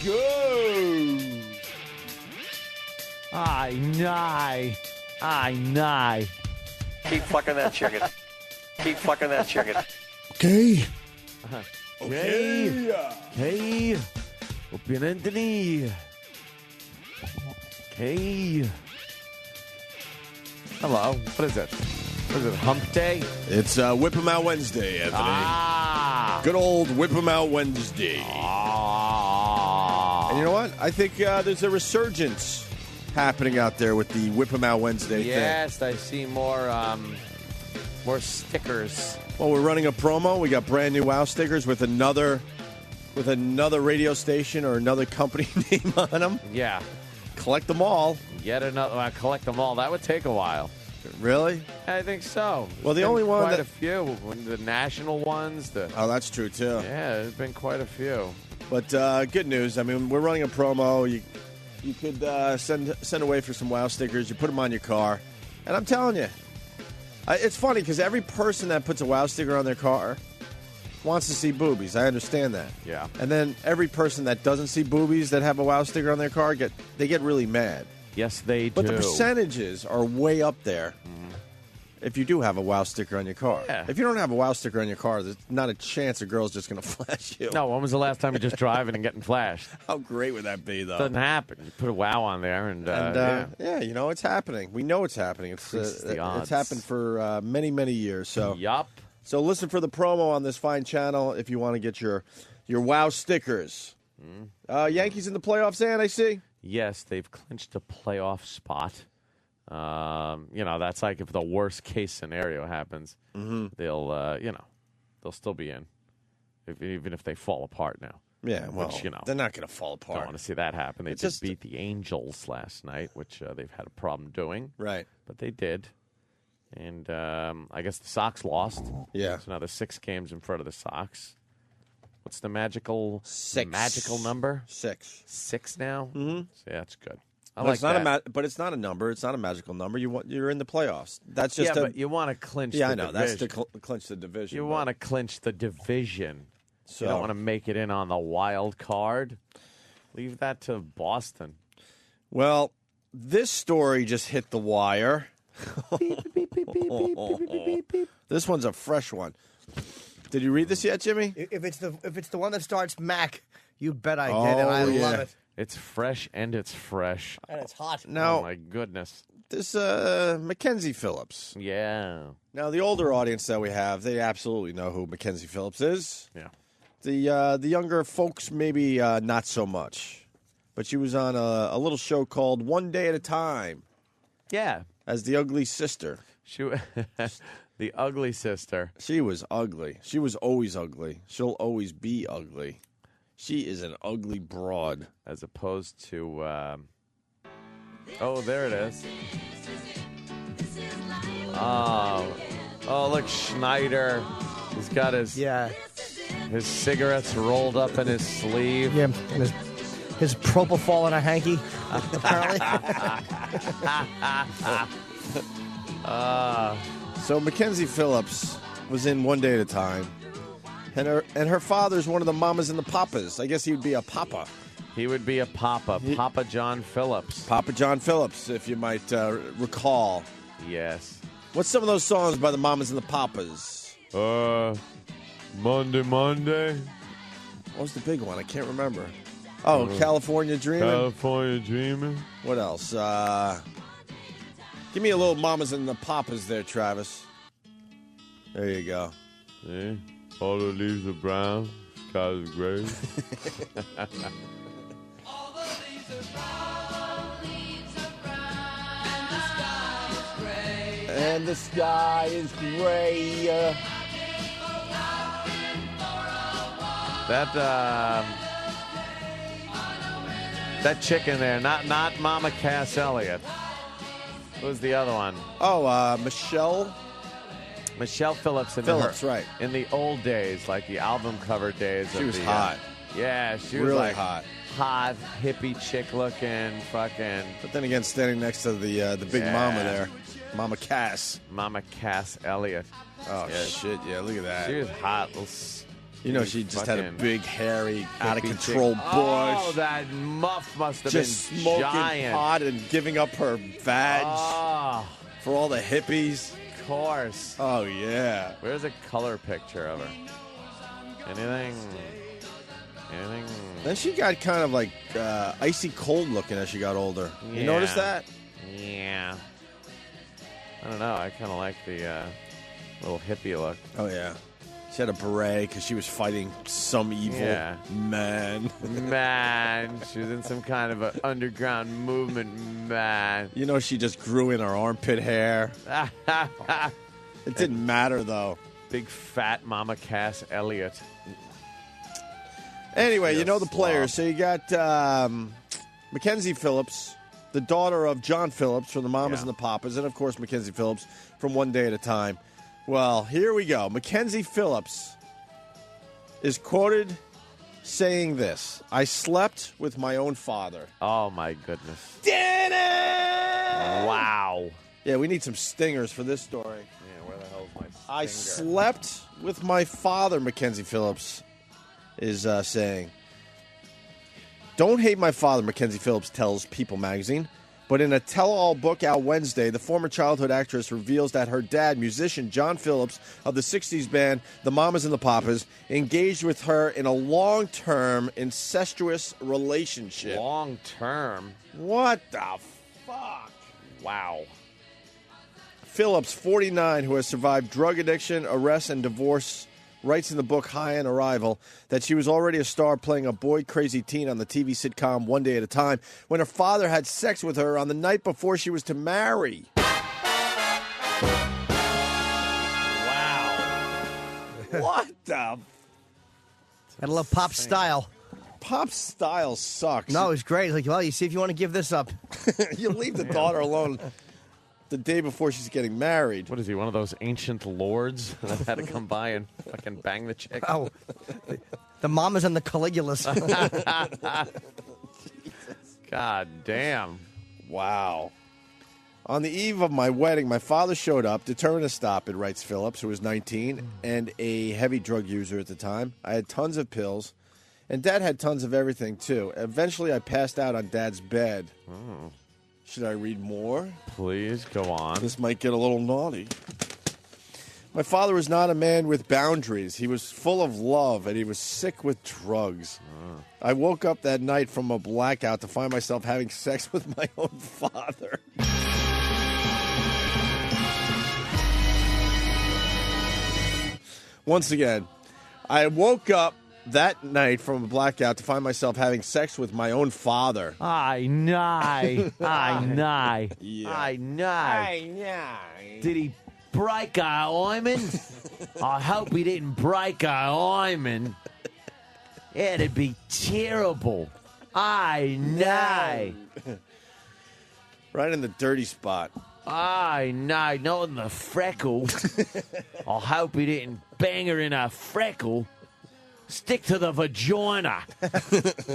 go. I. Keep fucking that chicken. Keep fucking that chicken. Okay. Okay. Open Anthony. Okay. Hello. What is it? What is it? Hump Day? It's Whip 'em Out Wednesday, Anthony. Good old Whip 'em Out Wednesday. And you know what? I think there's a resurgence happening out there with the Whip 'em Out Wednesday thing. Yes, I see more stickers. Well, we're running a promo. We got brand new WOW stickers with another radio station or another company name on them. Yeah. Collect them all. Yet another. Collect them all. That would take a while. Really? I think so. Well, the There's only been one quite that- a few. The national ones. Oh, that's true, too. Yeah, there's been quite a few. But good news. I mean, we're running a promo. You could send away for some WOW stickers. You put them on your car. And I'm telling you, it's funny because every person that puts a WOW sticker on their car wants to see boobies. I understand that. Yeah. And then every person that doesn't see boobies that have a WOW sticker on their car, they get really mad. Yes, they do. But the percentages are way up there if you do have a WOW sticker on your car. Yeah. If you don't have a WOW sticker on your car, there's not a chance a girl's just going to flash you. No, when was the last time you're just driving and getting flashed? How great would that be, though? Doesn't happen. You put a wow on there, and yeah, you know, it's happening. We know it's happening. Increases the odds. It's happened for many, many years. So, yup. So listen for the promo on this fine channel if you want to get your WOW stickers. Yankees in the playoffs, and I see. Yes, they've clinched a playoff spot. That's like if the worst case scenario happens, they'll still be in, even if they fall apart now. Yeah, well, which, they're not going to fall Don't apart. want to see that happen. They It's just just- beat the Angels last night, which they've had a problem doing. Right. But they did. And I guess the Sox lost. Yeah. So now there's 6 games in front of the Sox. What's the magical 6. magical number? 6. 6 now? Mm-hmm. So, yeah, that's good. I But like it's not that. but it's not a number. It's not a magical number. You're in the playoffs. That's just but you want to clinch yeah, the I know. division. That's to clinch the division. You but- want to clinch the division. So You don't want to make it in on the wild card. Leave that to Boston. Well, this story just hit the wire. This one's a fresh one. Did you read this yet, Jimmy? If it's the one that starts Mac, you bet I did, and I Oh, yeah. love it. It's fresh and it's fresh. And it's hot. Now, Oh, my goodness. this Mackenzie Phillips. Yeah. Now, the older audience that we have, they absolutely know who Mackenzie Phillips is. Yeah. The younger folks, maybe not so much. But she was on a little show called One Day at a Time Yeah. as the ugly sister. The ugly sister. She was ugly. She was always ugly. She'll always be ugly. She is an ugly broad. As opposed to, there it is. Oh, look, Schneider. He's got his cigarettes rolled up in his sleeve. Yeah, and his propofol in a hanky, apparently. So Mackenzie Phillips was in One Day at a Time. And her father's one of the mamas and the papas. I guess he would be a papa. He would be a papa. Papa John Phillips. Papa John Phillips, if you might recall. Yes. What's some of those songs by the mamas and the papas? Monday. What was the big one? I can't remember. Oh, California Dreaming? California Dreaming. What else? Give me a little mamas and the papas there, Travis. There you go. See? All the leaves are brown. Sky is gray. And the sky is gray. That chick in there, not Mama Cass Elliott. Who's the other one? Oh, Michelle Phillips. Phillips, right. In the old days, like the album cover days. She was hot. Yeah, she was Really like hot. Hot, hippie chick looking, fucking. But then again, standing next to the big mama there, Mama Cass. Mama Cass Elliott. Oh, Yeah. shit. Yeah, look at that. She was hot. You know, she just had a Fucking big, hairy, out of hippie control chick. bush. Oh, that muff must have just been smoking giant. pot and giving up her vag Oh, for all the hippies. of course. Oh, yeah. Where's a color picture of her? Anything? Then she got kind of like icy cold looking as she got older. You notice that? Yeah. I don't know. I kind of like the little hippie look. Oh, yeah. She had a beret because she was fighting some evil man. Man, she was in some kind of an underground movement, man. You know, she just grew in her armpit hair. It didn't matter, though. Big fat Mama Cass Elliott. Anyway, you Yes, know the players. slob. So you got Mackenzie Phillips, the daughter of John Phillips from the Mamas Yeah. and the Papas, and, of course, Mackenzie Phillips from One Day at a Time. Well, here we go. Mackenzie Phillips is quoted saying this: "I slept with my own father." Oh, my goodness. Did it! Wow. Yeah, we need some stingers for this story. Yeah, where the hell's my I stinger? slept with my father, Mackenzie Phillips is saying. Don't hate my father, Mackenzie Phillips tells People magazine. But in a tell-all book out Wednesday, the former childhood actress reveals that her dad, musician John Phillips of the 60s band The Mamas and the Papas, engaged with her in a long-term incestuous relationship. Long term. What the fuck? Wow. Phillips, 49, who has survived drug addiction, arrest, and divorce, writes in the book High on Arrival that she was already a star playing a boy-crazy teen on the TV sitcom One Day at a Time when her father had sex with her on the night before she was to marry. Wow. What the? Gotta love pop style. Pop style sucks. No, it's great. It's like, well, you see if you want to give this up. You leave the daughter alone the day before she's getting married. What is he, one of those ancient lords that had to come by and fucking bang the chick? Oh, the Mamas and the Caligulas. God damn. Wow. On the eve of my wedding, my father showed up, determined to stop it, writes Phillips, who was 19 and a heavy drug user at the time. I had tons of pills, and Dad had tons of everything, too. Eventually, I passed out on Dad's bed. Should I read more? Please go on. This might get a little naughty. My father was not a man with boundaries. He was full of love, and he was sick with drugs. I woke up that night from a blackout to find myself having sex with my own father. Once again, I woke up that night from a blackout to find myself having sex with my own father. I know. I know. Yeah. I know. Did he break our hymen? I hope he didn't break our hymen. It'd be terrible. I know. Right in the dirty spot. I know. Not in the freckle. I hope he didn't bang her in a freckle. Stick to the vagina.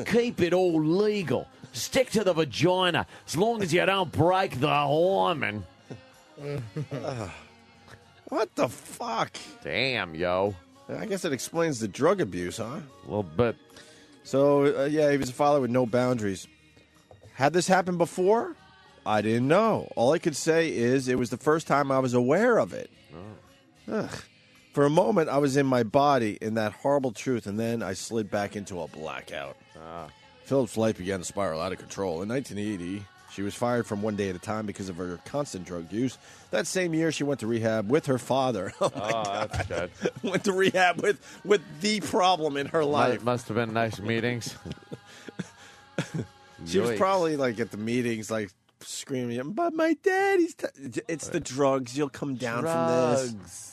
Keep it all legal. Stick to the vagina as long as you don't break the hymen. What the fuck? Damn, yo. I guess it explains the drug abuse, huh? A little bit. So, yeah, he was a father with no boundaries. Had this happened before? I didn't know. All I could say is it was the first time I was aware of it. Ugh. For a moment, I was in my body in that horrible truth, and then I slid back into a blackout. Phillips' life began to spiral out of control. In 1980, she was fired from One Day at a Time because of her constant drug use. That same year, she went to rehab with her father. Oh, my God. That's good. Went to rehab with the problem in her life. Must have been nice meetings. She was Yikes. probably, like, at the meetings, like, screaming, but my daddy's... It's the drugs. You'll come down from this. Drugs.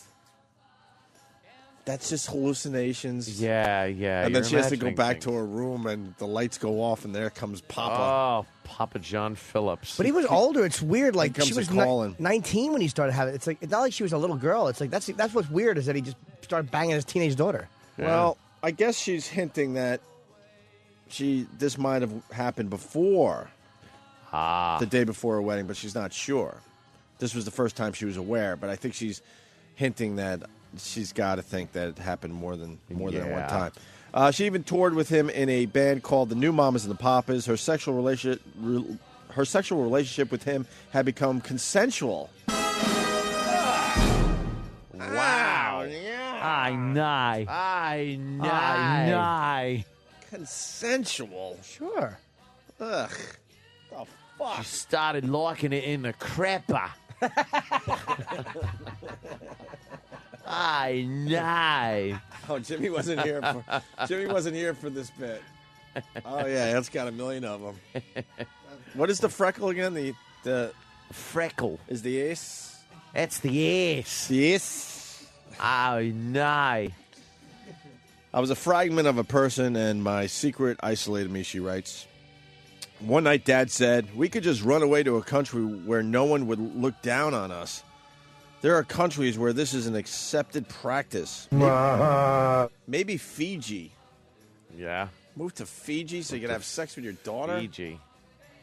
That's just hallucinations. Yeah. And then you're she has to go imagining back to things. her room, and the lights go off, and there comes Papa. Oh, Papa John Phillips. But he was older. It's weird. Like comes she was the calling. 19 when he started having. It's like it's not like she was a little girl. It's like that's what's weird is that he just started banging his teenage daughter. Well, I guess she's hinting that this might have happened before, the day before her wedding, but she's not sure. This was the first time she was aware, but I think she's hinting that she's got to think that it happened more than one Yeah. time. She even toured with him in a band called the New Mamas and the Papas. Her sexual relationship with him had become consensual. Wow. Yeah. I know. Consensual. Sure. Ugh. The fuck. She started liking it in the crapper. I know. Oh, Jimmy wasn't here for this bit. Oh yeah, that's got a million of them. What is the freckle again? The Freckle. is the ace. That's the ass. The ace. I know. I was a fragment of a person, and my secret isolated me. She writes. One night, Dad said, we could just run away to a country where no one would look down on us. There are countries where this is an accepted practice. Maybe Fiji. Yeah. Move to Fiji so you can have sex with your daughter? Fiji.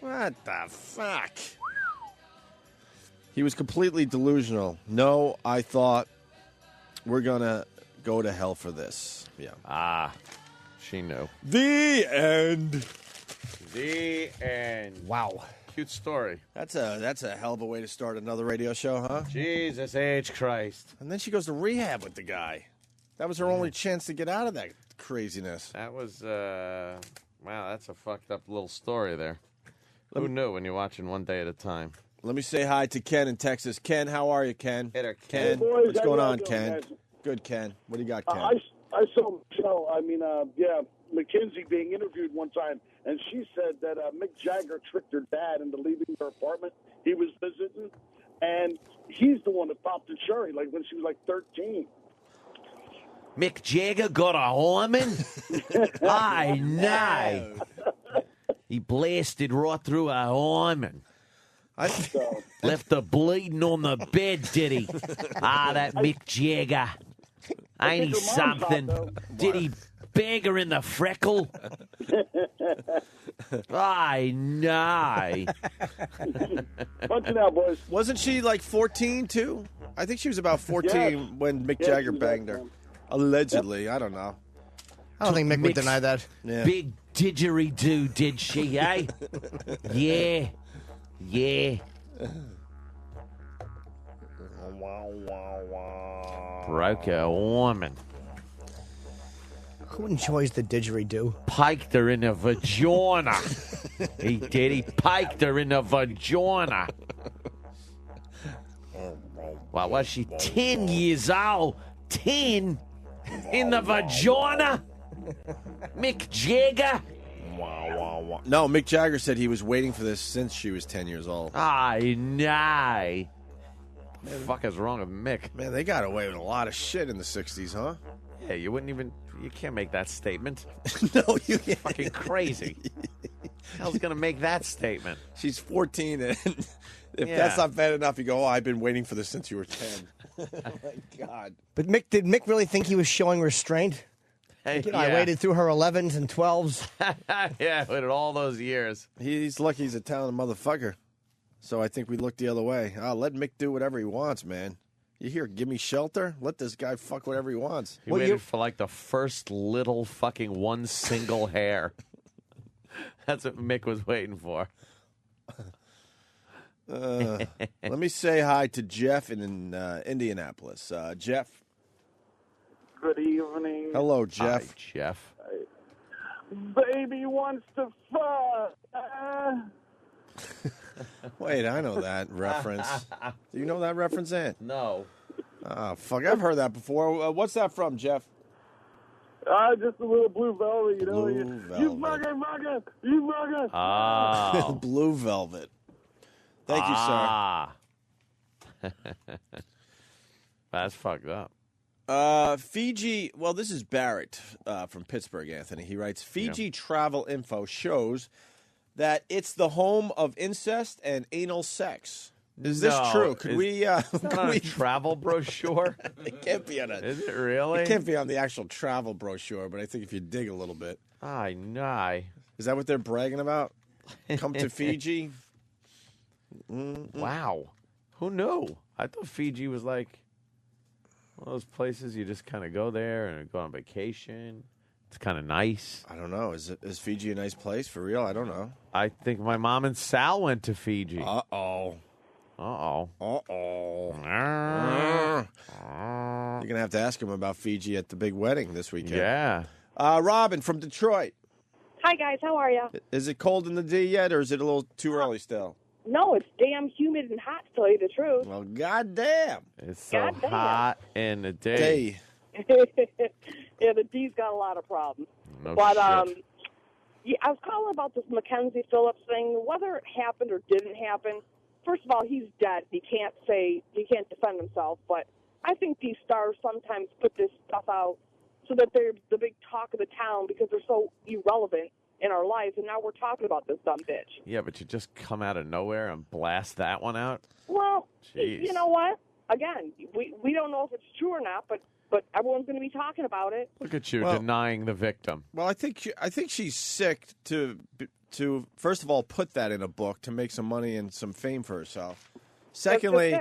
What the fuck? He was completely delusional. No, I thought we're going to go to hell for this. Yeah. Ah, she knew. The end. The end. Wow. Cute story. That's a hell of a way to start another radio show, huh? Jesus H. Christ. And then she goes to rehab with the guy. That was her only chance to get out of that craziness. That was, wow, that's a fucked up little story there. Who knew when you're watching One Day at a Time? Let me say hi to Ken in Texas. Ken, how are you, Ken? Hey there, Ken, Ken. Hey, boys, what's how going y'all on, doing, Ken? guys? Good, Ken. What do you got, Ken? I saw Michelle. Mackenzie being interviewed one time, and she said that Mick Jagger tricked her dad into leaving her apartment he was visiting, and he's the one that popped the cherry, like when she was like 13. Mick Jagger got a hymen? I know. He blasted right through a hymen. So, Left her bleeding on the bed, did he? That Mick Jagger. Ain't he think her mom's hot, something? though. Did he bag her in the freckle? I know. punch it out, boys. Wasn't she like 14, too? I think she was about 14 Yes. when Mick Yes, Jagger she was banged her. about Allegedly. I don't know. I don't think Mick would Mix- deny that. Yeah. Big didgeridoo, did she, eh? Yeah. Yeah. Broke a woman. Who enjoys the didgeridoo? Piked her in the vagina. He did. He piked her in the vagina. Well, was she 10 years old? 10? In the vagina? Mick Jagger? No, Mick Jagger said he was waiting for this since she was 10 years old. I know. What the fuck is wrong with Mick? Man, they got away with a lot of shit in the 60s, huh? Yeah, you can't make that statement. No, you can't. Fucking crazy. How's gonna make that statement? She's 14, and if Yeah. that's not bad enough, you go, oh, I've been waiting for this since you were 10. Oh, my God. But did Mick really think he was showing restraint? Hey, You know, I waited through her 11s and 12s. Yeah, waited all those years. He's lucky he's a talented motherfucker. So I think we look the other way. Let Mick do whatever he wants, man. You hear, give me shelter? Let this guy fuck whatever he wants. He Well, waited you- for like the first little fucking one single hair. That's what Mick was waiting for. Let me say hi to Jeff in Indianapolis. Jeff. Good evening. Hello, Jeff. Hi, Jeff. Baby wants to fuck. Wait, I know that reference. Do you know that reference, Ant? No. Oh, fuck, I've heard that before. What's that from, Jeff? Just a little blue velvet, you know. Blue You Velvet. fucking, you fucking. Oh. Blue Velvet. Thank you, sir. Ah. That's fucked up. Fiji, well, this is Barrett from Pittsburgh, Anthony. He writes, Fiji travel info shows that it's the home of incest and anal sex. Is this No, true? Could we? Is that Could on a we? travel brochure? It can't be on a. Is it really? It can't be on the actual travel brochure, but I think if you dig a little bit, I know. is that what they're bragging about? Come to Fiji. Wow. Who knew? I thought Fiji was like One of those places you just kind of go there and go on vacation. It's kind of nice. I don't know. Is Fiji a nice place for real? I don't know. I think my mom and Sal went to Fiji. Uh-oh. Uh-oh. Uh-oh. You're going to have to ask him about Fiji at the big wedding this weekend. Yeah. Robin from Detroit. Hi, guys. How are you? Is it cold in the D yet, or is it a little too early still? No, it's damn humid and hot, to tell you the truth. Well, goddamn. It's so Goddamn. hot in the day. Yeah, the D's got a lot of problems. No But shit. yeah, I was calling about this Mackenzie Phillips thing. Whether it happened or didn't happen, first of all, he's dead. He can't defend himself. But I think these stars sometimes put this stuff out so that they're the big talk of the town because they're so irrelevant in our lives, and now we're talking about this dumb bitch. Yeah, but you just come out of nowhere and blast that one out? Well, Jeez. you know what? Again, we don't know if it's true or not, but everyone's going to be talking about it. Look at you Well- denying the victim. Well, I think she's sick to first of all put that in a book to make some money and some fame for herself. Secondly,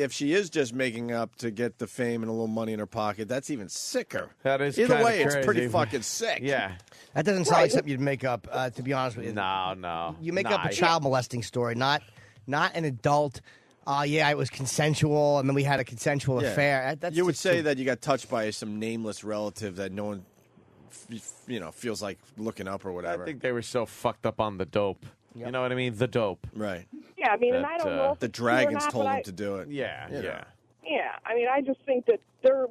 if she is just making up to get the fame and a little money in her pocket, that's even sicker. That is Either kinda way, it's crazy. pretty fucking sick. Yeah. That doesn't sound like something you'd make up, to be honest with you. No. You make up a child molesting story, not an adult. Yeah, it was consensual, and then we had a consensual Yeah. affair. That's You would just say too- that you got touched by some nameless relative that no one, feels like looking up or I whatever. think they were so fucked up on the dope. You know what I mean? The dope. Right. Yeah, I mean, and I don't That, know if The it's true or dragons not, told but him to do it. Yeah, You know. yeah. Yeah, I mean, I just think that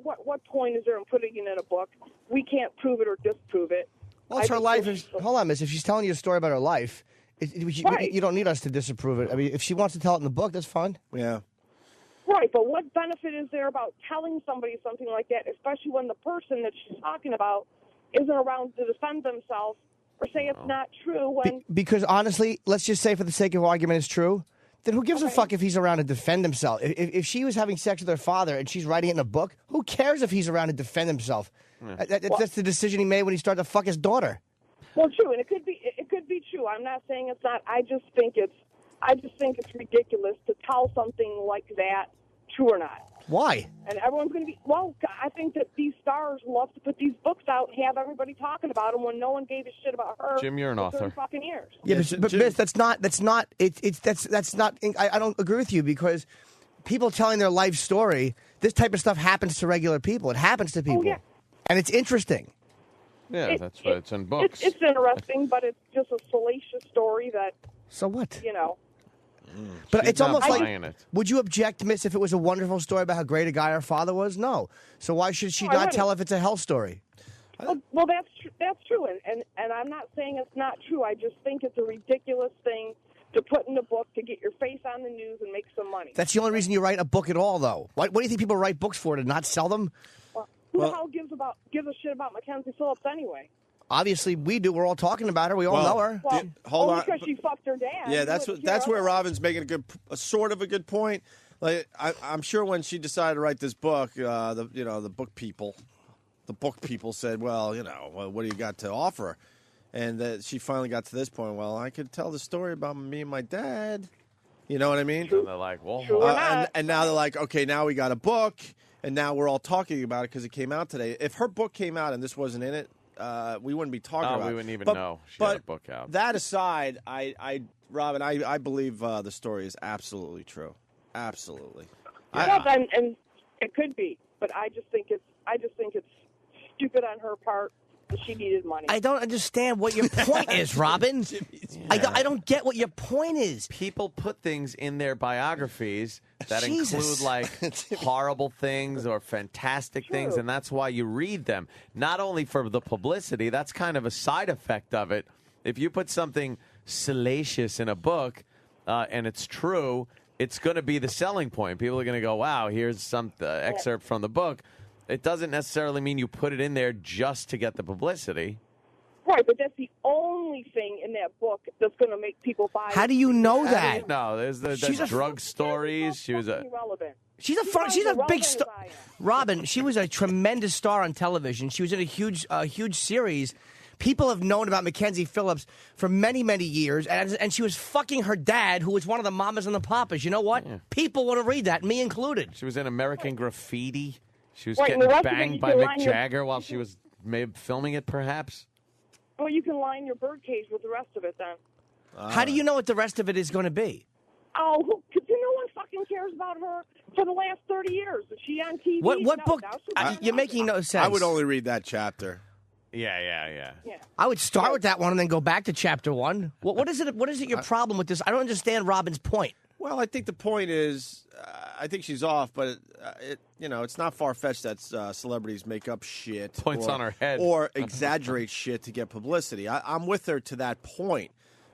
what point is there in putting it in a book? We can't prove it or disprove it. Well, it's I her just life. think- Hold on, miss. If she's telling you a story about her life, Right. you don't need us to disapprove it. I mean, if she wants to tell it in the book, that's fine. Yeah. Right, but what benefit is there about telling somebody something like that, especially when the person that she's talking about isn't around to defend themselves or say it's not true when... Because honestly, let's just say for the sake of argument it's true, then who gives a fuck if he's around to defend himself? If she was having sex with her father and she's writing it in a book, who cares if he's around to defend himself? That's the decision he made when he started to fuck his daughter. Well, true, and it could be true. I'm not saying it's not. I just think it's ridiculous to tell something like that, true or not. Why? And everyone's going to be, well, I think that these stars love to put these books out and have everybody talking about them when no one gave a shit about her. Jim, you're an for 30 author. fucking years. Yeah, Yes, but Jim- Miss, that's not. I don't agree with you because people telling their life story, this type of stuff happens to regular people. It happens to people, yeah. and it's interesting. Yeah, that's why it's in books. It's interesting, but it's just a salacious story that, So what? you know. But She's it's not almost like, buying it. would you object, Miss, if it was a wonderful story about how great a guy her father was? No. So why should she No, I not wouldn't. tell if it's a hell story? Well, that's true, and I'm not saying it's not true. I just think it's a ridiculous thing to put in a book to get your face on the news and make some money. That's the only reason you write a book at all, though. What do you think people write books for, to not sell them? Who the hell gives a shit about Mackenzie Phillips anyway? Obviously, we do. We're all talking about her. We all know her. Well, hold only on. because she fucked her dad. Yeah, You that's wouldn't that's care where otherwise. Robin's making a sort of a good point. Like I'm sure when she decided to write this book, the book people said, well, what do you got to offer? And that she finally got to this point. Well, I could tell the story about me and my dad. You know what I mean? And they're like, well, True. Or not. And now they're like, okay, now we got a book, and now we're all talking about it because it came out today. If her book came out and this wasn't in it, we wouldn't be talking about it. we wouldn't even But- know she but had a book out. That aside, Robin, I believe the story is absolutely true. Absolutely. Yes, and it could be, but I just think it's stupid on her part that she needed money. I don't understand what your point is, Robin. I don't get what your point is. People put things in their biographies that Jesus. include like horrible things or fantastic things, and that's why you read them. Not only for the publicity, that's kind of a side effect of it. If you put something salacious in a book and it's true, it's going to be the selling point. People are going to go, wow, here's some excerpt from the book. It doesn't necessarily mean you put it in there just to get the publicity. Right, but that's the only thing in that book that's going to make people buy. How do you know How do that? you know? There's She's a drug stories. She was a irrelevant. She's a big star. Robin, she was a tremendous star on television. She was in a huge series. People have known about Mackenzie Phillips for many, many years, and she was fucking her dad, who was one of the mamas and the papas. You know what? People want to read that, me included. She was in American Graffiti. She was Right, and getting the rest of it, banged you by can Mick line your- Jagger while she was maybe filming it, perhaps? Well, you can line your birdcage with the rest of it then. How do you know what the rest of it is going to be? Oh, no one fucking cares about her for the last 30 years. Is she on TV? What No, book? now she's You're making no sense. I would only read that chapter. Yeah. Yeah. I would start with that one and then go back to chapter 1. What is it? What is it? Your problem with this? I don't understand Robin's point. Well, I think the point is, I think she's off, but it's not far fetched that celebrities make up shit, Points on her head, or exaggerate shit to get publicity. I'm with her to that point,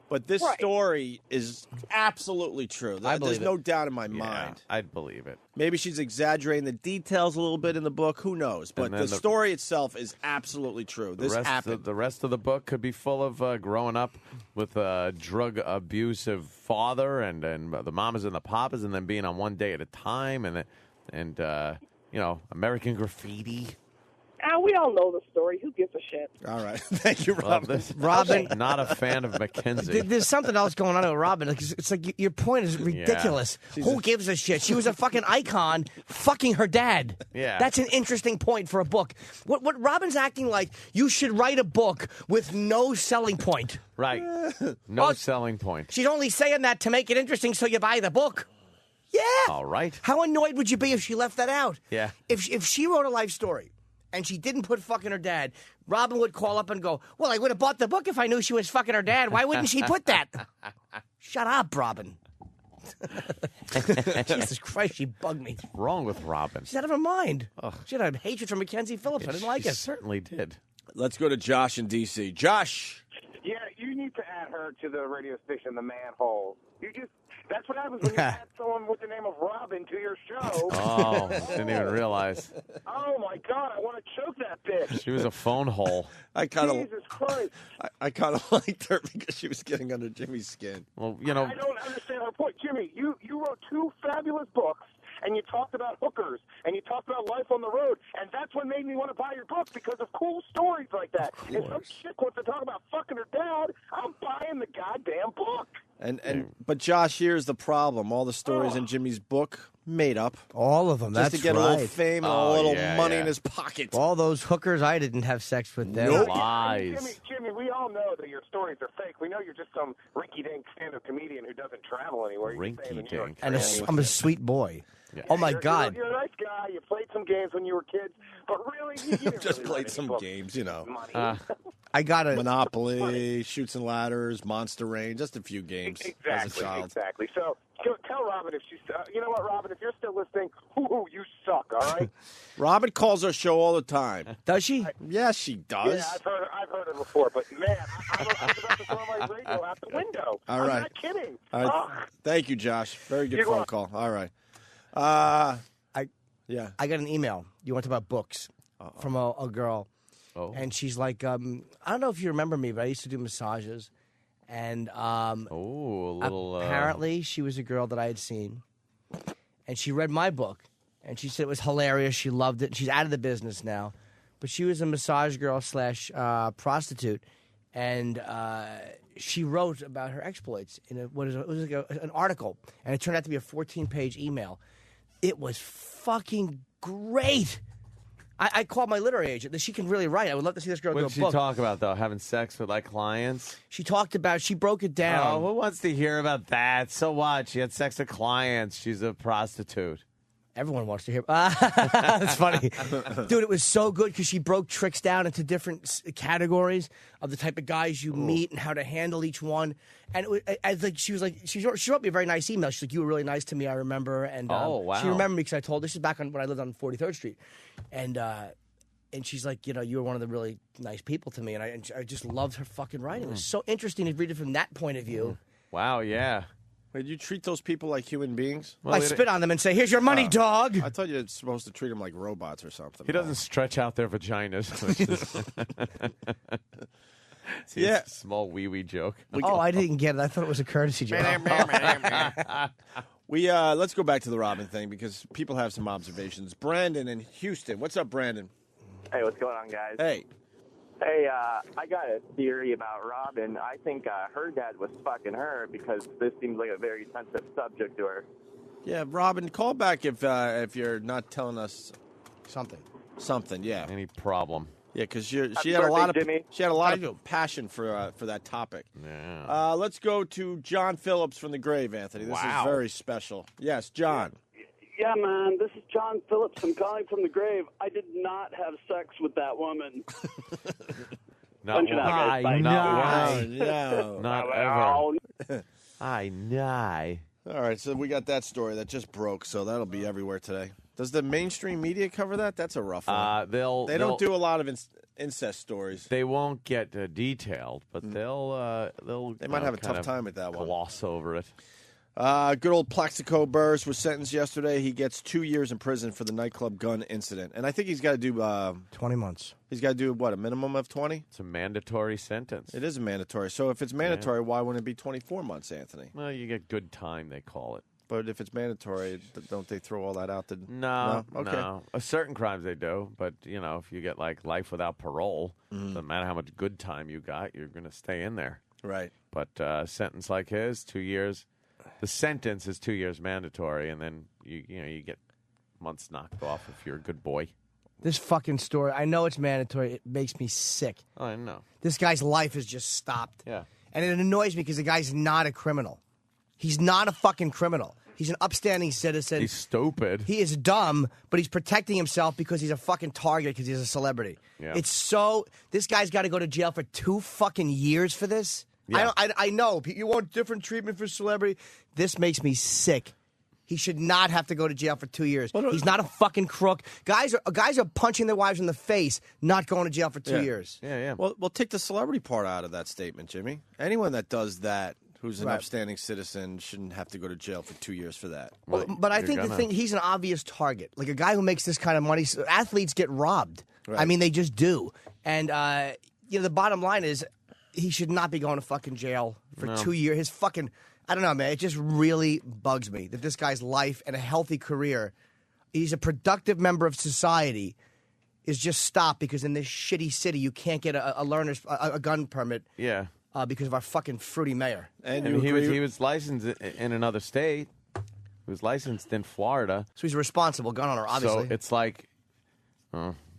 but this story is absolutely true. I believe There's no doubt in my mind. I'd believe it. Maybe she's exaggerating the details a little bit in the book. Who knows? But the story itself is absolutely true. This happened. The rest of the book could be full of growing up with a drug abusive father and the mamas and the papas, and then being on one day at a time, and American Graffiti. We all know the story. Who gives a shit? All right. Thank you, Robin. Robin, not a fan of Mackenzie. There's something else going on with Robin. It's like your point is ridiculous. Who gives a shit? She was a fucking icon fucking her dad. Yeah. That's an interesting point for a book. What Robin's acting like, you should write a book with no selling point. Right. No selling point. She's only saying that to make it interesting so you buy the book. Yeah. All right. How annoyed would you be if she left that out? Yeah. If she wrote a life story and she didn't put fucking her dad, Robin would call up and go, well, I would have bought the book if I knew she was fucking her dad. Why wouldn't she put that? Shut up, Robin. Jesus Christ, she bugged me. What's wrong with Robin? She's out of her mind. She had a hatred for Mackenzie Phillips. I didn't like She it. certainly did. Let's go to Josh in D.C. Josh. Yeah, you need to add her to the radio station, The Manhole. That's what happens when you add someone with the name of Robin to your show. Oh, didn't even realize. Oh, my God, I want to choke that bitch. She was a phone hole. Jesus Christ. I kind of liked her because she was getting under Jimmy's skin. Well, I don't understand her point. Jimmy, you wrote 2 fabulous books, and you talked about hookers, and you talked about life on the road, and that's what made me want to buy your book, because of cool stories like that. If some chick wants to talk about fucking her dad, I'm buying the goddamn book. But Josh, here's the problem: all the stories in Jimmy's book made up, all of them. just That's to get right. a little fame and a little money in his pocket. All those hookers, I didn't have sex with them. Nope. Lies. Jimmy, we all know that your stories are fake. We know you're just some rinky-dink stand-up comedian who doesn't travel anywhere. You're just staying in New York. And I'm a sweet boy. Yeah. Oh, my God. You're a nice guy. You played some games when you were kids, but really, you didn't Just really played write some any games, I got a Monopoly, Shoots and Ladders, Monster Rain, just a few games as a child. Exactly. So tell Robin if she's, you know what, Robin, if you're still listening, you suck, all right? Robin calls our show all the time. Does she? Yes, she does. Yeah, I've heard it before, but man, I don't think about to throw my radio out the window. All I'm right. not kidding. All right. Thank you, Josh. Very good phone call. All right. I got an email. You want to talk about books from a girl. Oh. And she's like, I don't know if you remember me, but I used to do massages. And apparently she was a girl that I had seen. And she read my book. And she said it was hilarious. She loved it. She's out of the business now. But she was a massage girl / prostitute. And she wrote about her exploits in it was like an article. And it turned out to be a 14-page email. It was fucking great. I called my literary agent. She can really write. I would love to see this girl do a What did she book. talk about, though? Having sex with, clients? She talked about, she broke it down. Oh, who wants to hear about that? So what? She had sex with clients. She's a prostitute. Everyone wants to hear. That's funny. Dude, it was so good because she broke tricks down into different categories of the type of guys you meet and how to handle each one. And she wrote me a very nice email. She's like, you were really nice to me, I remember. And wow. She remembered me because I told her. This is back when I lived on 43rd Street. And she's like, you were one of the really nice people to me. And I just loved her fucking writing. It was so interesting to read it from that point of view. Wow, yeah. Did you treat those people like human beings? I spit on them and say, here's your money, dog. I thought you were supposed to treat them like robots or something. He doesn't stretch out their vaginas. See, Yeah. it's a small wee-wee joke. I didn't get it. I thought it was a courtesy joke. Let's go back to the Robin thing because people have some observations. Brandon in Houston. What's up, Brandon? Hey, what's going on, guys? Hey. Hey, I got a theory about Robin. I think her dad was fucking her because this seems like a very sensitive subject to her. Yeah, Robin, call back if you're not telling us Something, yeah. Any problem. Yeah, because she Happy had a lot birthday, of Jimmy. she had a lot of passion for that topic. Yeah. Let's go to John Phillips from the grave, Anthony. This is very special. Yes, John. Yeah, man, this is John Phillips. I'm calling from the grave. I did not have sex with that woman. Not Punch it out, guys. Bye. No. Not ever. I know. All right, so we got that story that just broke, so that'll be everywhere today. Does the mainstream media cover that? That's a rough one. They don't do a lot of incest stories. They won't get detailed, but They might have a tough time with that one. Gloss over it. Good old Plaxico Burress was sentenced yesterday. He gets 2 years in prison for the nightclub gun incident. And I think he's got to do 20 months. He's got to do, what, a minimum of 20? It's a mandatory sentence. It is a mandatory. So if it's mandatory, why wouldn't it be 24 months, Anthony? Well, you get good time, they call it. But if it's mandatory, don't they throw all that out? No. Okay. Certain crimes they do, but, if you get, like, life without parole, doesn't matter how much good time you got, you're going to stay in there. Right. But a sentence like his, 2 years, the sentence is 2 years mandatory, and then, you get months knocked off if you're a good boy. This fucking story, I know it's mandatory. It makes me sick. Oh, I know. This guy's life has just stopped. Yeah. And it annoys me because the guy's not a criminal. He's not a fucking criminal. He's an upstanding citizen. He's stupid. He is dumb, but he's protecting himself because he's a fucking target because he's a celebrity. Yeah. This guy's got to go to jail for 2 fucking years for this? Yeah. I know. You want different treatment for celebrity? This makes me sick. He should not have to go to jail for 2 years. He's not a fucking crook. Guys are punching their wives in the face, not going to jail for 2 years. Yeah. Well, take the celebrity part out of that statement, Jimmy. Anyone that does that who's an Right. upstanding citizen shouldn't have to go to jail for 2 years for that. But I think he's an obvious target. Like a guy who makes this kind of money, athletes get robbed. Right. I mean, they just do. And the bottom line is, he should not be going to fucking jail for 2 years. His fucking, I don't know, man. It just really bugs me that this guy's life and a healthy career, he's a productive member of society, is just stopped because in this shitty city you can't get a gun permit. Yeah. Because of our fucking fruity mayor. And he was licensed in another state. He was licensed in Florida. So he's a responsible gun owner, obviously. So it's like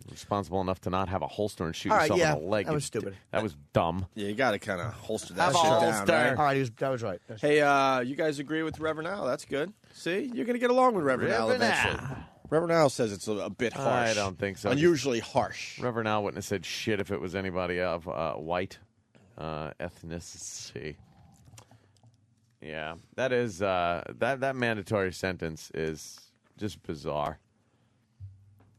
responsible enough to not have a holster and shoot All right, yourself in the leg. that was stupid. That was dumb. Yeah, you got to kind of holster that Have a shit holster. down, right? All right, that was right. Hey, you guys agree with Reverend Al? That's good. See, you're going to get along with Reverend Al eventually. Reverend Al says it's a bit harsh. I don't think so. Unusually harsh. Reverend Al wouldn't have said shit if it was anybody of white ethnicity. Yeah, that is that mandatory sentence is just bizarre,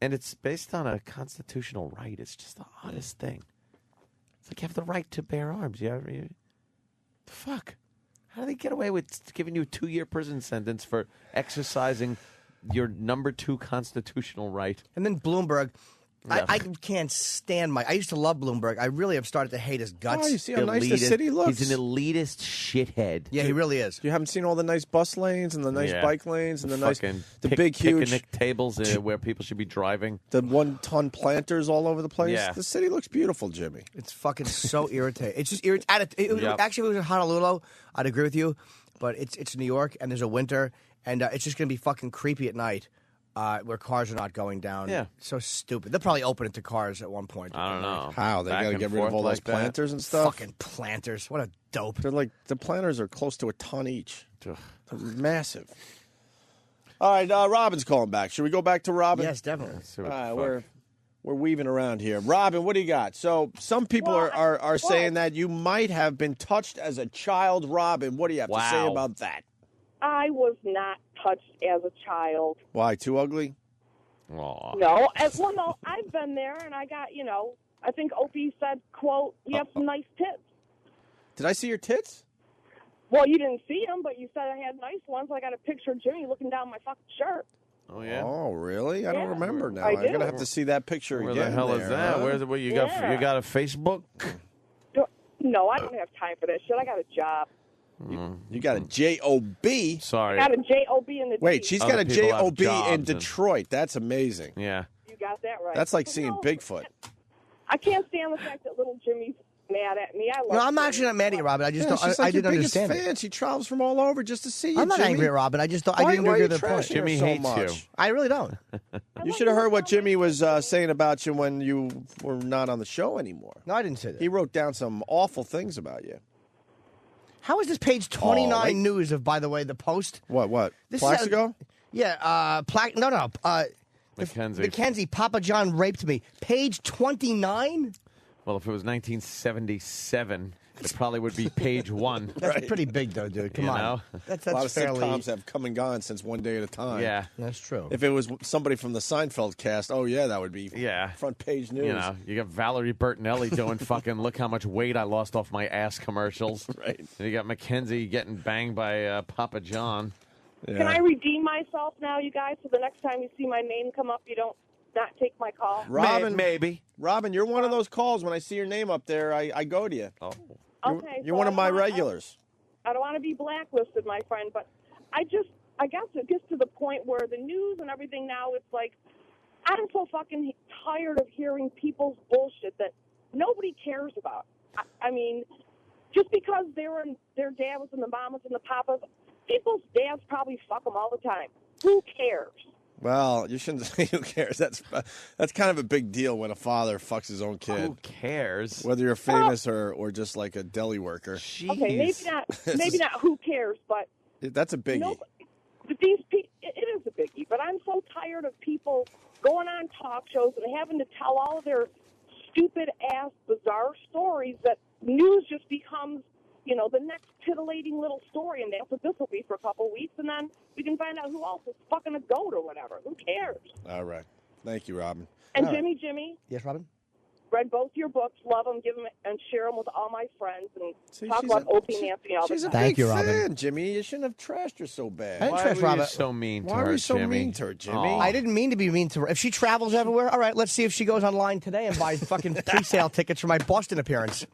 and it's based on a constitutional right. It's just the oddest thing. It's like you have the right to bear arms. The fuck? How do they get away with giving you a 2-year prison sentence for exercising your number 2 constitutional right? And then Bloomberg. Yeah. I can't stand I used to love Bloomberg. I really have started to hate his guts. Oh, you see how nice the city looks? He's an elitist shithead. Yeah, he really is. You haven't seen all the nice bus lanes and the nice bike lanes and the big picnic huge tables where people should be driving. The 1-ton planters all over the place. Yeah. The city looks beautiful, Jimmy. It's fucking so irritating. It's just irritating. Yep. Actually, if it was in Honolulu, I'd agree with you. But it's New York, and there's a winter, and it's just going to be fucking creepy at night. Where cars are not going down. Yeah. So stupid. They'll probably open it to cars at one point. I don't know. How? They Back got to and get rid of forth all those like that. planters and stuff? Fucking planters. What a dope. They're like, the planters are close to a ton each. Ugh. They're massive. All right, Robin's calling back. Should we go back to Robin? Yes, definitely. See All what right, the fuck. we're weaving around here. Robin, what do you got? So some people are saying that you might have been touched as a child. Robin, what do you have to say Wow. about that? I was not touched as a child. Why, too ugly? Aw. No, no, I've been there, and I got, I think Opie said, quote, you have some nice tits. Did I see your tits? Well, you didn't see them, but you said I had nice ones. I got a picture of Jimmy looking down my fucking shirt. Oh yeah. Oh, really? I don't Yeah. remember now. I I'm do. going to have to see that picture Where again. the hell is there, that? huh? Where's what you got? Yeah. You got a Facebook? No, I don't have time for that shit. I got a job. You got a J-O-B? Sorry. I got a J-O-B in the Wait, D. she's Other got a people have J-O-B in jobs and- Detroit. That's amazing. Yeah. You got that right. That's like But seeing no, Bigfoot. I can't stand the fact that little Jimmy's mad at me. I love No, I'm Jimmy. actually not mad at you, Robin. I just don't. she's like I didn't your biggest understand fan. it. She travels from all over just to see you. I'm not Jimmy. angry at Robin. I just don't. I Why didn't are agree you with their point. trashing her Jimmy so hates much? you. I really don't. You should have heard what Jimmy was saying about you when you were not on the show anymore. No, I didn't say that. He wrote down some awful things about you. How is this page 29 Oh, wait. news of, by the way, the Post? What? This Plaxico? Yeah, Mackenzie. Mackenzie, Papa John raped me. Page 29? Well, if it was 1977, it probably would be page 1. That's pretty big, though, dude. Come You on. know? That's A lot of fairly... sitcoms have come and gone since One Day at a Time. Yeah. That's true. If it was somebody from the Seinfeld cast, oh yeah, that would be Yeah. front page news. You know, you got Valerie Bertinelli doing fucking look how much weight I lost off my ass commercials. Right. And you got Mackenzie getting banged by Papa John. Yeah. Can I redeem myself now, you guys? So the next time you see my name come up, you don't not take my call. Robin, Maybe. Robin, you're one of those calls. When I see your name up there, I go to you. Oh. Okay, You're so one I of my don't wanna- regulars. I don't want to be blacklisted, my friend, but I guess it gets to the point where the news and everything now, it's like, I'm so fucking tired of hearing people's bullshit that nobody cares about. I mean, just because their dad was in the mamas and the papas, people's dads probably fuck them all the time. Who cares? Well, you shouldn't say who cares. That's kind of a big deal when a father fucks his own kid. Who cares? Whether you're famous or just like a deli worker. Jeez. Okay, maybe not who cares, but That's a biggie. no, but these people, it is a biggie, but I'm so tired of people going on talk shows and having to tell all of their stupid-ass, bizarre stories that news just becomes, the next titillating little story, and that's what this will be for a couple weeks, and then we can find out who else is fucking a goat or whatever. Who cares? All right. Thank you, Robin. And All right. Jimmy, Yes, Robin? read both your books, love them, give them, and share them with all my friends, and See, talk she's about a- Opie and Nancy all the She's a time. Thank big you, Robin. fan, Jimmy. You shouldn't have trashed her so bad. I didn't Why trash were you Robin. so mean to Why her, were you so Jimmy? mean to her, Jimmy? Aw. I didn't mean to be mean to her. If she travels everywhere, all right, let's see if she goes online today and buys fucking pre-sale tickets for my Boston appearance.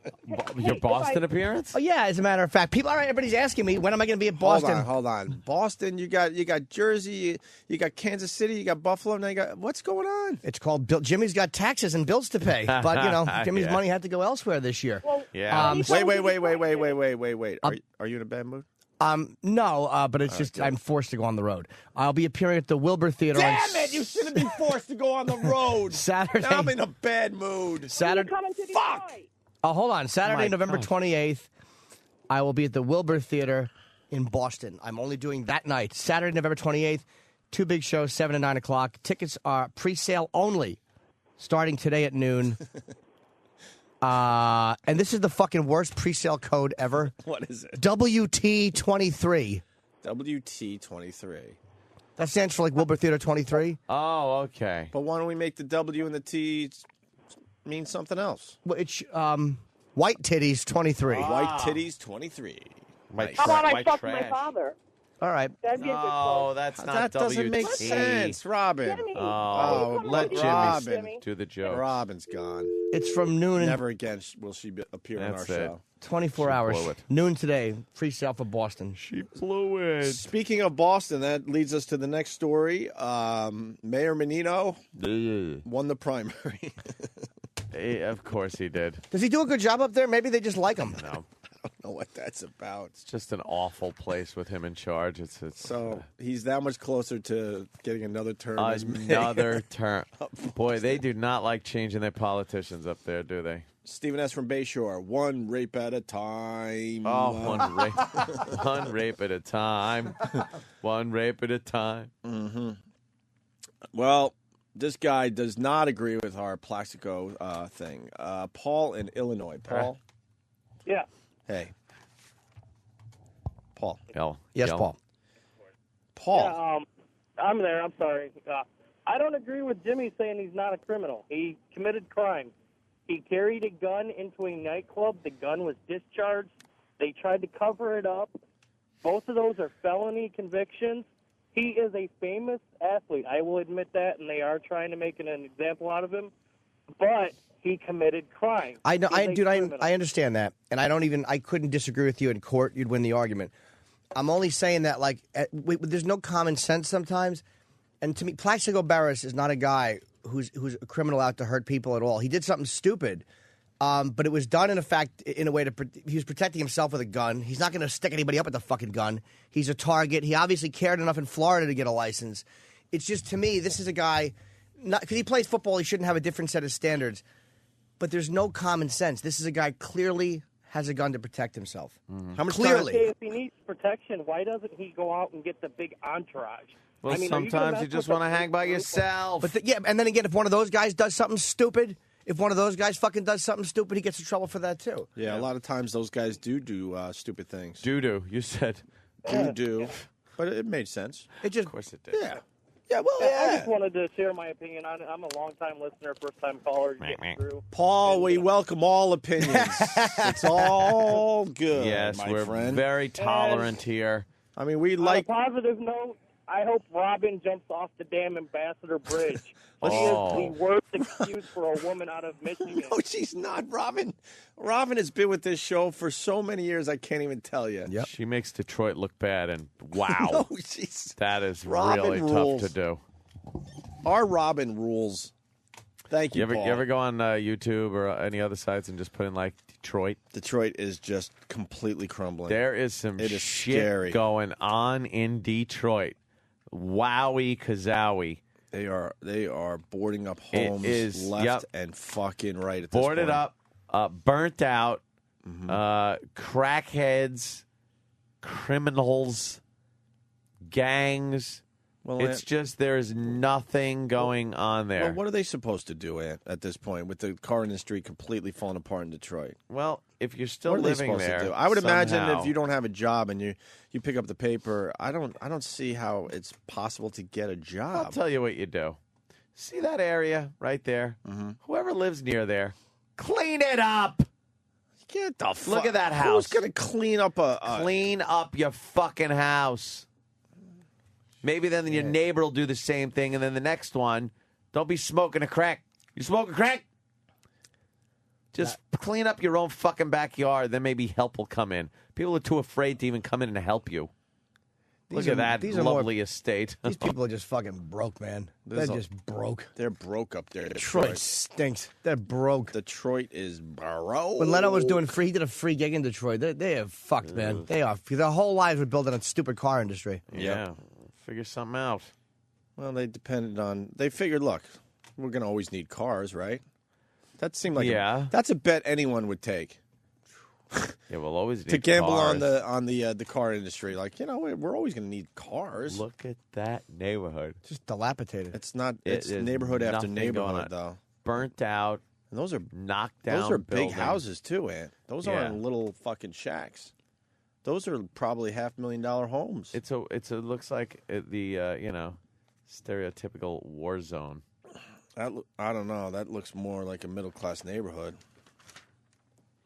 Your Boston appearance? Oh, yeah, as a matter of fact. All right, everybody's asking me, when am I going to be at Boston? Hold on. Boston, you got Jersey, you got Kansas City, you got Buffalo, now you got what's going on? It's called Bill. Jimmy's got taxes and bills to pay, but Jimmy's Yeah. money had to go elsewhere this year. Well, Yeah. Wait. Are you in a bad mood? No, but it's just I'm forced to go on the road. I'll be appearing at the Wilbur Theater Damn on it! You shouldn't be forced to go on the road. Saturday. Now I'm in a bad mood. Saturday. coming to Fuck! Detroit. Oh, hold on. Saturday, My November God. 28th, I will be at the Wilbur Theater in Boston. I'm only doing that night. Saturday, November 28th. 2 big shows, 7 and 9 o'clock. Tickets are pre-sale only, starting today at noon. And this is the fucking worst pre-sale code ever. What is it? WT23. WT23. That stands for like Wilbur Theater 23. Oh, okay. But why don't we make the W and the T mean something else? Well, it's White Titties 23. White titties 23. White How about I white fuck trash. my father? All right. That'd be a good Oh, quote. that's not That doesn't WT. make sense, Robin. Jimmy, Oh, come let on, Jimmy Robin. Jimmy. do the joke. Robin's gone. It's from noon and Never again will she appear on our That's it. show. 24 She hours. blew it. Noon today. Pre-sale for Boston. She blew it. Speaking of Boston, that leads us to the next story. Mayor Menino won the primary. Of course he did. Does he do a good job up there? Maybe they just like him. No, I don't know what that's about. it's just an awful place with him in charge. It's So he's that much closer to getting another term as mayor. another term. Boy, they do not like changing their politicians up there, do they? Stephen S. from Bayshore, one rape at a time. Oh, one rape at a time. One rape at a time. Well, this guy does not agree with our Plaxico thing. Paul in Illinois. Paul? Yeah. Hey. Paul. Yell. Yes, Yell. Paul. Paul. Yeah, I'm there. I'm sorry. I don't agree with Jimmy saying he's not a criminal. He committed crimes. He carried a gun into a nightclub. The gun was discharged. They tried to cover it up. Both of those are felony convictions. He is a famous athlete. I will admit that, and they are trying to make an example out of him. But he committed crime. I know, He's a criminal. I understand that, and I couldn't disagree with you in court. You'd win the argument. I'm only saying that, like, there's no common sense sometimes, and to me, Plaxico Barris is not a guy who's a criminal out to hurt people at all. He did something stupid, But it was done in a way he was protecting himself with a gun. He's not going to stick anybody up with the fucking gun. He's a target. He obviously cared enough in Florida to get a license. It's just, to me, this is a guy, because he plays football, he shouldn't have a different set of standards. But there's no common sense. This is a guy clearly has a gun to protect himself. How much Clearly. time? If he needs protection, why doesn't he go out and get the big entourage? Well, I mean, are sometimes gonna you just mess with want to the hang by group? yourself. But and then again, if one of those guys does something stupid, if one of those guys fucking does something stupid, he gets in trouble for that too. Yeah, a lot of times those guys do stupid things. Doo-doo, you said. Do. But it made sense. It just, Of course it did. Yeah. Yeah, well, I just wanted to share my opinion on it. I'm a long-time listener, first-time caller, getting through. Paul, we welcome all opinions. It's all good, Yes, my we're friend. very tolerant here. I mean, we On like... a positive note, I hope Robin jumps off the damn Ambassador Bridge. She is the worst excuse for a woman out of Michigan. No, she's not. Robin has been with this show for so many years, I can't even tell you. Yep. She makes Detroit look bad, and wow, No, she's... that is Robin really rules. tough to do. Our Robin rules. Thank you, You Paul. ever go on YouTube or any other sites and just put in like Detroit? Detroit is just completely crumbling. There is some It is shit scary. going on in Detroit. Wowie kazowie. They are boarding up homes is, left yep. and fucking right at this Boarded point. up, burnt out, crackheads, criminals, gangs. Well, It's just there's nothing going on there. Well, what are they supposed to do, Ant, at this point, with the car industry completely falling apart in Detroit? Well, if you're still What are they living supposed there, to do? I would imagine somehow- if you don't have a job and you pick up the paper, I don't see how it's possible to get a I'll job. tell you what you do. See that area right there? Mm-hmm. Whoever lives near there, clean it up. Get the fuck. Look at that Who's house. going to clean up a Clean up your fucking house. Maybe then your neighbor will do the same thing, and then the next one, don't be smoking a crack. You smoking crack? Just clean up your own fucking backyard, then maybe help will come in. People are too afraid to even come in and help you. Look at that lovely estate. These people are just fucking broke, man. They're just broke. They're broke up there. Detroit stinks. They're broke. Detroit is broke. When Leno was doing he did a free gig in Detroit. They are fucked, man. They are. Their whole lives were built on a stupid car industry. Yeah. Figure something out. Well, they figured, look, we're going to always need cars, right? That seemed like that's a bet anyone would take. Yeah, we'll always need to gamble cars. on the car industry. Like, we're always going to need cars. Look at that neighborhood. Just dilapidated. It's not. It It's is neighborhood after nothing going neighborhood, on. though. Burnt out. And those are knocked down. Those are big buildings. houses too, Ant. Those aren't little fucking shacks. Those are probably $500,000 homes. It looks like the stereotypical war zone. I don't know. That looks more like a middle class neighborhood.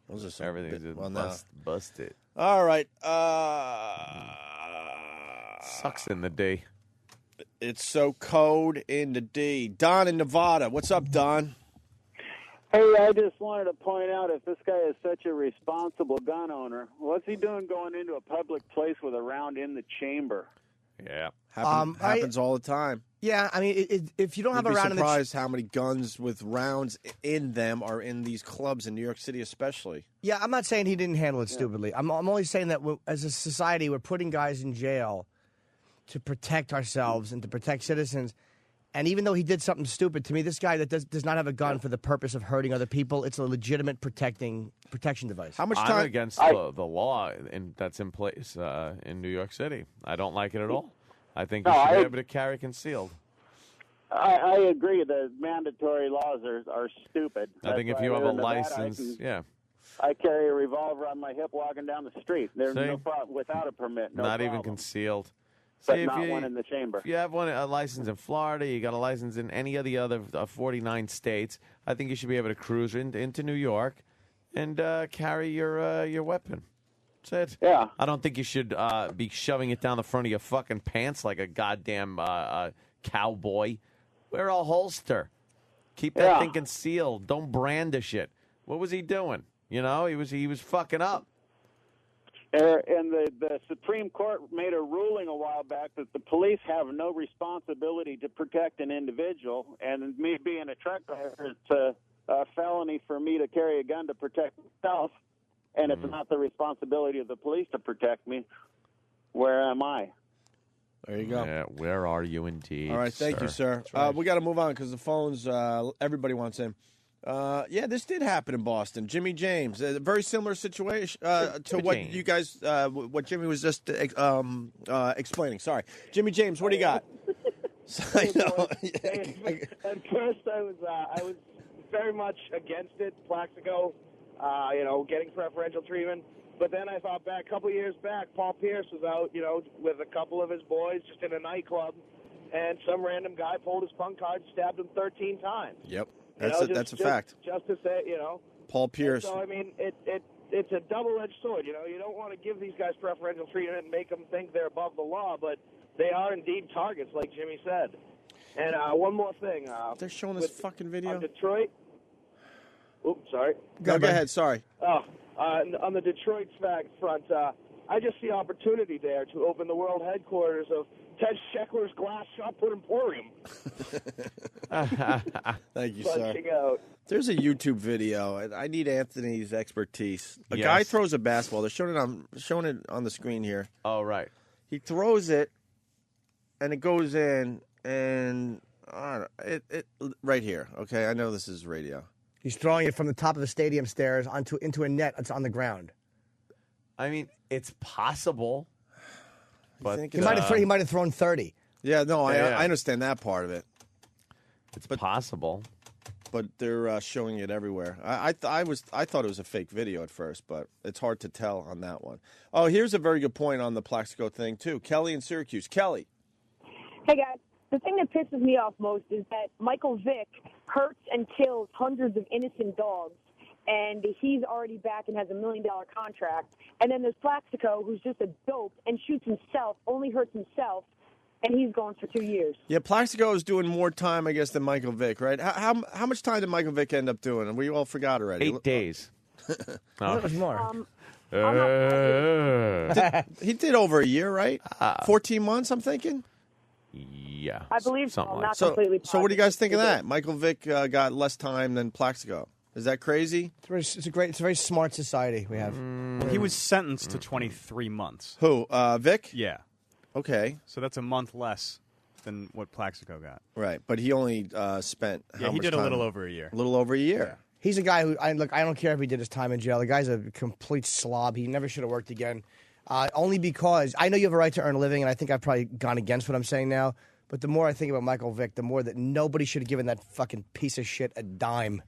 Those are some Everything's just busted. All right. Sucks in the D. It's so cold in the D. Don in Nevada. What's up, Don? Hey, I just wanted to point out, if this guy is such a responsible gun owner, what's he doing going into a public place with a round in the chamber? Yeah. Happens all the time. Yeah, I mean, if you don't have You'd a be round in the surprised how many guns with rounds in them are in these clubs in New York City, especially. Yeah, I'm not saying he didn't handle it stupidly. I'm only saying that as a society, we're putting guys in jail to protect ourselves and to protect citizens. And even though he did something stupid, to me, this guy that does not have a gun for the purpose of hurting other people, it's a legitimate protection device. How much I'm time? against the law that's in place in New York City. I don't like it at all. I think you should be able to carry concealed. I agree. The mandatory laws are stupid. I think if you have a license, I carry a revolver on my hip walking down the street. There's See? no problem without a permit. No not problem. even concealed. But See, not one in the chamber. If you have a license in Florida, you got a license in any of the other 49 states, I think you should be able to cruise into New York and carry your weapon. That's it. Yeah. I don't think you should be shoving it down the front of your fucking pants like a goddamn cowboy. Wear a holster. Keep that thing concealed. Don't brandish it. What was he doing? You know, he was fucking up. And the Supreme Court made a ruling a while back that the police have no responsibility to protect an individual, and me being a truck driver, it's a felony for me to carry a gun to protect myself, and it's not the responsibility of the police to protect me, where am I? There you go. Yeah, where are you indeed? All right, thank you, sir. We got to move on because the phones, everybody wants in. Yeah, this did happen in Boston. Jimmy James, a very similar situation to what James. you guys, what Jimmy was just explaining. Sorry, Jimmy James, what do you got? I know. At first, I was very much against it, Plaxico, getting preferential treatment. But then I thought back a couple of years back, Paul Pierce was out, with a couple of his boys just in a nightclub, and some random guy pulled his punk card, stabbed him 13 times. Yep, that's a fact. Just to say, Paul Pierce. So I mean, it's a double-edged sword. You don't want to give these guys preferential treatment and make them think they're above the law, but they are indeed targets, like Jimmy said. And one more thing. They're showing this fucking video. On Detroit. Oops, sorry. Go ahead. Sorry. Oh, on the Detroit front, I just see opportunity there to open the world headquarters of Ted Sheckler's Glass Shop Emporium. Thank you, sir. Punching out. There's a YouTube video. I need Anthony's expertise. A Yes. guy throws a basketball. They're showing it on the screen here. Oh, right. He throws it, and it goes in, and it right here. Okay, I know this is radio. He's throwing it from the top of the stadium stairs into a net that's on the ground. I mean, it's possible, but He might have thrown 30. Yeah, no, Yeah. I understand that part of it. it's possible. But they're showing it everywhere. I thought it was a fake video at first, but it's hard to tell on that one. Oh, here's a very good point on the Plaxico thing too. Kelly in Syracuse. Kelly. Hey, guys. The thing that pisses me off most is that Michael Vick hurts and kills hundreds of innocent dogs, and he's already back and has $1 million contract. And then there's Plaxico, who's just a dope and shoots himself, only hurts himself, and he's going for 2 years. Yeah, Plaxico is doing more time, I guess, than Michael Vick, right? How much time did Michael Vick end up doing? We all forgot already. 8 days. That was more. He did over a year, right? 14 months, I'm thinking. Yeah, I believe so. something I'm like not So, completely so what do you guys think of positive. that? Michael Vick got less time than Plaxico. Is that crazy? It's a very smart society we have. He was sentenced to 23 months. Who? Vick? Yeah. Okay. So that's a month less than what Plaxico got. Right, but he only spent how Yeah, he much did a time? little over a year. A little over a year. He's a guy who I don't care if he did his time in jail. The guy's a complete slob. He never should have worked again. Only because I know you have a right to earn a living, and I think I've probably gone against what I'm saying now. But the more I think about Michael Vick, the more that nobody should have given that fucking piece of shit a dime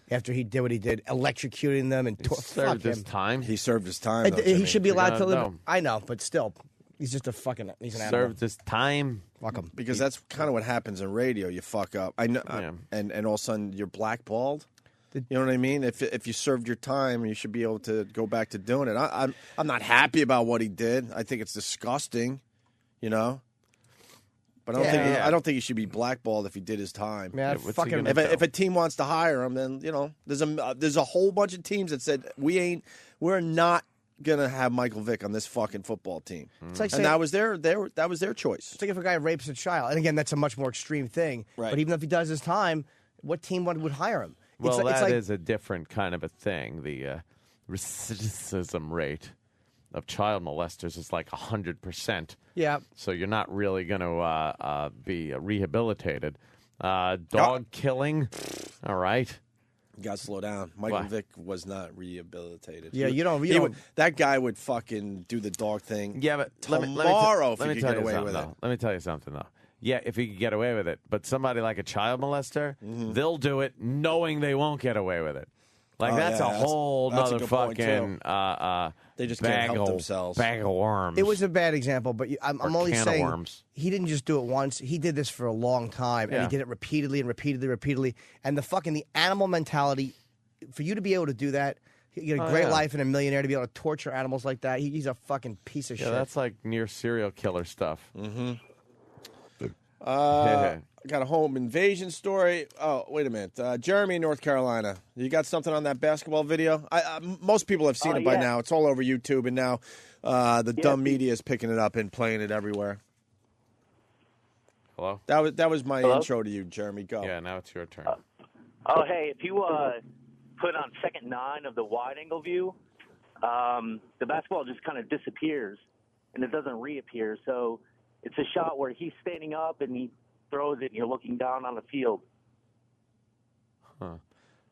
after he did what he did, electrocuting them and fuck served his him. time. He served his time. Though, He Jimmy. should be allowed to gotta live. know. I know, but still, he's just he's an animal. Served his time. Fuck him. Because that's kind of what happens in radio. You fuck up. I know, Yeah. and all of a sudden you're blackballed. You know what I mean? If you served your time, you should be able to go back to doing it. I'm not happy about what he did. I think it's disgusting. You know. But I don't think he should be blackballed if he did his time. Yeah, what's he fucking. gonna If a team wants to hire him, then there's a whole bunch of teams that said we're not gonna have Michael Vick on this fucking football team, It's like and saying, that was their choice. it's like if a guy rapes a child, and again, that's a much more extreme thing. Right. But even if he does his time, what team would hire him? Well, it's that like, is a different kind of a thing. The recidivism rate of child molesters is like 100%. yeah. So you're not really going to be rehabilitated. Dog killing, all right. You got to slow down. Michael Why? Vick was not rehabilitated. Yeah, He you don't- he would- that guy would fucking do the dog thing. Yeah, but tomorrow if let he me could tell get you away something, with it. though. Let me tell you something, though. Yeah, if he could get away with it. But somebody like a child molester, they'll do it knowing they won't get away with it. Like, Oh, that's yeah, a whole that's a nother good point, fucking They just bag can't help of, themselves. Bag of worms. It was a bad example, but I'm Or only can of saying worms. he didn't just do it once. He did this for a long time, and Yeah. he did it repeatedly and repeatedly, repeatedly. And the animal mentality, for you to be able to do that, you get a great yeah. life and a millionaire to be able to torture animals like that. He's a fucking piece of Yeah, shit. that's like near serial killer stuff. I got a home invasion story. Oh, wait a minute. Jeremy in North Carolina. You got something on that basketball video? Most people have seen it by yeah. now. It's all over YouTube, and now the dumb media is picking it up and playing it everywhere. Hello? That was my Hello? intro to you, Jeremy. Go. Yeah, now it's your turn. Oh, hey, if you put on second 9 of the wide-angle view, the basketball just kind of disappears, and it doesn't reappear. So it's a shot where he's standing up, and he throws it, and you're looking down on the field. Huh.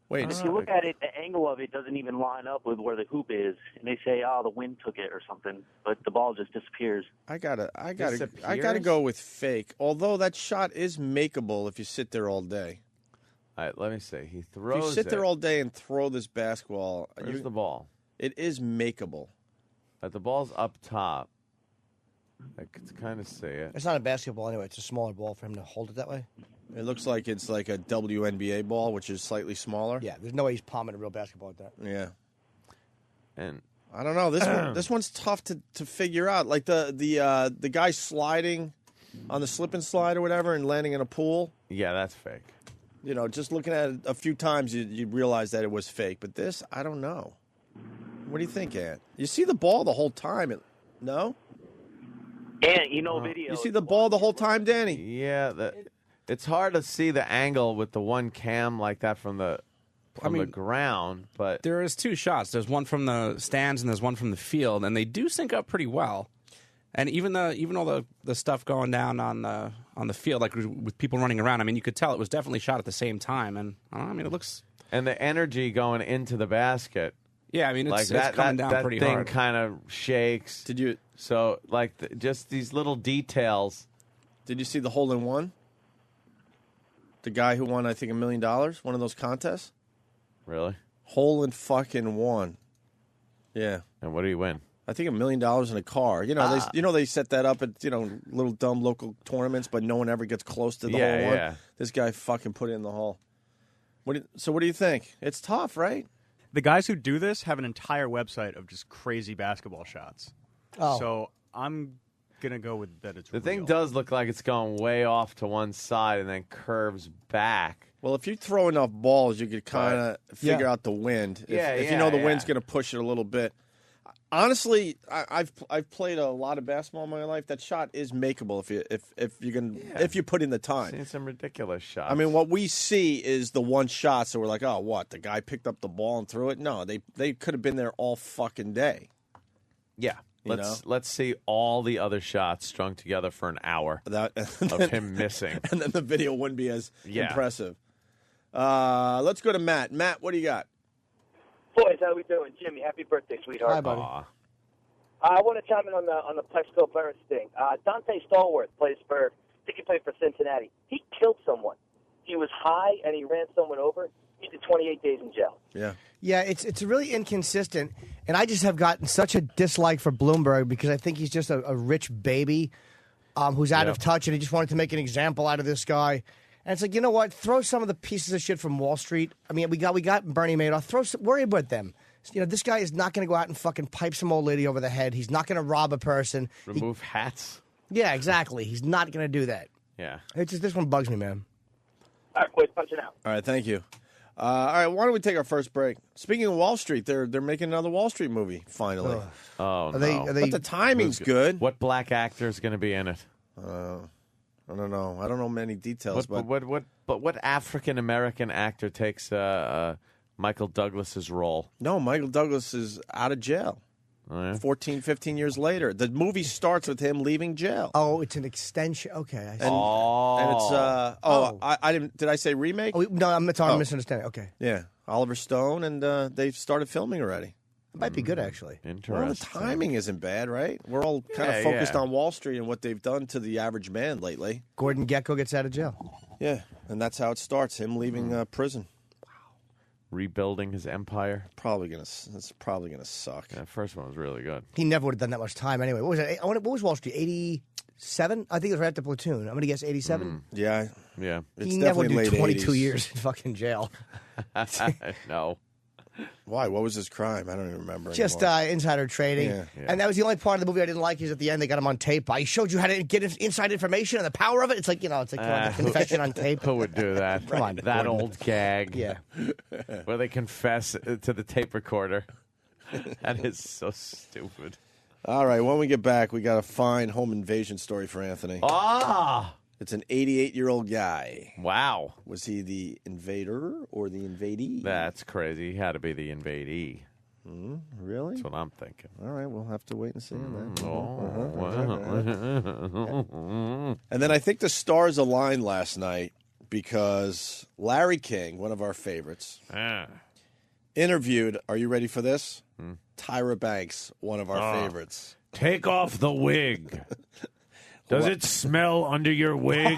Wait. If you look at it, the angle of it doesn't even line up with where the hoop is, and they say, "Oh, the wind took it" or something, but the ball just disappears. I gotta go with fake. Although that shot is makeable if you sit there all day. All right, let me see. He If throws you sit there it. all day and throw this basketball, Where's the ball? It is makeable. But the ball's up top. I could kind of see it. It's not a basketball anyway. It's a smaller ball for him to hold it that way. It looks like it's like a WNBA ball, which is slightly smaller. Yeah, there's no way he's palming a real basketball like that. Yeah. And I don't know. This one's tough to figure out. Like the guy sliding on the slip and slide or whatever and landing in a pool. Yeah, that's fake. You know, just looking at it a few times, you realize that it was fake. But this, I don't know. What do you think, Ant? You see the ball the whole time. No? And, video. You see the ball the whole time, Danny? Yeah, it's hard to see the angle with the one cam like that from the ground, but there is 2 shots. There's one from the stands and there's one from the field, and they do sync up pretty well. And even all the stuff going down on the field, like with people running around, I mean, you could tell it was definitely shot at the same time. And it looks, and the energy going into the basket. Yeah, I mean, it's like coming down pretty hard. hard. That thing kind of shakes. Did you? So just these little details. Did you see the hole in one? The guy who won, I think, $1 million, one of those contests. Really? Hole in fucking one. Yeah. And what do you win? I think $1 million in a car. They set that up at little dumb local tournaments, but no one ever gets close to the hole in one. Yeah. This guy fucking put it in the hole. What do you think? It's tough, right? The guys who do this have an entire website of just crazy basketball shots. Oh. So I'm gonna go with that. It's The thing does look like it's going way off to one side and then curves back. Well, if you throw enough balls, you could kind of figure out the wind. If you know the wind's going to push it a little bit. Honestly, I've played a lot of basketball in my life. That shot is makeable if you put in the time. Seen some ridiculous shots. I mean, what we see is the one shot, so we're like, oh, what? The guy picked up the ball and threw it? No, they could have been there all fucking day. Yeah. Let's see all the other shots strung together for an hour of him missing. And then the video wouldn't be as impressive. Let's go to Matt. Matt, what do you got? Boys, how we doing? Jimmy, happy birthday, sweetheart. Hi, buddy. I want to chime in on the Plexico Burns thing. Dante Stallworth I think he played for Cincinnati. He killed someone. He was high and he ran someone over. He did 28 days in jail. Yeah. Yeah, it's really inconsistent, and I just have gotten such a dislike for Bloomberg because I think he's just a rich baby who's out of touch, and he just wanted to make an example out of this guy. And it's like, you know what? Throw some of the pieces of shit from Wall Street. I mean, we got Bernie Madoff. Worry about them. This guy is not going to go out and fucking pipe some old lady over the head. He's not going to rob a person. Remove hats. Yeah, exactly. He's not going to do that. Yeah. It's just this one bugs me, man. All right, boys, punch it out. All right, thank you. All right, why don't we take our first break? Speaking of Wall Street, they're making another Wall Street movie finally. Oh, Are no. they- But the timing's good. What black actor is going to be in it? I don't know. I don't know many details, but What African American actor takes Michael Douglas's role? no, Michael Douglas is out of jail. Oh, yeah? 14, 15 years later. The movie starts with him leaving jail. Oh, it's an extension. Okay. I see. And it's I didn't. Did I say remake? Oh, no, I'm Oh. misunderstanding. Okay. Yeah, Oliver Stone, and they've started filming already. It might be good, actually. Interesting. Well, the timing isn't bad, right? We're all kind of focused on Wall Street and what they've done to the average man lately. Gordon Gekko gets out of jail. Yeah, and that's how it starts. Him leaving prison. Rebuilding his empire. It's probably gonna suck. Yeah, the first one was really good. He never would have done that much time anyway. What was it? What was Wall Street? 87? I think it was right after Platoon. I'm going to guess 87. Yeah. Yeah. It's He never would definitely do late 22 80s. years in fucking jail. No. Why? What was his crime? I don't even remember. Just anymore. insider trading. Yeah. And that was the only part of the movie I didn't like is at the end they got him on tape. I showed you how to get inside information and the power of it. It's like, come on, the confession on tape. Who would do that? Come on. That old gag. Yeah. Where they confess to the tape recorder. That is so stupid. All right, when we get back, we got a fine home invasion story for Anthony. Ah! It's an 88-year-old guy. Wow. Was he the invader or the invadee? That's crazy. He had to be the invadee. Really? That's what I'm thinking. All right, we'll have to wait and see on that. Oh. And then I think the stars aligned last night because Larry King, one of our favorites, interviewed, are you ready for this? Tyra Banks, one of our favorites. Take off the wig. Does it smell under your wig?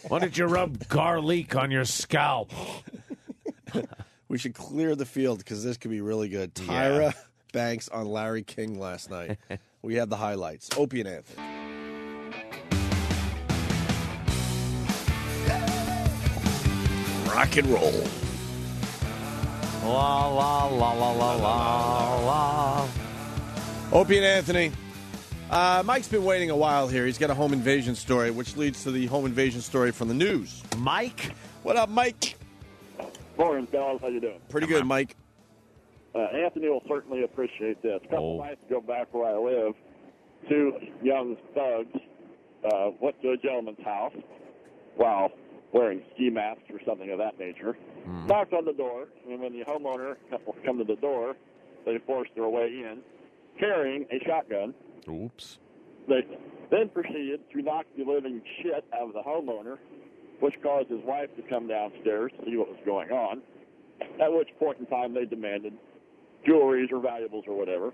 Why don't you rub garlic on your scalp? We should clear the field because this could be really good. Tyra Banks on Larry King last night. We have the highlights. Opie and Anthony. Rock and roll. La, la, la, la, la, la, la. Opie and Anthony. Mike's been waiting a while here. He's got a home invasion story, which leads to the home invasion story from the news. Mike? What up, Mike? Morning, fellas. How you doing? Pretty good, Mike. Anthony will certainly appreciate this. A couple nights ago, back where I live, two young thugs went to a gentleman's house while wearing ski masks or something of that nature. Knocked on the door, and when the homeowner come to the door, they forced their way in, carrying a shotgun. Oops. They then proceeded to knock the living shit out of the homeowner, which caused his wife to come downstairs to see what was going on, at which point in time they demanded jewelries or valuables or whatever.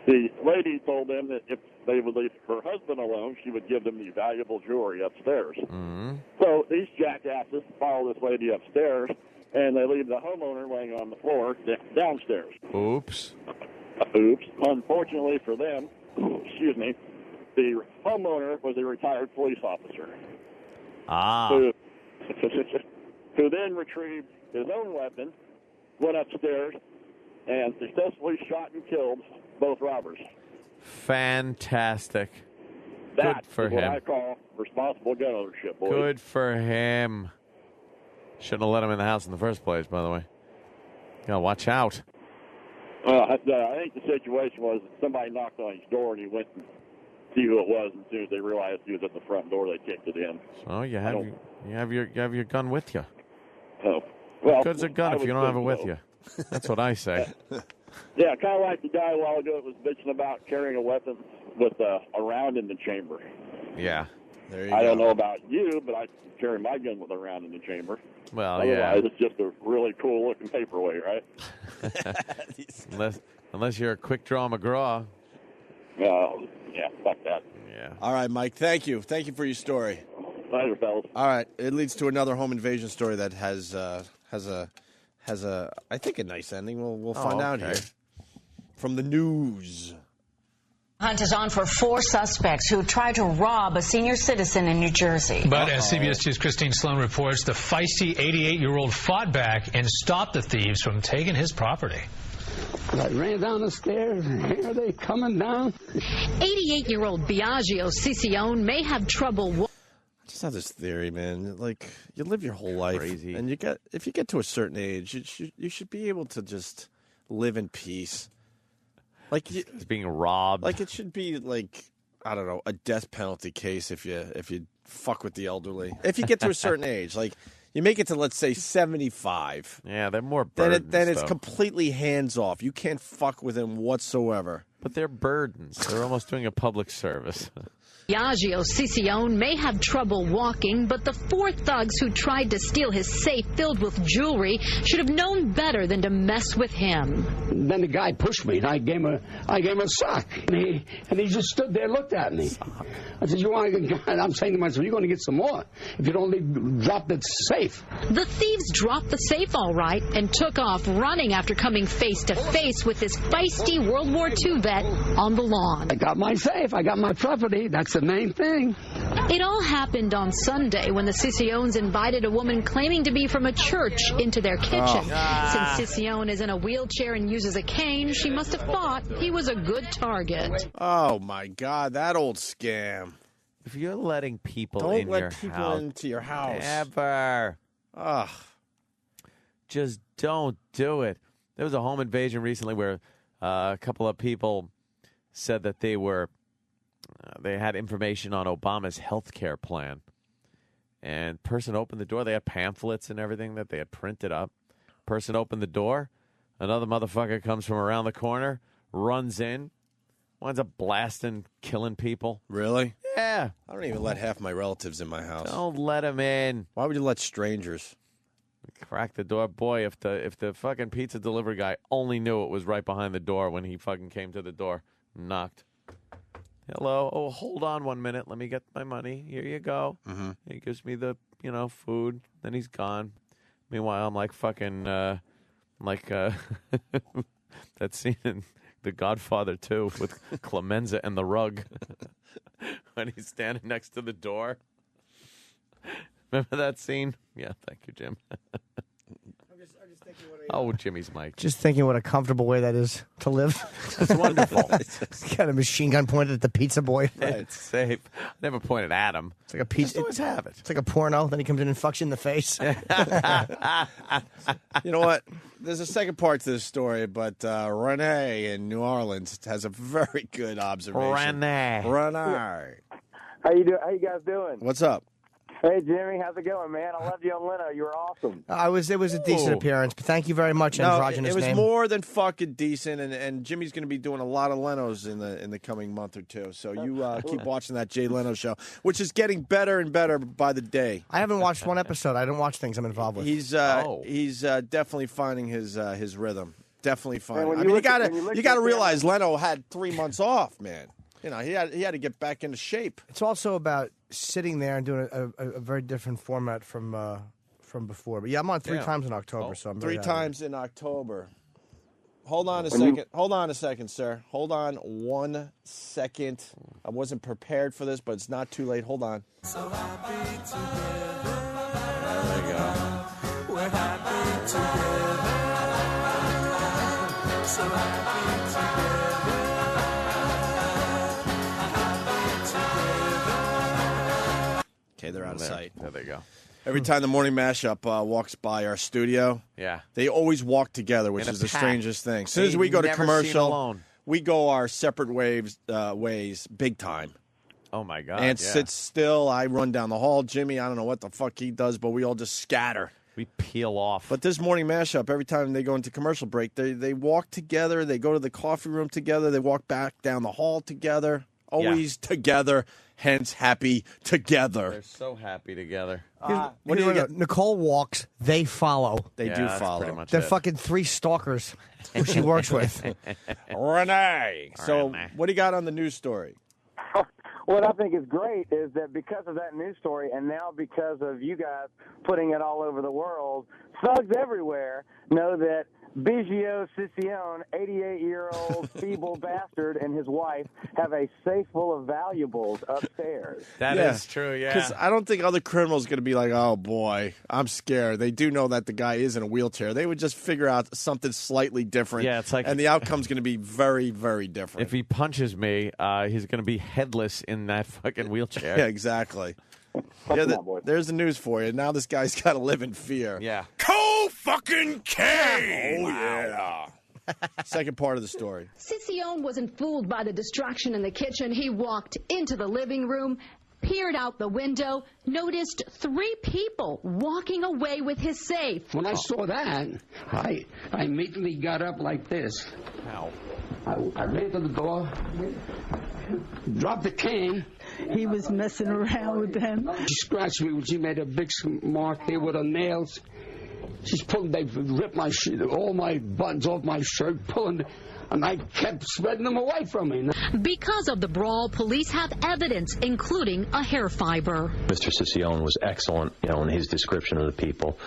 The lady told them that if they would leave her husband alone, she would give them the valuable jewelry upstairs. So these jackasses follow this lady upstairs, and they leave the homeowner laying on the floor downstairs. Oops. Oops. Unfortunately for them, excuse me, the homeowner was a retired police officer. Who then retrieved his own weapon, went upstairs, and successfully shot and killed both robbers. Fantastic. That's Good for what him. I call responsible gun ownership, boys. Good for him. Shouldn't have let him in the house in the first place, by the way. Gotta watch out. Well, I think the situation was that somebody knocked on his door and he went and see who it was, and as soon as they realized he was at the front door, they kicked it in. So you have your gun with you. Oh, well, What good's a gun I if you would don't have it think with so. you? That's what I say. Yeah, kind of like the guy a while ago that was bitching about carrying a weapon with a round in the chamber. Yeah. There you I go. don't know about you, but I carry my gun with a round in the chamber. Well, Otherwise, yeah. it's just a really cool looking paperweight, right? Unless you're a quick draw McGraw. Yeah, fuck that. Yeah. All right, Mike, thank you. Thank you for your story. Pleasure, fellas. All right, it leads to another home invasion story that has a I think a nice ending. We'll find out okay. here. From the news. Hunt is on for 4 suspects who tried to rob a senior citizen in New Jersey. But as CBS 2's Christine Sloan reports, the feisty 88-year-old fought back and stopped the thieves from taking his property. I ran down the stairs, and here they coming down. 88-year-old Biagio Cicione may have trouble. I just have this theory, man. Like, you live your whole life, and if you get to a certain age, you should be able to just live in peace. Like it's being robbed. Like it should be like, I don't know, a death penalty case if you fuck with the elderly. If you get to a certain age, like you make it to, let's say, 75. Yeah, they're more Then burdens. it's though. completely hands off. You can't fuck with them whatsoever. But they're burdens. They're almost doing a public service. Biagio Cicione may have trouble walking, but the 4 thugs who tried to steal his safe filled with jewelry should have known better than to mess with him. Then the guy pushed me, and I gave him a sock. And he just stood there, looked at me. I said, "You want to get?" And I'm saying to myself, "You're going to get some more if you don't drop that safe." The thieves dropped the safe all right and took off running after coming face to face with this feisty World War II vet on the lawn. I got my safe. I got my property. That's the main thing. It all happened on Sunday when the Ciciones invited a woman claiming to be from a church into their kitchen. Since Cicione is in a wheelchair and uses a cane, she must have thought he was a good target. Oh my God, that old scam! If you're letting people Don't in let your people house, into your house. Ever. Ugh. Just don't do it. There was a home invasion recently where a couple of people said that they were they had information on Obama's health care plan. And person opened the door. They had pamphlets and everything that they had printed up. Person opened the door. Another motherfucker comes from around the corner, runs in, winds up blasting, killing people. Really? Yeah. I don't even let half my relatives in my house. Don't let them in. Why would you let strangers? Crack the door. Boy, if the fucking pizza delivery guy only knew it was right behind the door when he fucking came to the door, knocked. Hello. Oh, hold on 1 minute. Let me get my money. Here you go. Mm-hmm. He gives me the, food. Then he's gone. Meanwhile, I'm like fucking, that scene in The Godfather 2 with Clemenza and the rug when he's standing next to the door. Remember that scene? Yeah, thank you, Jim. Oh, Jimmy's mic. Just thinking what a comfortable way that is to live. It's wonderful. It's got a machine gun pointed at the pizza boy. Yeah, it's safe. I never pointed at him. It's like a pizza. Just always have it. It's like a porno. Then he comes in and fucks you in the face. You know what? There's a second part to this story, but Renee in New Orleans has a very good observation. Renee. How you guys doing? What's up? Hey, Jimmy, how's it going, man? I loved you on Leno. You were awesome. It was a decent appearance, but thank you very much, androgynous it was name. more than fucking decent, and Jimmy's going to be doing a lot of Lenos in the coming month or two. So you keep watching that Jay Leno show, which is getting better and better by the day. I haven't watched one episode. I don't watch things I'm involved with. He's definitely finding his rhythm. Definitely finding. You got to realize Leno had 3 months off, man. You know, he had to get back into shape. It's also about sitting there and doing a very different format from before. But yeah, I'm on three times in October, so I'm very 3 happy. times in October. Hold on a second. Hold on a second, sir. Hold on 1 second. I wasn't prepared for this, but it's not too late. Hold on. So happy together. There we go. We're happy together. So happy together. Okay, they're out of sight. There they go. Every time the morning mashup walks by our studio, they always walk together, which is the strangest thing. As soon as we go to commercial, we go our separate ways big time. Oh, my God. And sits still. I run down the hall. Jimmy, I don't know what the fuck he does, but we all just scatter. We peel off. But this morning mashup, every time they go into commercial break, they walk together. They go to the coffee room together. They walk back down the hall together. Always together, hence happy together. They're so happy together. What do you get? Nicole walks, they follow. They do follow. Pretty much They're it. fucking 3 stalkers who she works with. Renee. So what do you got on the news story? What I think is great is that because of that news story, and now because of you guys putting it all over the world, thugs everywhere know that Biggio Ciccione, 88-year-old feeble bastard, and his wife have a safe full of valuables upstairs. That is true, yeah. Because I don't think other criminals are going to be like, oh, boy, I'm scared. They do know that the guy is in a wheelchair. They would just figure out something slightly different. Yeah, it's like, and the outcome's going to be very, very different. If he punches me, he's going to be headless in that fucking wheelchair. Yeah, exactly. There's the news for you. Now this guy's got to live in fear. Yeah. Co-fucking-K! Oh, yeah. Second part of the story. Ciccione wasn't fooled by the distraction in the kitchen. He walked into the living room, peered out the window, noticed 3 people walking away with his safe. When I saw that, I immediately got up like this. How? I ran to the door, dropped the cane. He was messing around with them. She scratched me. She made a big mark here with her nails. They ripped my shit, all my buttons off my shirt, and I kept spreading them away from me. Because of the brawl, police have evidence, including a hair fiber. Mr. Ciccione was excellent, in his description of the people.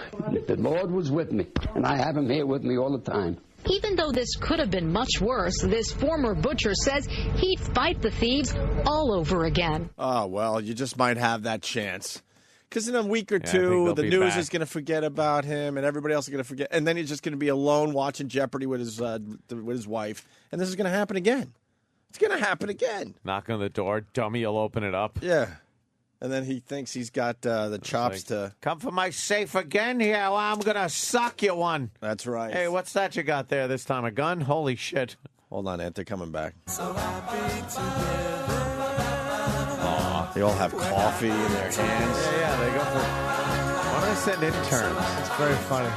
The Lord was with me, and I have him here with me all the time. Even though this could have been much worse, this former butcher says he'd fight the thieves all over again. Oh, well, you just might have that chance. Because in a week or I think two, they'll the be news back. is going to forget about him, and everybody else is going to forget. And then he's just going to be alone watching Jeopardy with his wife. And this is going to happen again. It's going to happen again. Knock on the door. Dummy will open it up. Yeah. And then he thinks he's got the chops to... Come for my safe again? Yeah, well, I'm going to suck you one. That's right. Hey, what's that you got there this time? A gun? Holy shit. Hold on, Ed. They're coming back. So happy together. They all have coffee in their hands. Yeah, they go for. Why don't I send interns? It's very funny.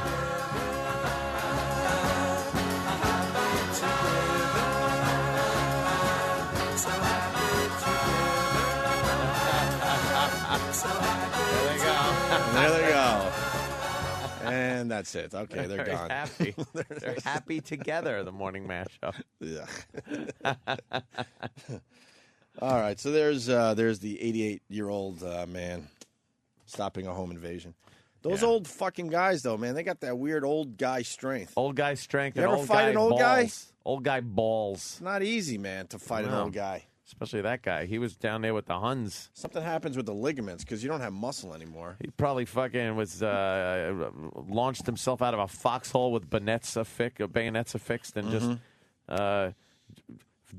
There they go. And that's it. Okay, they're Very gone. happy. They're happy together. The morning mashup. Yeah. All right, so there's the 88-year-old man stopping a home invasion. Those old fucking guys, though, man, they got that weird old guy strength. Old guy strength. You and ever old fight guy an old balls. guy? Old guy balls. It's not easy, man, to fight an No. old guy. Especially that guy. He was down there with the Huns. Something happens with the ligaments because you don't have muscle anymore. He probably fucking was launched himself out of a foxhole with bayonets affixed and just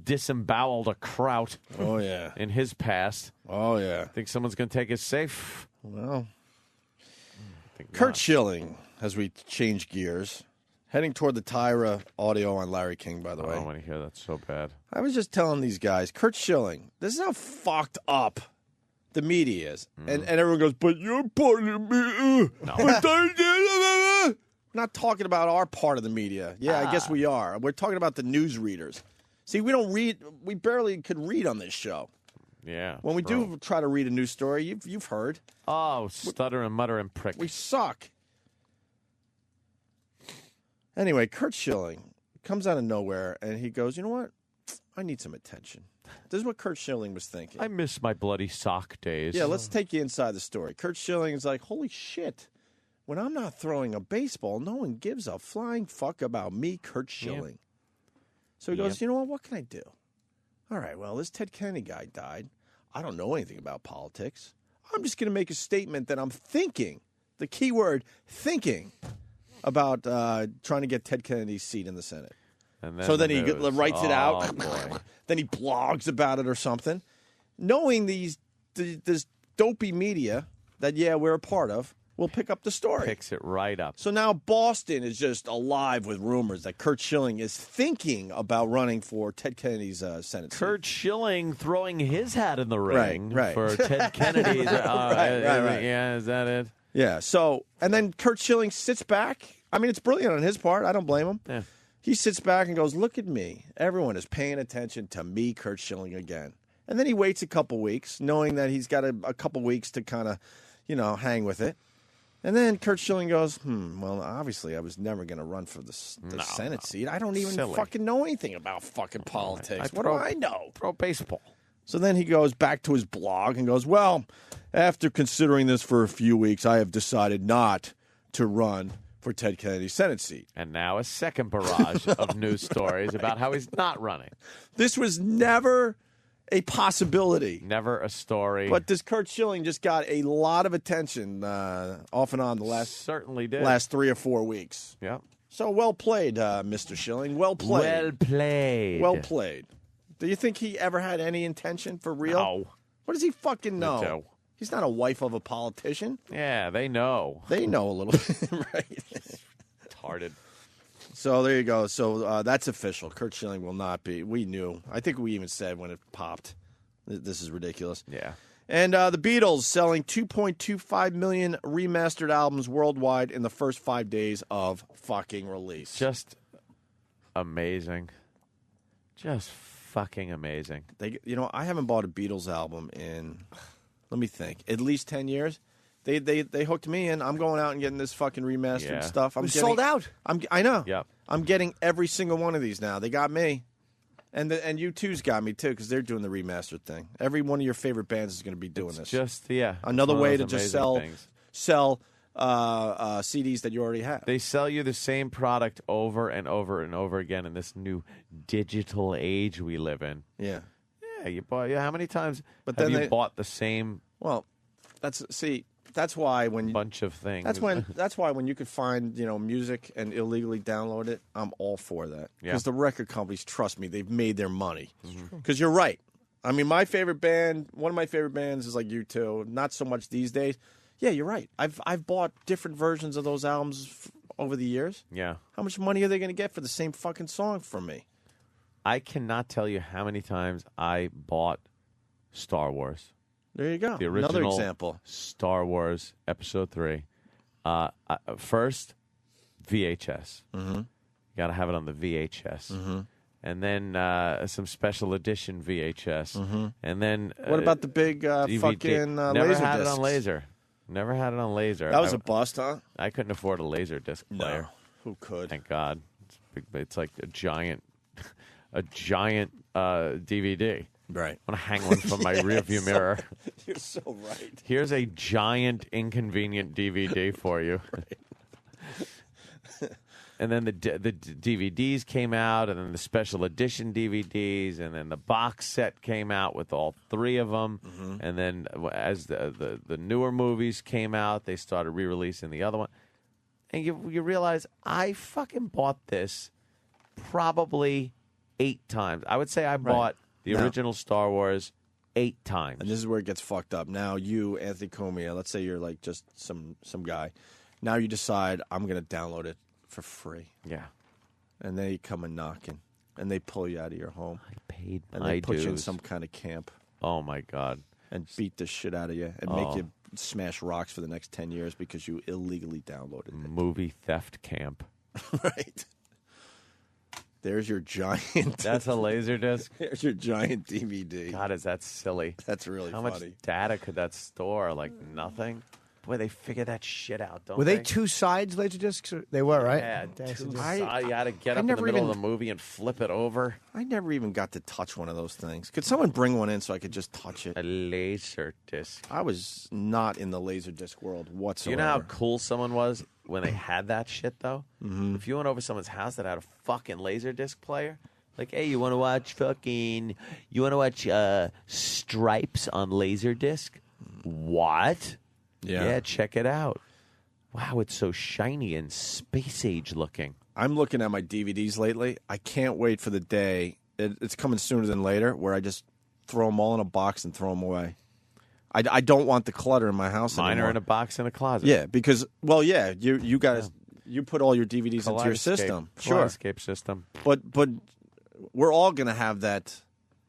disemboweled a kraut. Oh, yeah. In his past. Oh, yeah. Think someone's going to take his safe? Well, Kurt Schilling, as we change gears, heading toward the Tyra audio on Larry King, by the way. I don't want to hear that so bad. I was just telling these guys, Kurt Schilling, this is how fucked up the media is. And everyone goes, but you're part of the media. No. Not talking about our part of the media. Yeah, I guess we are. We're talking about the news readers. See, we don't read. We barely could read on this show. Yeah. When we do try to read a news story, you've heard. Oh, stutter and mutter and prick. We suck. Anyway, Kurt Schilling comes out of nowhere, and he goes, you know what? I need some attention. This is what Kurt Schilling was thinking. I miss my bloody sock days. Yeah, let's take you inside the story. Kurt Schilling is like, holy shit. When I'm not throwing a baseball, no one gives a flying fuck about me, Kurt Schilling. So he goes, you know what can I do? All right, well, this Ted Kennedy guy died. I don't know anything about politics. I'm just going to make a statement that I'm thinking, the key word, thinking, about trying to get Ted Kennedy's seat in the Senate. And then so then he news. writes it out. Boy. Then he blogs about it or something. Knowing this dopey media that, we're a part of, will pick up the story. Picks it right up. So now Boston is just alive with rumors that Kurt Schilling is thinking about running for Ted Kennedy's Senate seat. Kurt Schilling throwing his hat in the ring Right. for Ted Kennedy. Right. Yeah, is that it? Yeah, so, and then Kurt Schilling sits back. I mean, it's brilliant on his part. I don't blame him. Yeah. He sits back and goes, look at me. Everyone is paying attention to me, Kurt Schilling, again. And then he waits a couple weeks, knowing that he's got a couple weeks to kind of, hang with it. And then Kurt Schilling goes, well, obviously I was never going to run for the Senate seat. I don't even fucking know anything about fucking politics. What do I know? Throw baseball. So then he goes back to his blog and goes, well, after considering this for a few weeks, I have decided not to run for Ted Kennedy's Senate seat. And now a second barrage of news stories about how he's not running. This was never a possibility. Never a story. But this Kurt Schilling just got a lot of attention off and on the last 3 or 4 weeks. Yeah. So well played, Mr. Schilling. Well played. Well played. Well played. Do you think he ever had any intention for real? No. What does he fucking know? No. He's not a wife of a politician. Yeah, they know. They know a little bit, right? Retarded. So there you go. So that's official. Kurt Schilling will not be. We knew. I think we even said when it popped, this is ridiculous. Yeah. And the Beatles selling 2.25 million remastered albums worldwide in the first 5 days of fucking release. Just amazing. Just fucking amazing. I haven't bought a Beatles album in, let me think, at least 10 years. They hooked me in. I'm going out and getting this fucking remastered stuff. It was sold out. I know. Yep. I'm getting every single one of these now. They got me. And U2's got me, too, because they're doing the remastered thing. Every one of your favorite bands is going to be doing this. Just, Another way to just sell things. CDs that you already have. They sell you the same product over and over and over again in this new digital age we live in. Yeah. Yeah, you bought. How many times But have then you they- bought the same Well, that's why when bunch of things? that's why when you could find music and illegally download it, I'm all for that Yeah. because the record companies trust me. They've made their money. Because you're right. I mean, one of my favorite bands is like U2. Not so much these days. Yeah, you're right. I've bought different versions of those albums over the years. Yeah. How much money are they going to get for the same fucking song from me? I cannot tell you how many times I bought Star Wars. There you go. The original Another example. Star Wars Episode 3. First, VHS. Mm-hmm. You got to have it on the VHS. Mm-hmm. And then some special edition VHS. Mm-hmm. And then... What about the big DVD? fucking Never laser had it discs? on laser. Never had it on laser. That was a bust, huh? I couldn't afford a laser disc player. No. Who could? Thank God. It's like a giant DVD. Right. I want to hang one from my rearview mirror. You're so right. Here's a giant, inconvenient DVD for you. And then the DVDs came out, and then the special edition DVDs, and then the box set came out with all three of them. Mm-hmm. And then as the newer movies came out, they started re-releasing the other one. And you realize I fucking bought this probably 8 times. I would say I bought the original Star Wars 8 times. And this is where it gets fucked up. Now you, Anthony Comia, let's say you're like just some guy. Now you decide I'm going to download it for free. Yeah. And they come and knocking. And they pull you out of your home. I paid and my they put you in dues. some kind of camp. Oh, my God. And beat the shit out of you. And make you smash rocks for the next 10 years because you illegally downloaded it. Movie theft camp. Right. There's your giant... That's a laser disc? There's your giant DVD. God, is that silly? That's really How funny. much data could that store? Like nothing? Boy, they figure that shit out, don't Were they? they two sides laser discs? They were, right? Yeah, That's two just- sides. You had to get I up in the never middle even- of the movie and flip it over. I never even got to touch one of those things. Could someone bring one in so I could just touch it? A laser disc. I was not in the laser disc world Do whatsoever. you know how cool someone was when they had that shit, though? Mm-hmm. If you went over someone's house that had a fucking laser disc player, like, hey, you want to watch Stripes on Laserdisc? What? Yeah, check it out. Wow, it's so shiny and space age looking. I'm looking at my DVDs lately. I can't wait for the day. It's coming sooner than later where I just throw them all in a box and throw them away. I don't want the clutter in my house Mine anymore. are in a box in a closet. Yeah, because, you guys, you put all your DVDs into your system. Sure. Kaleidoscape system. But we're all going to have that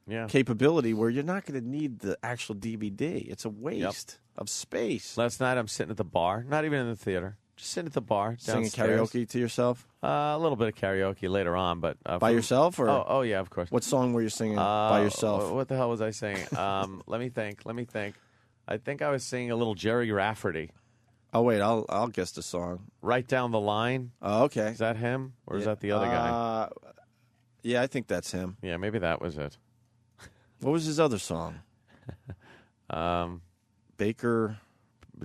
Yeah. capability where you're not going to need the actual DVD. It's a waste of space. Last night I'm sitting at the bar, not even in the theater, just sitting at the bar, Singing downstairs. karaoke to yourself? A little bit of karaoke later on, but By yourself? Or Oh, yeah, of course. What song were you singing by yourself? What the hell was I singing? Let me think. I think I was singing a little Jerry Rafferty. Oh, wait, I'll guess the song. Right Down the Line. Oh, okay. Is that him, or is that the other guy? Yeah, I think that's him. Yeah, maybe that was it. What was his other song? Baker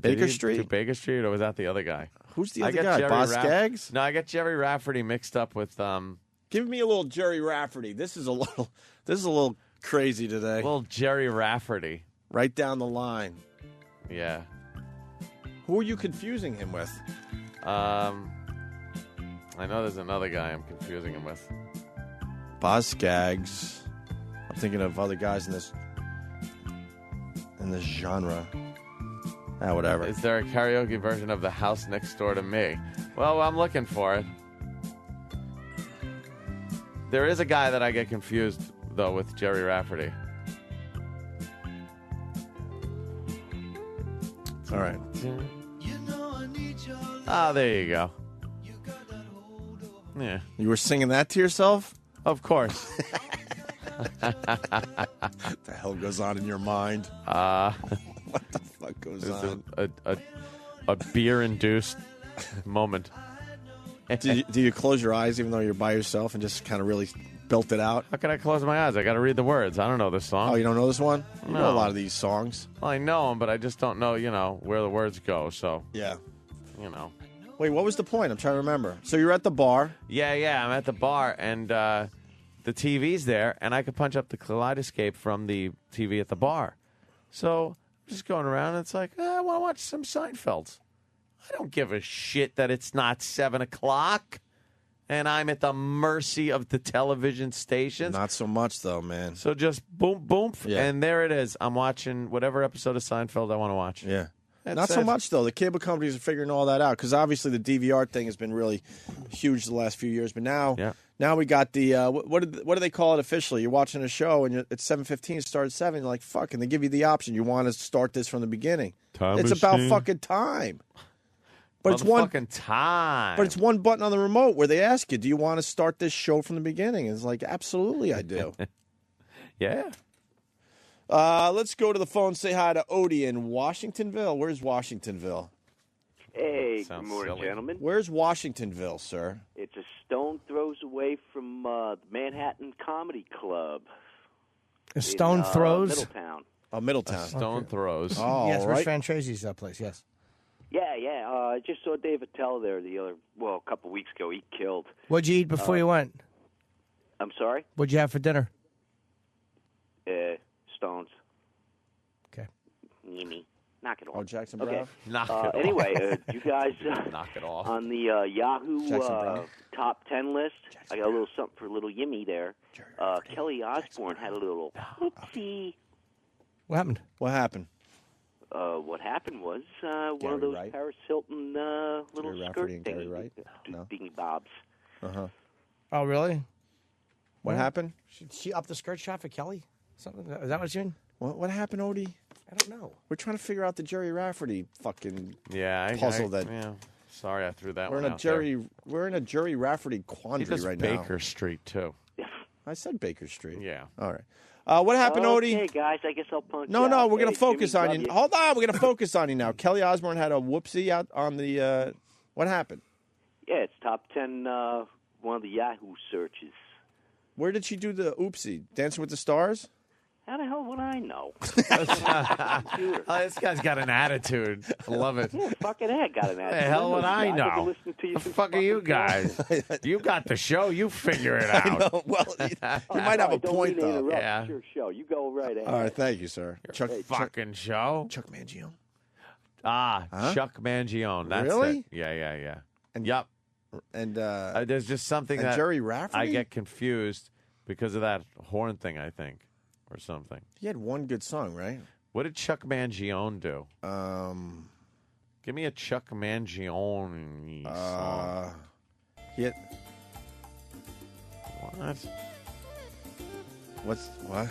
Did he Street? do Baker Street, or was that the other guy? Who's the I other got guy? Jerry Boz Raff- Skaggs? No, I got Jerry Rafferty mixed up with Give me a little Jerry Rafferty. This is a little crazy today. little Jerry Rafferty. Right down the line. Yeah. Who are you confusing him with? I know there's another guy I'm confusing him with. Boz Skaggs. I'm thinking of other guys in this genre. Whatever. Is there a karaoke version of The House Next Door to Me? Well, I'm looking for it. There is a guy that I get confused, though, with Jerry Rafferty. All right. Ah, there you go. Yeah. You were singing that to yourself? Of course. What the hell goes on in your mind? What the fuck goes It on? was a beer-induced moment. Do you close your eyes even though you're by yourself and just kind of really built it out? How can I close my eyes? I got to read the words. I don't know this song. Oh, you don't know this one? You know No. a lot of these songs. Well, I know them, but I just don't know, where the words go. So, Yeah. Wait, what was the point? I'm trying to remember. So you're at the bar. Yeah, I'm at the bar, and the TV's there, and I could punch up the Kaleidoscape from the TV at the bar. So I'm just going around, and it's like, I want to watch some Seinfeld. I don't give a shit that it's not 7 o'clock, and I'm at the mercy of the television stations. Not so much, though, man. So just boom, boom, Yeah. and there it is. I'm watching whatever episode of Seinfeld I want to watch. Yeah. That's Not so it. much, though. The cable companies are figuring all that out because obviously the DVR thing has been really huge the last few years. But now Now we got the what do they call it officially? You're watching a show and it's 7:15, start at 7. You're like, fuck, and they give you the option. You want to start this from the beginning. It's about fucking time. But it's one time. But it's one button on the remote where they ask you, do you want to start this show from the beginning? It's like, absolutely, I do. Yeah. Let's go to the phone. Say hi to Odie in Washingtonville. Where's Washingtonville? Hey, good morning, gentlemen. Where's Washingtonville, sir? It's a stone throws away from the Manhattan Comedy Club. A stone throws? Middletown. Oh, Middletown. Stone throws. Oh, yes, right. Rich Van Tracy's place, yes. Yeah. I just saw Dave Attell there a couple weeks ago. He killed. What'd you eat before you went? I'm sorry? What'd you have for dinner? Stones. Okay. Yummy. Knock it off. Oh, Jackson Okay. Bravo? Knock it off. Anyway, you guys knock it off. on the Yahoo Jackson Bravo. top 10 list. I got a little something for little Yimmy there. Kelly Osbourne had a little whoopsie. What happened? What happened? What happened was one Gary of those Wright? Paris Hilton little Gary skirt Rafferty and Gary thingy, Wright? No. Bingy Bobs. Uh-huh. Oh, really? What happened? She upped the skirt shot for Kelly? Something? Is that what you mean? What happened, Odie? I don't know. We're trying to figure out the Jerry Rafferty fucking Yeah. puzzle that. Sorry, I threw that We're one in a out there. We're in a Jerry Rafferty He quandary does right Baker now. Street, too. I said Baker Street. Yeah. All right. What happened, Odie? Okay, guys, I guess I'll punch No, out. we're going Hey, to focus Jimmy, on love you. Hold on, we're going to focus on you now. Kelly Osbourne had a whoopsie out on the. What happened? Yeah, it's top 10, one of the Yahoo searches. Where did she do the oopsie? Dancing with the Stars? How the hell would I know? Oh, this guy's got an attitude. I love it. Yeah, fucking heck, got an attitude. The hell would I I've been know? listening to you The since fuck are you fucking guys? You got the show. You figure it out. I know. Well, you might have a point, though. Yeah. It's your show. You go right ahead. All right, thank you, sir. Chuck Fucking show. Chuck Mangione. Ah, Chuck Mangione. That's Really? it. Yeah. And Yep. And there's just something and that Jerry Rafferty? I get confused because of that horn thing, I think, or something. He had one good song, right? What did Chuck Mangione do? Give me a Chuck Mangione song. He had, what? What?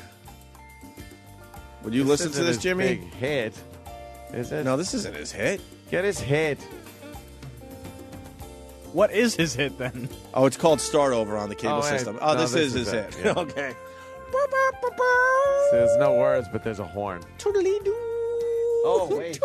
Would you listen to isn't this, his Jimmy? Big hit. Is it? No, this isn't his hit. Get his hit. What is his hit then? Oh, it's called Start Over on the cable Oh, hey, system. no, This is his it. hit. Yeah. Okay. There's no words, but there's a horn. Toodly doo. Oh, wait.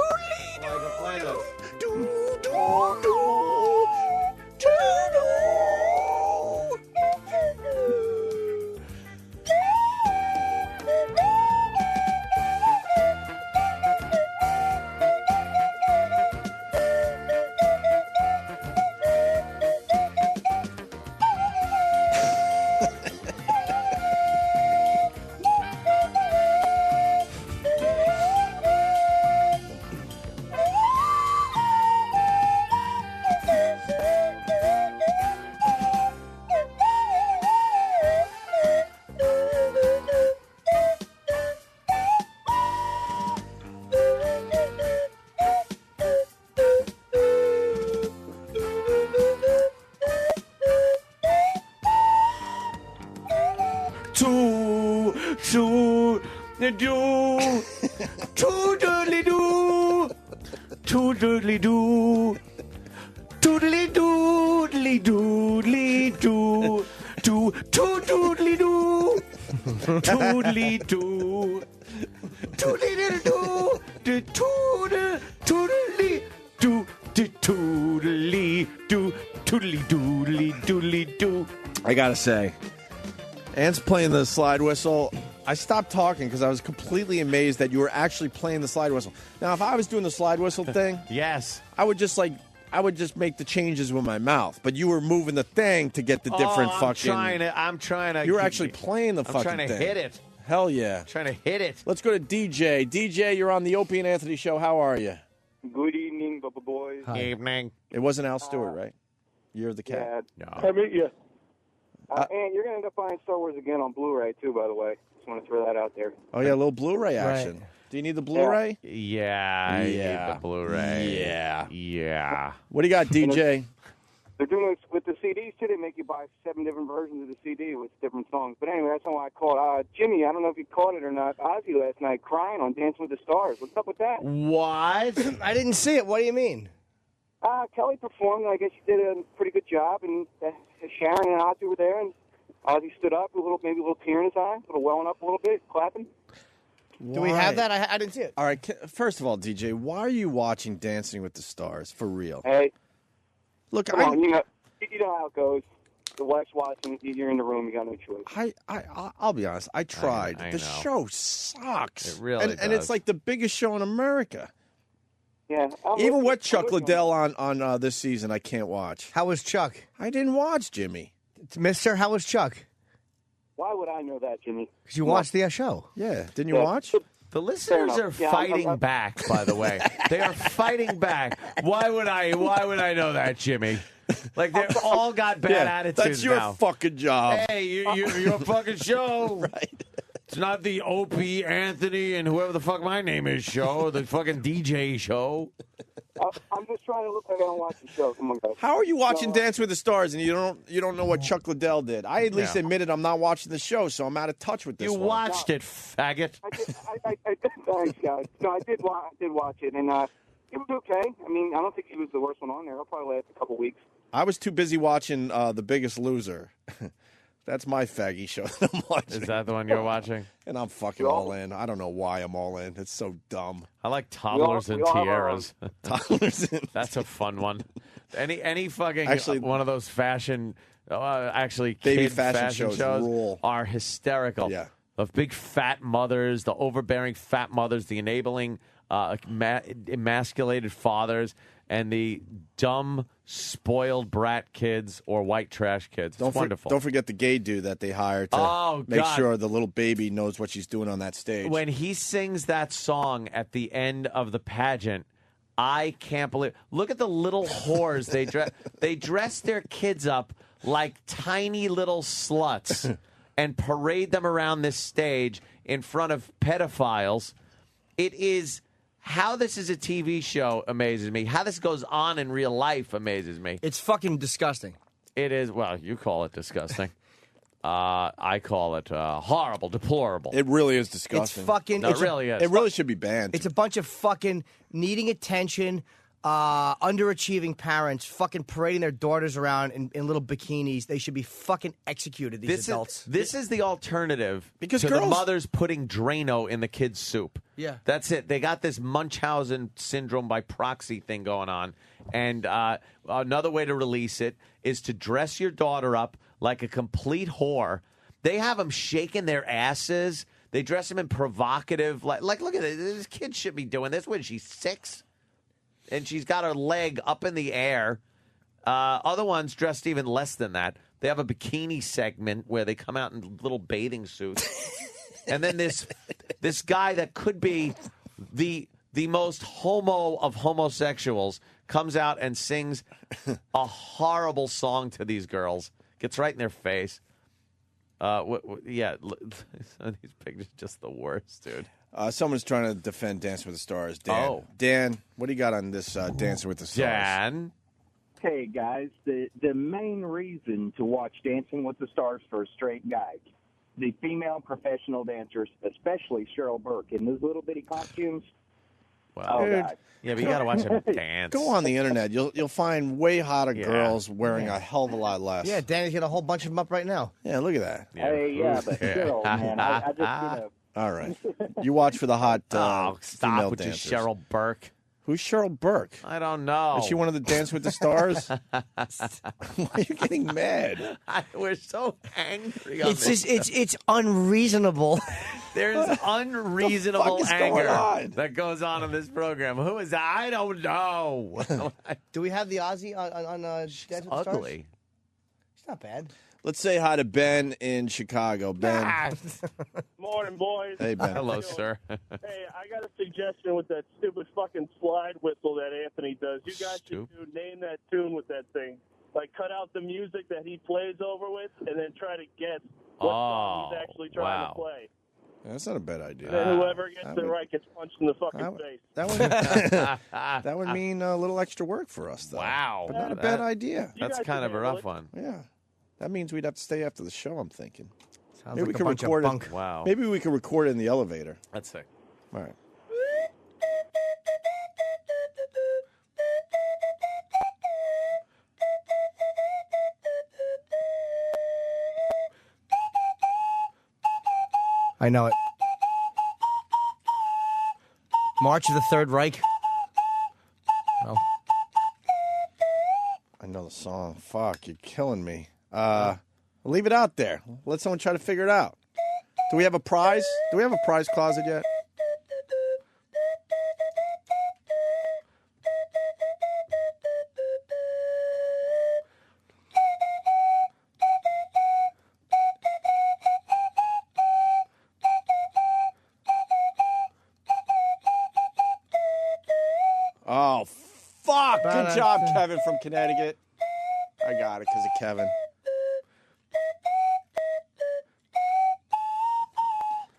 Toodly doo. Toodly doodly doodly doo. Toodly doo. Toodly doo. Toodly doo. Toodly doo. Toodly doo. Toodly doodly doodly doo. I gotta say, Ant's playing the slide whistle. I stopped talking because I was completely amazed that you were actually playing the slide whistle. Now, if I was doing the slide whistle thing, yes, I would just make the changes with my mouth. But you were moving the thing to get the different fucking. I'm trying to. You were actually playing the fucking I'm trying to thing. hit it. Hell yeah! Trying to hit it. Let's go to DJ. DJ, you're on the Opie and Anthony show. How are you? Good evening, Bubba Boys. Evening. It wasn't Al Stewart, right? You're the cat. Yeah. I meet you. And you're going to end up buying Star Wars again on Blu-ray, too, by the way. Just want to throw that out there. Oh, yeah, a little Blu-ray action. Right. Do you need the Blu-ray? Yeah, I need the Blu-ray. Yeah. Yeah. What do you got, DJ? They're doing this with the CDs too. They make you buy 7 different versions of the CD with different songs. But anyway, that's not why I called. Jimmy, I don't know if you caught it or not. Ozzy last night crying on Dancing with the Stars. What's up with that? What? I didn't see it. What do you mean? Kelly performed. I guess she did a pretty good job, and Sharon and Ozzy were there, and Ozzy stood up, maybe a little tear in his eye, a little welling up a little bit, clapping. Do we have that? I didn't see it. All right. First of all, DJ, why are you watching Dancing with the Stars for real? Hey, look, come on, you know how it goes. The wife's watching. You're in the room. You got no choice. I'll be honest. I tried. I the know. show sucks. It really and it's like the biggest show in America. Yeah. Even with Chuck Liddell on this season, I can't watch. How was Chuck? I didn't watch, Jimmy. Mister, how was Chuck? Why would I know that, Jimmy? Because you watched the show. Yeah. Didn't you watch? The listeners are fighting back, by the way. They are fighting back. Why would I know that, Jimmy? Like, they've all got bad attitudes that's your now. fucking job. Hey, your fucking show. Right. It's not the Opie, Anthony, and whoever the fuck my name is show, the fucking DJ show. I'm just trying to look like I don't watch the show. Come on, guys. How are you watching Dance with the Stars and you don't know what Chuck Liddell did? I at least admitted I'm not watching the show, so I'm out of touch with this. You one. watched it, faggot. I did. Thanks, guys. No, I did watch it, and it was okay. I mean, I don't think it was the worst one on there. It'll probably last a couple weeks. I was too busy watching The Biggest Loser. That's my faggy show that I'm watching. Is that the one you're watching? And I'm fucking all in. I don't know why I'm all in. It's so dumb. I like toddlers and tiaras. Toddlers and That's a fun one. Any fucking Actually, one of those fashion, baby kid fashion shows rule. are hysterical. Yeah. Of big fat mothers, the overbearing fat mothers, the enabling emasculated fathers, and the dumb, spoiled brat kids or white trash kids. It's wonderful. Don't forget the gay dude that they hired to make God. sure the little baby knows what she's doing on that stage. When he sings that song at the end of the pageant, I can't believe. Look at the little whores they dress. They dress their kids up like tiny little sluts and parade them around this stage in front of pedophiles. It is. How this is a TV show amazes me. How this goes on in real life amazes me. It's fucking disgusting. It is. Well, you call it disgusting. I call it horrible, deplorable. It really is disgusting. It's fucking. No, it really is. It really should be banned. It's a bunch of fucking needing attention, underachieving parents, fucking parading their daughters around in little bikinis. They should be fucking executed. These adults. This is the alternative because to girls, the mothers putting Drano in the kids' soup. Yeah, that's it. They got this Munchausen syndrome by proxy thing going on, and another way to release it is to dress your daughter up like a complete whore. They have them shaking their asses. They dress them in provocative, like look at it. This kid should be doing this when she's 6. And she's got her leg up in the air. Other ones dressed even less than that. They have a bikini segment where they come out in little bathing suits. And then this guy that could be the most homo of homosexuals comes out and sings a horrible song to these girls. Gets right in their face. Yeah, some of these pictures are just the worst, dude. Someone's trying to defend Dance with the Stars. Dan, Dan, what do you got on this Dancing with the Stars? Dan? Hey, guys, the main reason to watch Dancing with the Stars for a straight guy, the female professional dancers, especially Cheryl Burke, in those little bitty costumes. Well, God. Yeah, but you got to watch them dance. Go on the internet. You'll find way hotter girls wearing a hell of a lot less. Yeah, Danny's got a whole bunch of them up right now. Yeah, look at that. Hey, but still, man, I just, All right. You watch for the hot stop female with dancers. your Cheryl Burke. Who's Cheryl Burke? I don't know. Is she one of the Dance with the Stars? Why are you getting mad? We're so angry. On It's this. just it's unreasonable. There's unreasonable What the fuck is going anger on? that goes on in this program. Who is that? I don't know. Do we have the Aussie on Dance with the Stars? Ugly. It's not bad. Let's say hi to Ben in Chicago. Ben. Morning, boys. Hey, Ben. Hello, sir. Hey, I got a suggestion with that stupid fucking slide whistle that Anthony does. You guys should name that tune with that thing. Like, cut out the music that he plays over with and then try to guess what song he's actually trying to play. That's not a bad idea. Then whoever gets That it would- right gets punched in the fucking face. That would mean a little extra work for us, though. Wow. But not a bad idea. That's kind of a rough one. Yeah. That means we'd have to stay after the show, I'm thinking. Sounds Maybe like we a could bunch of record bunk. it. Wow. Maybe we could record it in the elevator. That's sick. All right. I know it. March of the Third Reich. Oh. I know the song. Fuck, you're killing me. Leave it out there. Let someone try to figure it out. Do we have a prize? Do we have a prize closet yet? Oh, fuck. Good job, Kevin from Connecticut. I got it because of Kevin.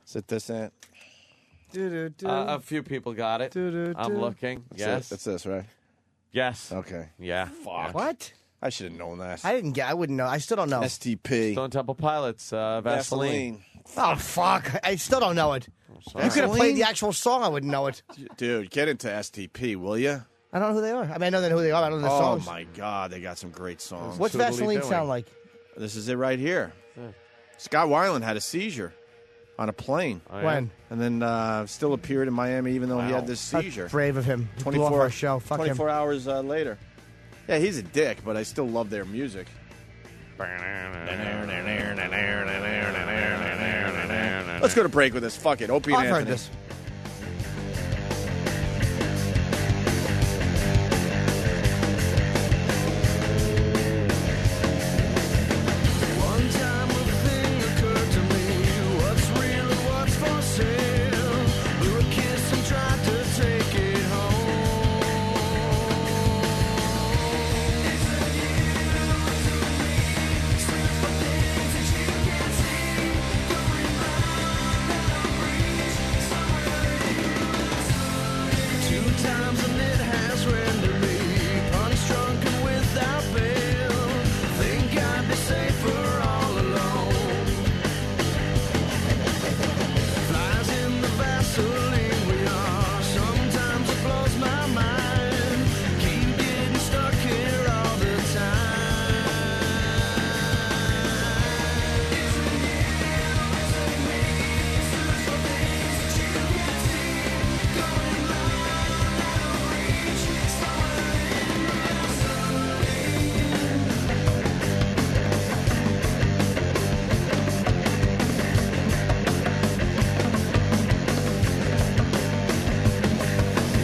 Is it this, Ant? A few people got it. I'm looking. Yes. It's this, right? Yes. Okay. Yeah. Fuck. What? I should have known that. I didn't get. I wouldn't know. I still don't know. STP. Stone Temple Pilots. Vaseline. Oh fuck! I still don't know it. sorry. You could have played the actual song. I wouldn't know it. Dude, get into STP, will you? I don't know who they are. I mean, I know who they are. I don't know the Oh, songs. my God. They got some great songs. What's Vaseline sound like? This is it right here. Scott Weiland had a seizure on a plane. Oh, yeah? When? And then still appeared in Miami even though he Wow. had this That's seizure. brave of him. He blew off our show. Fuck him. 24 hours later. Yeah, he's a dick, but I still love their music. Let's go to break with this. Fuck it. Opie and I've heard Anthony. this. One time a thing occurred to me. What's real and what's for sale? Blew a kiss and tried to take it Two times and it has rendered me punch drunk and without bail. Think I'd be safer all alone. Flies in the Vaseline we are. Sometimes it blows my mind. Keep getting stuck here all the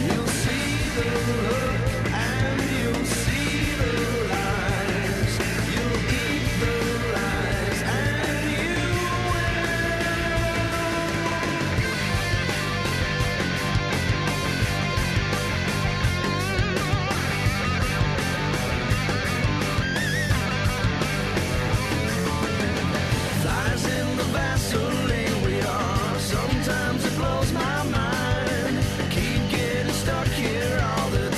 You'll see the look and you'll see the lies. You'll eat the lies and you Flies in the Vaseline we are. Sometimes it blows my mind. Keep getting stuck here all the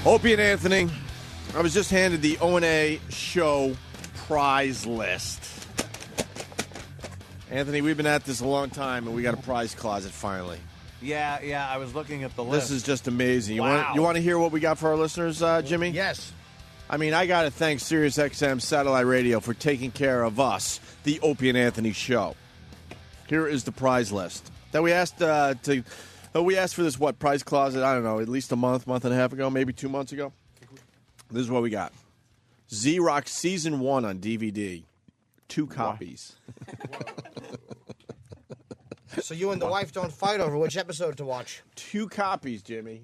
Opie and Anthony, I was just handed the O&A show prize list. Anthony, we've been at this a long time, and we got a prize closet finally. Yeah, I was looking at the This list. is just amazing. Wow. You want to hear what we got for our listeners, Jimmy? Yes. I mean, I got to thank SiriusXM Satellite Radio for taking care of us, the Opie and Anthony show. Here is the prize list that we asked we asked for this, prize closet, I don't know, at least a month and a half ago, maybe 2 months ago. This is what we got. Z-Rock Season 1 on DVD. 2 copies. So you and the wife don't fight over which episode to watch. 2 copies, Jimmy.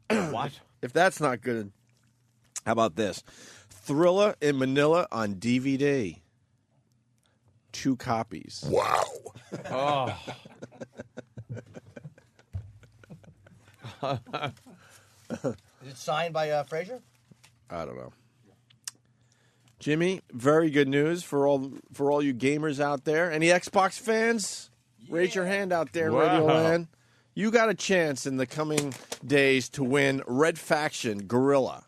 What? If that's not good, how about this? Thriller in Manila on DVD. 2 copies. Wow. Oh. Is it signed by Fraser? I don't know. Jimmy, very good news for all you gamers out there. Any Xbox fans? Raise your hand out there in Radio Land. You got a chance in the coming days to win Red Faction Gorilla.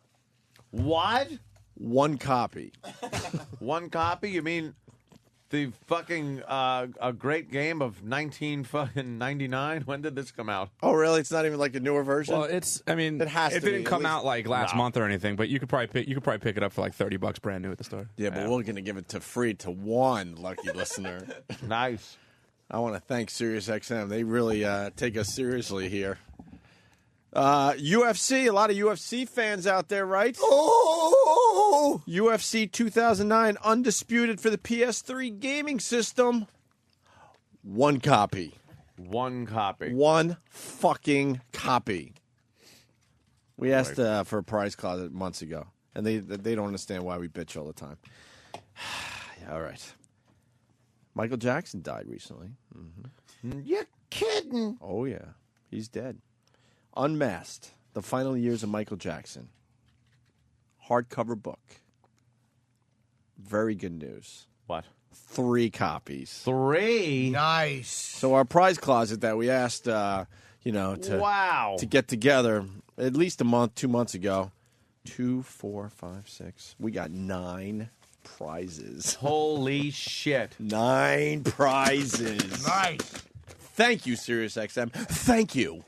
What? 1 copy. 1 copy? You mean the fucking a great game of 1999? When did this come out? Oh, really? It's not even like a newer version? Well, I mean, it has it to be, didn't at come least. out like last No. month or anything, but you could probably pick it up for like $30 brand new at the store. Yeah, but we're going to give it to free to 1 lucky listener. Nice. I want to thank SiriusXM. They really take us seriously here. UFC, a lot of UFC fans out there, right? Oh! UFC 2009, undisputed for the PS3 gaming system. 1 copy. 1 copy. 1 fucking copy. We asked for a prize closet months ago, and they don't understand why we bitch all the time. Yeah, all right. Michael Jackson died recently. Mm-hmm. You're kidding. Oh, yeah. He's dead. Unmasked, The Final Years of Michael Jackson. Hardcover book. Very good news. What? 3 copies. 3? Nice. So our prize closet that we asked, to get together at least a month, 2 months ago. 2, 4, 5, 6. We got 9 prizes. Holy shit. 9 prizes. Nice. Thank you, SiriusXM. Thank you.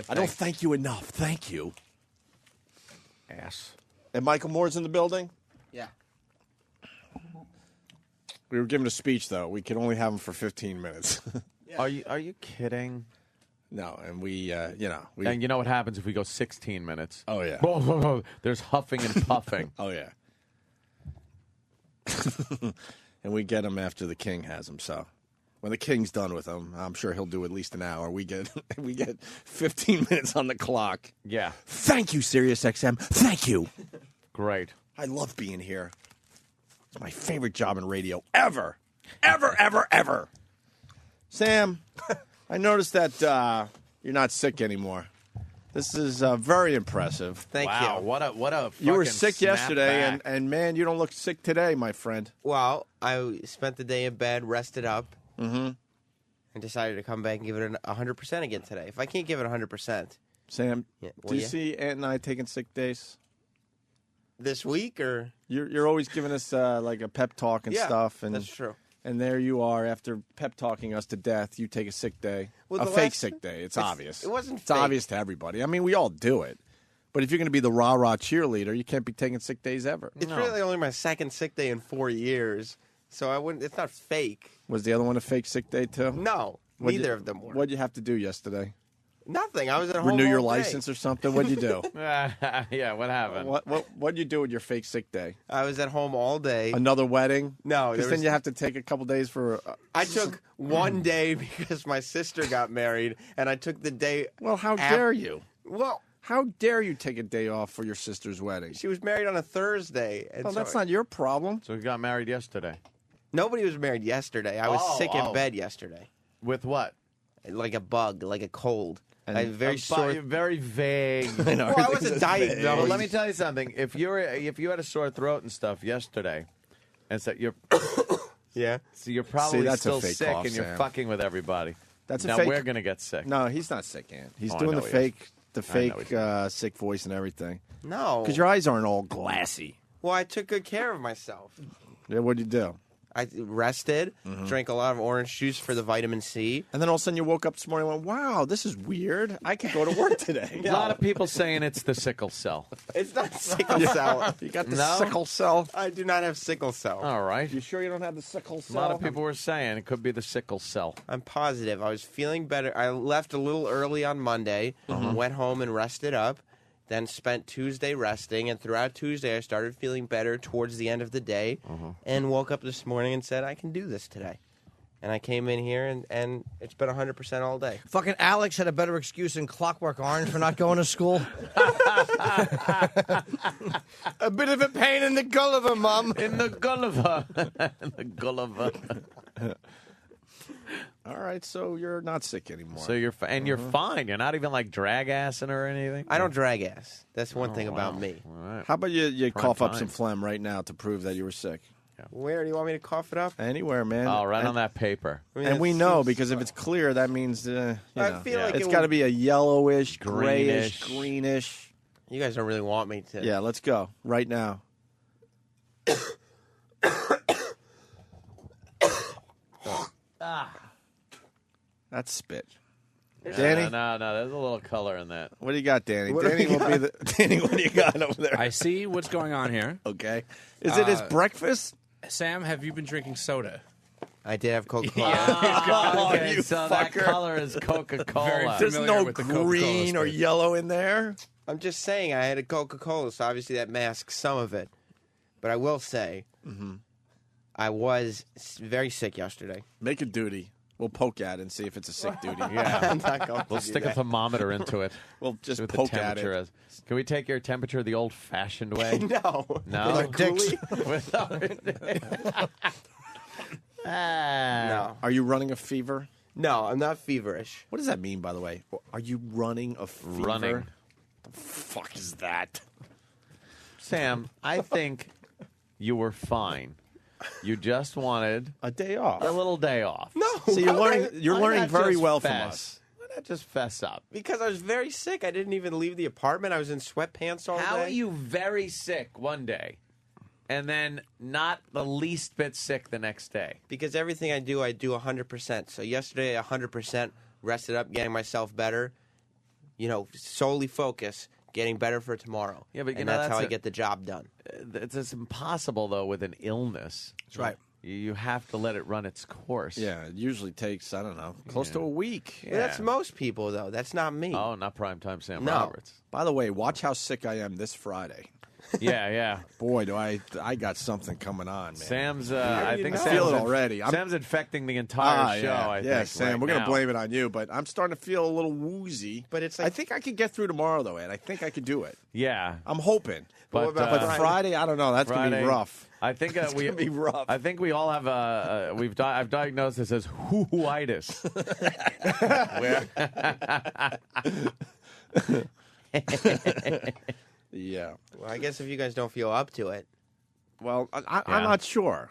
I don't thank you enough. Thank you. Ass. And Michael Moore's in the building? Yeah. We were giving a speech, though. We could only have him for 15 minutes. Are you kidding? No, and we. And you know what happens if we go 16 minutes? Oh, yeah. There's huffing and puffing. Oh, yeah. And we get him after the king has him, so. When the king's done with him, I'm sure he'll do at least an hour. We get 15 minutes on the clock. Yeah. Thank you, SiriusXM. Thank you. Great. I love being here. It's my favorite job in radio ever. Ever, ever, ever. Sam, I noticed that you're not sick anymore. This is very impressive. Thank you. What a You were fucking sick yesterday, snapback. and man, you don't look sick today, my friend. Well, I spent the day in bed, rested up, Mm-hmm. and decided to come back and give it 100% again today. If I can't give it 100%, Sam, Yeah, do you see Aunt and I taking sick days? this week or You're always giving us like a pep talk and Yeah, stuff, and that's true. And there you are, after pep talking us to death, you take a sick day, Well, a the fake last- sick day. It's it's- obvious. it wasn't It's fake. obvious to everybody. I mean, we all do it. But if you're going to be the rah-rah cheerleader, you can't be taking sick days ever. it's really only my second sick day in 4 years, so I wouldn't. It's not fake. Was the other one a fake sick day too? No, What'd neither you- of them were. What'd you have to do yesterday? Nothing. I was at home. Renew your all day. license or something? What'd you do? Yeah, what happened? What'd you do with your fake sick day? I was at home all day. Another wedding? No, because there then was- you have to take a couple days for. I took one day because my sister got married, and I took the day. Well, how dare you? Well, how dare you take a day off for your sister's wedding? She was married on a Thursday. And Well, so that's not your problem. So we got married yesterday. Nobody was married yesterday. I was sick in bed yesterday. With what? Like a bug, like a cold. I had very A bu- sore. very vague. I know. Well, I wasn't diagnosed. Well, let me tell you something. If you had a sore throat and stuff yesterday, and so you're yeah, so you're probably that's a still fake sick cough, and you're Sam. fucking with everybody. That's a now fake. we're gonna get sick. No, he's not sick, Ant. He's Oh, I doing know the he fake, I know he's sick voice and everything. No, Because your eyes aren't all glassy. Well, I took good care of myself. Yeah, what'd you do? I rested, Mm-hmm. drank a lot of orange juice for the vitamin C. And then all of a sudden you woke up this morning and went, wow, this is weird. I could go to work today. A lot of people saying it's the sickle cell. It's not sickle cell. You got the No? sickle cell? I do not have sickle cell. All right. You sure you don't have the sickle A cell? lot of people were saying it could be the sickle cell. I'm positive. I was feeling better. I left a little early on Monday, Mm-hmm. went home and rested up, then spent Tuesday resting, and throughout Tuesday I started feeling better towards the end of the day, and woke up this morning and said, I can do this today. And I came in here, and it's been 100% all day. Fucking Alex had a better excuse than Clockwork Orange for not going to school. A bit of a pain in the Gulliver, Mom. In the Gulliver. In the Gulliver. All right, so you're not sick anymore. So you're you're fine. You're not even like drag assing or anything. I don't drag ass. That's one thing about me. How about you Prime cough up time. some phlegm right now to prove that you were sick? Where do you want me to cough it up? Anywhere, man. Oh, right on that paper. I mean, And that we know seems- because if it's clear, that means you I know, feel like it's it got to would- be a yellowish, grayish, Greenish. greenish. You guys don't really want me to. Yeah, let's go right now. That's spit. Danny, No, there's a little color in that. what do you got, Danny? What do Danny we will be the Danny. What do you got over there? I see what's going on here. Okay, is it his breakfast? Sam, have you been drinking soda? I did have Coca-Cola. Oh, okay, you so that fucker. color is Coca-Cola. There's familiar no with the Coca-Cola green or spit. yellow in there. I'm just saying I had a Coca-Cola, so obviously that masks some of it. But I will say, I was very sick yesterday. Make a duty. We'll poke at it and see if it's a sick duty. Yeah. I'm not going We'll to do stick a that. thermometer into it. We'll just See what poke the at temperature it. is. Can we take your temperature the old-fashioned way? No. No? With our dicks. With our No. Are you running a fever? No, I'm not feverish. What does that mean, by the way? Are you running a fever? Running. The fuck is that? Sam, I think you were fine. You just wanted A day off. a little day off. No. So you're why- learning. You're Why learning not very just well from fess? us. Why not just fess up? Because I was very sick. I didn't even leave the apartment. I was in sweatpants all How day. are you very sick one day and then not the least bit sick the next day? Because everything I do 100%. So yesterday, 100%, rested up, getting myself better. You know, solely focus, getting better for tomorrow. Yeah, but you and know, that's how that's I get the job done. It's impossible, though, with an illness. That's right. You have to let it run its course. Yeah, it usually takes, I don't know, close to a week. But that's most people, though. That's not me. Oh, not primetime Sam No. Roberts. By the way, watch how sick I am this Friday. Yeah. Boy, do I got something coming on, man. Sam's, I think I Sam's feel it already. Sam's infecting the entire show, yeah. I Yeah, think. Sam, right we're going now. to blame it on you, but I'm starting to feel a little woozy. But it's I like, think I could get through tomorrow, though, Ed. I think I could do it. Yeah. I'm hoping. But, But Friday, I don't know. That's going to be Friday, rough. I think It's gonna be rough. I think we all have I've diagnosed this as hoo-hoo-itis. Yeah. well, I guess if you guys don't feel up to it. Well, I'm Yeah. not sure.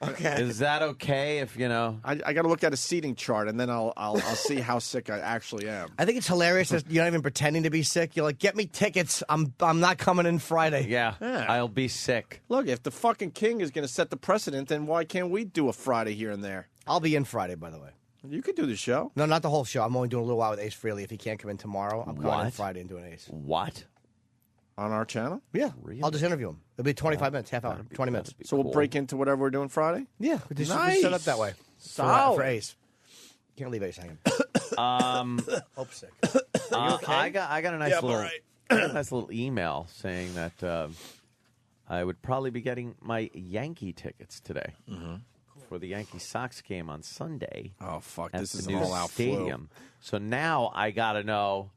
Okay. Is that okay if, you know? I got to look at a seating chart, and then I'll see how sick I actually am. I think it's hilarious that you're not even pretending to be sick. You're like, get me tickets. I'm not coming in Friday. Yeah, Yeah. I'll be sick. Look, if the fucking king is going to set the precedent, then why can't we do a Friday here and there? I'll be in Friday, by the way. You could do the show. No, not the whole show. I'm only doing a little while with Ace Frehley. If he can't come in tomorrow, I'm coming in What? Friday and doing Ace. What? On our channel? Yeah. I'll just interview him. It'll be 25 minutes, half hour, 20 minutes. So we'll break into whatever we're doing Friday? Yeah. We just Nice. set up that way. Solid. For Ace. Can't leave Ace hanging. Hope sick. I got a nice Yeah, I'm little all right. I got a nice little email saying that I would probably be getting my Yankee tickets today for the Yankee Sox game on Sunday. Oh, fuck. At This the is an new all-out stadium. So now I got to know,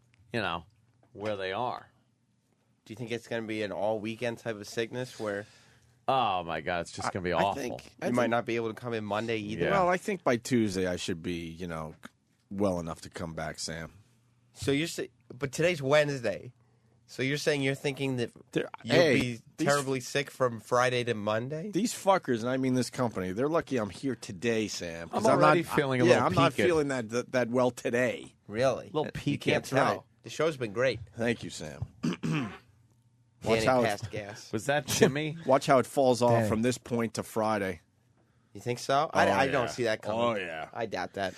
where they are. Do you think it's going to be an all-weekend type of sickness where Oh my God, it's just going to be awful. you might not be able to come in Monday either? Well, I think by Tuesday I should be, well enough to come back, Sam. So you're but today's Wednesday. So you're saying you're thinking that you'll Hey, be these- terribly sick from Friday to Monday? These fuckers, and I mean this company, they're lucky I'm here today, Sam. 'cause I'm already not, feeling a yeah, little I'm not peaked. feeling that well today. Really? Little You peaked. can't That's tell. right. The show's been great. Thank you, Sam. Danny how it- passed gas. Was that Jimmy? Watch how it falls off Dang. from this point to Friday. You think so? Oh, I yeah. don't see that coming. Oh, yeah. I doubt that.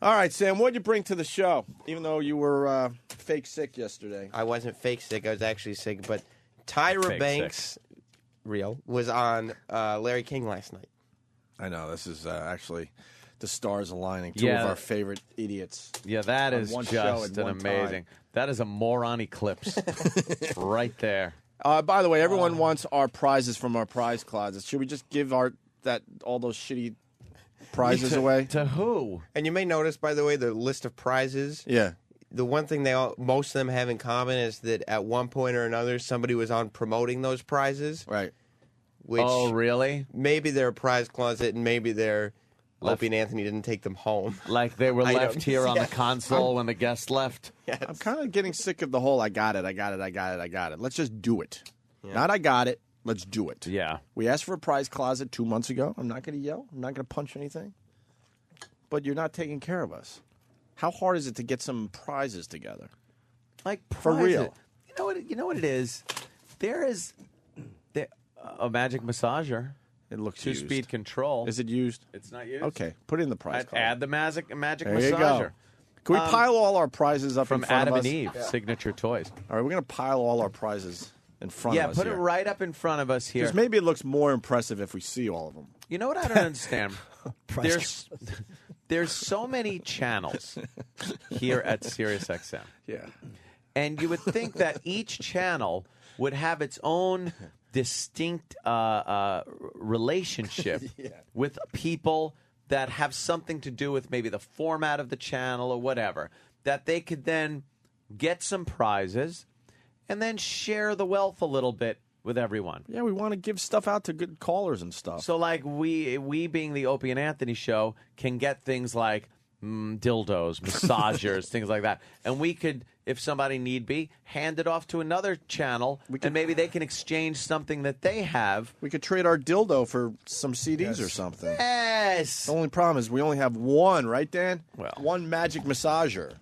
All right, Sam, what'd you bring to the show? Even though you were fake sick yesterday. I wasn't fake sick. I was actually sick. But Tyra Fake Banks, real, was on Larry King last night. I know, this is actually... The stars aligning. Two Yeah. of our favorite idiots. Yeah, that on is one show just at an one amazing. time. That is a moron eclipse right there. By the way, everyone wants our prizes from our prize closet. Should we just give all those shitty prizes away? To who? And you may notice, by the way, the list of prizes. Yeah. The one thing most of them have in common is that at one point or another, somebody was on promoting those prizes. Right. Which Oh, really? Maybe they're a prize closet, and maybe they're Opie and Anthony didn't take them home. Like they were left Items. here on Yeah. the console when the guest left. I'm kind of getting sick of the whole I got it. Let's just do it. Not I got it. Let's do it. Yeah. We asked for a prize closet 2 months ago. I'm not going to yell. I'm not going to punch anything. But you're not taking care of us. How hard is it to get some prizes together? Like For prize real. it. You know what it is? There is a magic massager. It looks 2-speed used. control. Is it used? It's not used. Okay, put it in the prize closet. Add the magic There massager. you go. Can we pile all our prizes up from in front Adam of us? and Eve signature toys? All right, we're going to pile all our prizes in front of us. Put it here. right up in front of us here. Because maybe it looks more impressive if we see all of them. You know what I don't understand? There's so many channels here at SiriusXM. Yeah. And you would think that each channel would have its own distinct relationship with people that have something to do with maybe the format of the channel or whatever, that they could then get some prizes and then share the wealth a little bit with everyone. Yeah, we want to give stuff out to good callers and stuff. So, like, we being the Opie and Anthony show can get things like dildos, massagers, things like that. And we could, if somebody need be, hand it off to another channel, and maybe they can exchange something that they have. We could trade our dildo for some CDs or something. Yes. The only problem is we only have one, right, Dan? Well. One magic massager.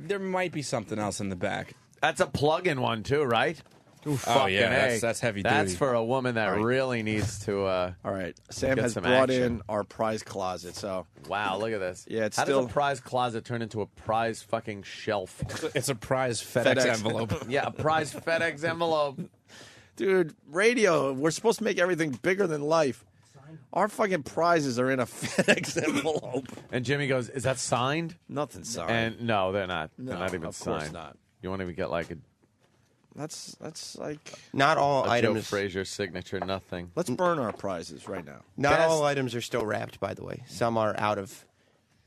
There might be something else in the back. That's a plug-in one, too, right? Oh, Fucking yeah, A. that's heavy That's duty. for a woman that really needs to. All right. Sam get has some brought action. in our prize closet. So Wow, look at this. Yeah, it's How still does a prize closet turn into a prize fucking shelf? It's a prize FedEx envelope. Yeah, a prize FedEx envelope. Dude, radio, we're supposed to make everything bigger than life. Our fucking prizes are in a FedEx envelope. And Jimmy goes, "Is that signed?" Nothing signed. And no, they're not. No, They're not even of course signed. not. You won't even get like a That's like Not all Joe items. Frazier signature. Nothing. Let's burn our prizes right now. Not Best- all items are still wrapped, by the way. Some are out of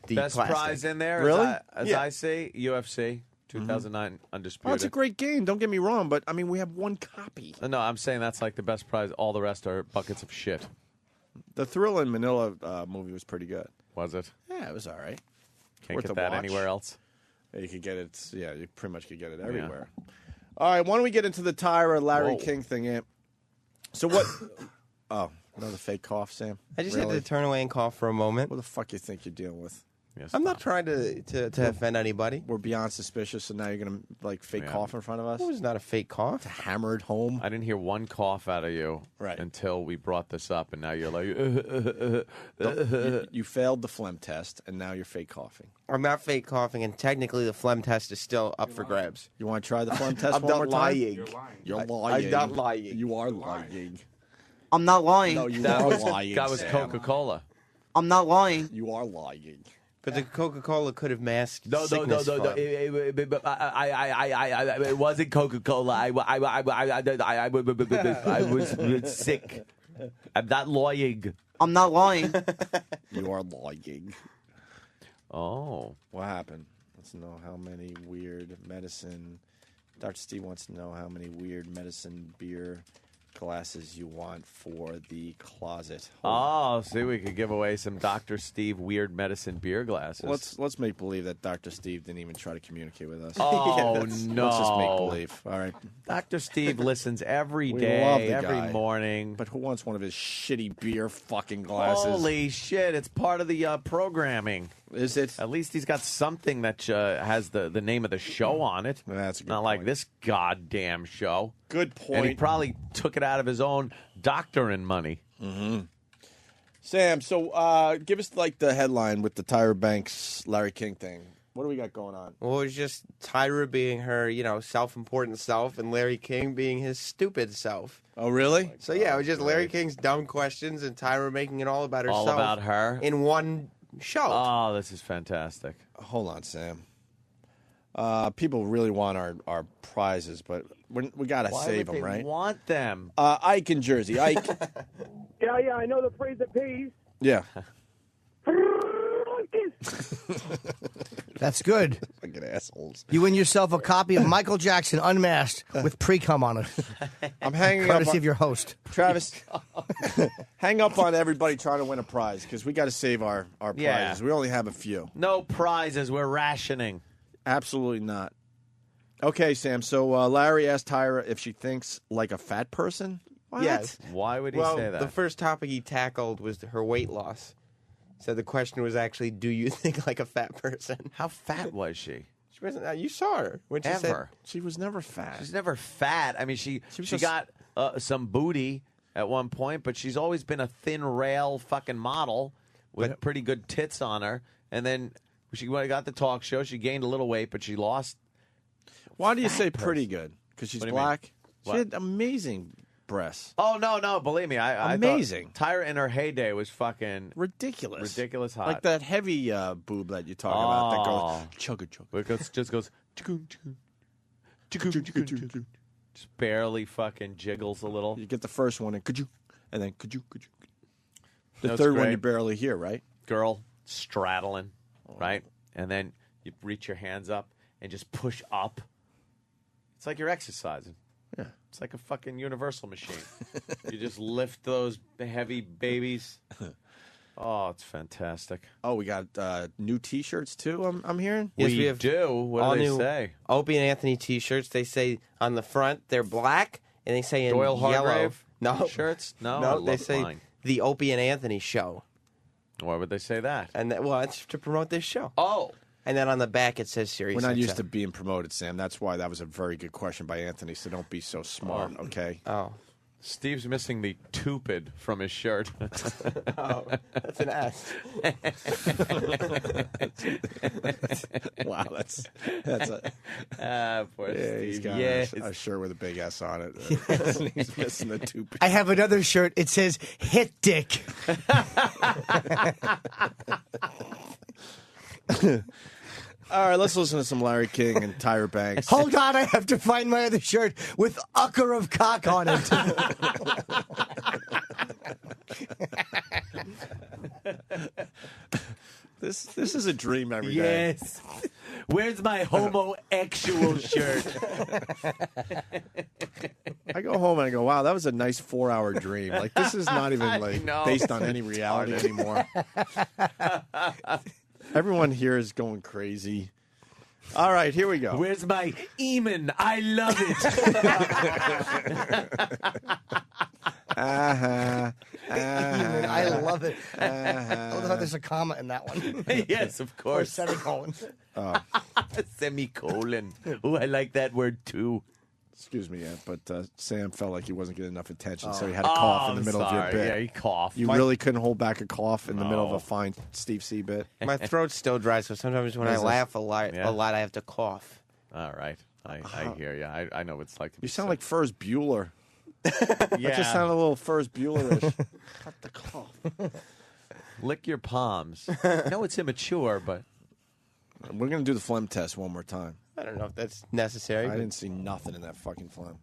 the Best plastic. prize in there. Really? As I see, UFC 2009 Oh, Undisputed. it's a great game. Don't get me wrong, but I mean, we have one copy. No, I'm saying that's like the best prize. All the rest are buckets of shit. The Thrill in Manila movie was pretty good. Was it? Yeah, it was all right. Can't Worth get a that watch. anywhere else. Yeah, you could get it. Yeah, you pretty much could get it everywhere. All right, why don't we get into the Tyra Larry Whoa. King thing, Amp? So what? Oh, another fake cough, Sam. I just Really? had to turn away and cough for a moment. What the fuck you think you're dealing with? Yes, I'm not trying to offend anybody. We're beyond suspicious, so now you're gonna like fake cough in front of us. It was not a fake cough. Hammered home. I didn't hear one cough out of you until we brought this up, and now you're like, You failed the phlegm test, and now you're fake coughing. I'm not fake coughing, and technically the phlegm test is still up for grabs. You want to try the phlegm test I'm one not more time? lying. You're I- lying. I'm not lying. You are lying. I'm not lying. No, you that are was, lying. that was Sam. Coca-Cola. I'm not lying. You are lying. But the Coca-Cola could have masked No. sickness from- It wasn't Coca-Cola. I was sick. I'm not lying. I'm not lying. You are lying. Oh. What happened? Let's know how many weird medicine. Dr. Steve wants to know how many weird medicine beer glasses you want for the closet. Oh, see, we could give away some Dr. Steve weird medicine beer glasses. Let's make believe that Dr. Steve didn't even try to communicate with us. Oh, no. Let's just make believe. All right. Dr. Steve listens every We day, love the every guy. morning. But who wants one of his shitty beer fucking glasses? Holy shit, it's part of the programming. Is it? At least he's got something that has the name of the show on it. That's a good Not like this goddamn show. Good And he point. probably took it out of his own doctoring money. Mm-hmm. Sam, so give us like the headline with the Tyra Banks, Larry King thing. What do we got going on? Well, it was just Tyra being her, self-important self, and Larry King being his stupid self. Oh, really? So yeah, it was just Larry King's dumb questions and Tyra making it all about herself. All about her? In one show. Oh, this is fantastic. Hold on, Sam. People really want our prizes, but we got to Why save would them, they right? want them? Ike in Jersey. Ike. Yeah, I know the phrase that pays. Yeah. That's good. Fucking assholes. You win yourself a copy of Michael Jackson Unmasked with pre-cum on it. I'm hanging up. Courtesy of your host. Travis, hang up on everybody trying to win a prize because we got to save our prizes. Yeah. We only have a few. No prizes. We're rationing. Absolutely not. Okay, Sam. So Larry asked Tyra if she thinks like a fat person. What? Yes. Why would he well, say that? The first topic he tackled was her weight loss. So the question was actually, do you think like a fat person? How fat was she? She wasn't. You saw her when she said Ever. She was never fat. She's never fat. I mean, she just- got some booty at one point, but she's always been a thin rail fucking model with pretty good tits on her. And then she got the talk show. She gained a little weight, but she lost. Why do you say pretty good? Because she's What do you mean? black. What? She had amazing breasts. Oh, no. Believe me. I Amazing. thought Tyra in her heyday was fucking Ridiculous. ridiculous hot. Like that heavy boob that you're talking about that Oh. goes chugga chugga. It just goes. Just barely fucking jiggles a little. You get the first one and and then could you. The No, it's third one great. you barely hear, right? Girl straddling, right? And then you reach your hands up and just push up. It's like you're exercising. Yeah. It's like a fucking universal machine. You just lift those heavy babies. Oh, it's fantastic. Oh, we got new T-shirts too. I'm hearing. Yes, we we have do. What all do they new say? Opie and Anthony T-shirts. They say on the front they're black, and they say in Doyle yellow. Hargrave No shirts? No, I no. They love say mine. the Opie and Anthony show. Why would they say that? And well, it's to promote this show. Oh. And then on the back it says Sirius. We're not used XM. to being promoted, Sam. That's why that was a very good question by Anthony. So don't be so smart, okay? Oh. Steve's missing the tupid from his shirt. Oh, that's an S. Wow, that's a Poor yeah. Steve. He's got Yes. a shirt with a big S on it. He's missing the two. I have another shirt. It says "Hit Dick." All right, let's listen to some Larry King and Tyra Banks. Hold on, I have to find my other shirt with "Ucker of Cock" on it. This is a dream every day. Yes. Where's my homo-actual shirt? I go home and I go, wow, that was a nice 4-hour dream. Like, this is not even like know. based on any reality anymore. Everyone here is going crazy. All right, here we go. Where's my Eamon? I love it. I love it. I love how there's a comma in that one. Yes, of Or course. semicolon. Semicolon. Oh, I like that word too. Excuse me, but Sam felt like he wasn't getting enough attention, so he had to cough in the middle of your bit. Yeah, he coughed. You really couldn't hold back a cough in the middle of a fine Steve C bit. My throat's still dry, so sometimes when I Is it? laugh a lot, Yeah. I have to cough. All right. I hear you. I know what it's like to be You sound sick. like Furs Bueller. That just sounded a little Furs Bueller-ish. Cut the cough. Lick your palms. No, it's immature, but We're going to do the phlegm test one more time. I don't know if that's necessary. I didn't see nothing in that fucking phlegm.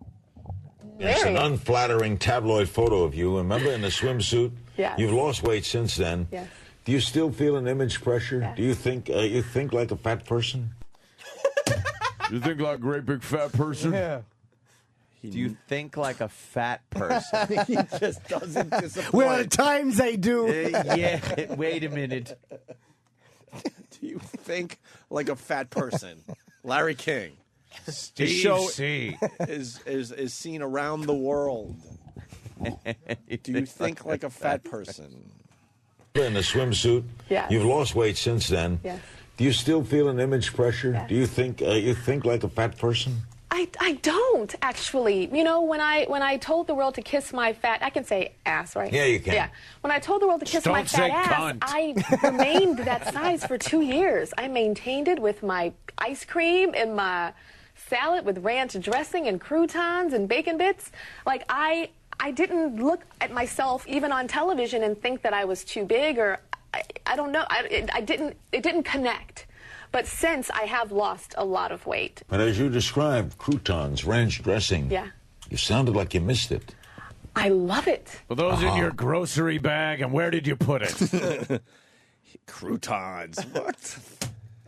It's an unflattering tabloid photo of you. Remember, in the swimsuit? Yes. You've lost weight since then. Yes. Do you still feel an image pressure? Yes. Do you think like a fat person? You think like a great big fat person? Yeah. Do you think like a fat person? He just doesn't disappoint. Well, at times I do. Yeah. Wait a minute. Do you think like a fat person? Larry King. Steve His show C. is seen around the world. Do you think like a fat person? In the swimsuit? Yes. You've lost weight since then. Yes. Do you still feel an image pressure? Yes. Do you think like a fat person? I don't actually. You know, when I told the world to kiss my fat, I can say ass, right? Yeah, you can. Yeah. When I told the world to kiss Don't my say fat ass, cunt. I remained that size for 2 years. I maintained it with my ice cream and my salad with ranch dressing and croutons and bacon bits. Like I didn't look at myself even on television and think that I was too big or I don't know. It didn't connect. But since I have lost a lot of weight. But as you described, croutons, ranch dressing. Yeah. You sounded like you missed it. I love it. Were those in your grocery bag, and where did you put it? Croutons. What?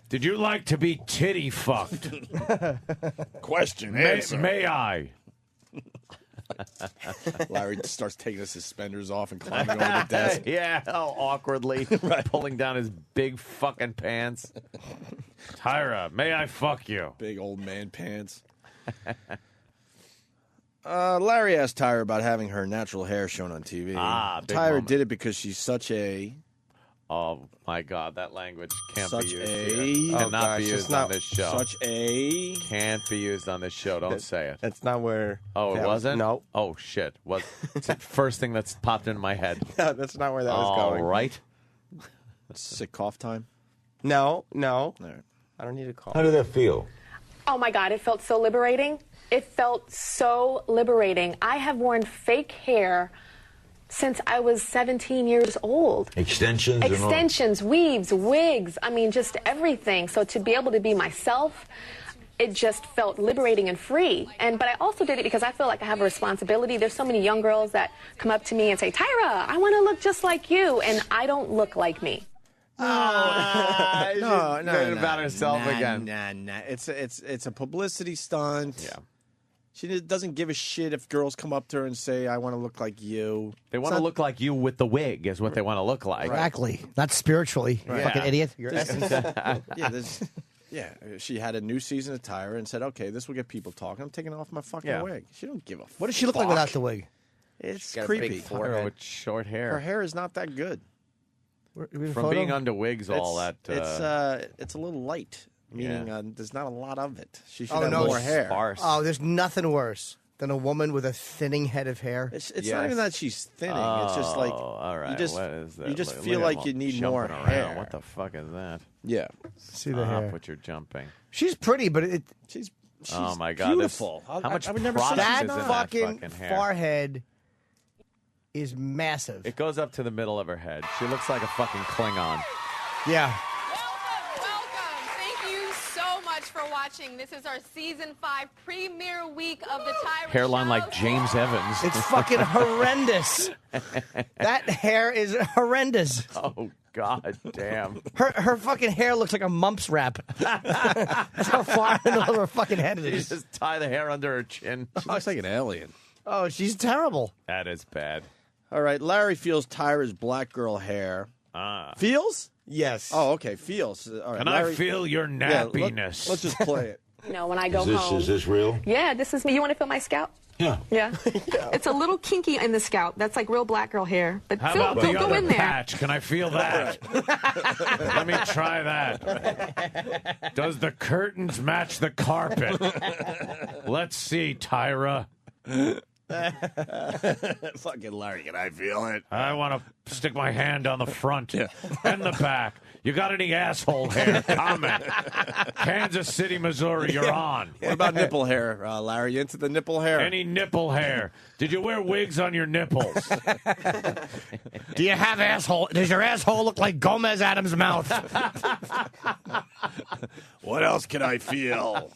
Did you like to be titty fucked? Question. May I? Larry starts taking his suspenders off and climbing over the desk. Yeah, awkwardly pulling down his big fucking pants. Tyra, may I fuck you? Big old man pants. Larry asked Tyra about having her natural hair shown on TV. Big Tyra moment. did it because she's such a... Oh, my God, that language can't Such be used a- here. Oh, Cannot gosh, be it's used not on this show. such a- Can't be used on this show. Don't say it. That's not where. Oh, it that was- wasn't? No. Oh, shit. It's the first thing that's popped into my head. No, that's not where that was going. All right. Sick cough time? No. right. I don't need a call. How did that feel? Oh my God, it felt so liberating. It felt so liberating. I have worn fake hair since I was 17 years old. Extensions? and all? Extensions, weaves, wigs, I mean, just everything. So to be able to be myself, it just felt liberating and free. But I also did it because I feel like I have a responsibility. There's so many young girls that come up to me and say, Tyra, I want to look just like you. And I don't look like me. No, about herself again. Nah. It's a publicity stunt. Yeah. She doesn't give a shit if girls come up to her and say, I want to look like you. They want to look like you with the wig is what they want to look like. Exactly. Not spiritually. You fucking idiot. Your essence. She had a new season of Tyra and said, okay, this will get people talking. I'm taking off my fucking wig. She don't give a fuck. What does she look like without the wig? It's got a creepy. big forehead. With short hair. Her hair is not that good. From being under wigs all that. It's a little light. Meaning there's not a lot of it. She should Oh, have no, more hair. Sparse. Oh, there's nothing worse than a woman with a thinning head of hair. It's not even that she's thinning. It's just like all right. you just what is that? you just Look feel at like him you need jumping more around. hair. What the fuck is that? Yeah. See the hair. What you're jumping. She's pretty, but she's oh my God! beautiful. How much I would never say product that is in fucking that fucking hair? forehead is massive. It goes up to the middle of her head. She looks like a fucking Klingon. Yeah. Thank you so much for watching. This is our season 5 premiere week of the Tyra Hairline Show. like James Evans. It's fucking horrendous. That hair is horrendous. Oh God damn. Her fucking hair looks like a mumps wrap. That's how far into her fucking head it You is. just tie the hair under her chin. She looks like an alien. Oh, she's terrible. That is bad. All right, Larry feels Tyra's black girl hair. Feels? Yes. Oh, okay. Feels. All right, Can Larry, I feel your Yeah, nappiness? let's just play it. You know, when I go home. Is this real? Yeah, this is me. You want to feel my scalp? Yeah. Yeah. It's a little kinky in the scalp. That's like real black girl hair. But How Phil, about the go other in there. patch? Can I feel that? Let me try that. Does the curtains match the carpet? Let's see, Tyra. Fucking Larry, can I feel it? I want to stick my hand on the front and the back. You got any asshole hair? Comment. Kansas City, Missouri, you're on. What about nipple hair, Larry? You into the nipple hair? Any nipple hair? Did you wear wigs on your nipples? Do you have asshole? Does your asshole look like Gomez Adams' mouth? What else can I feel?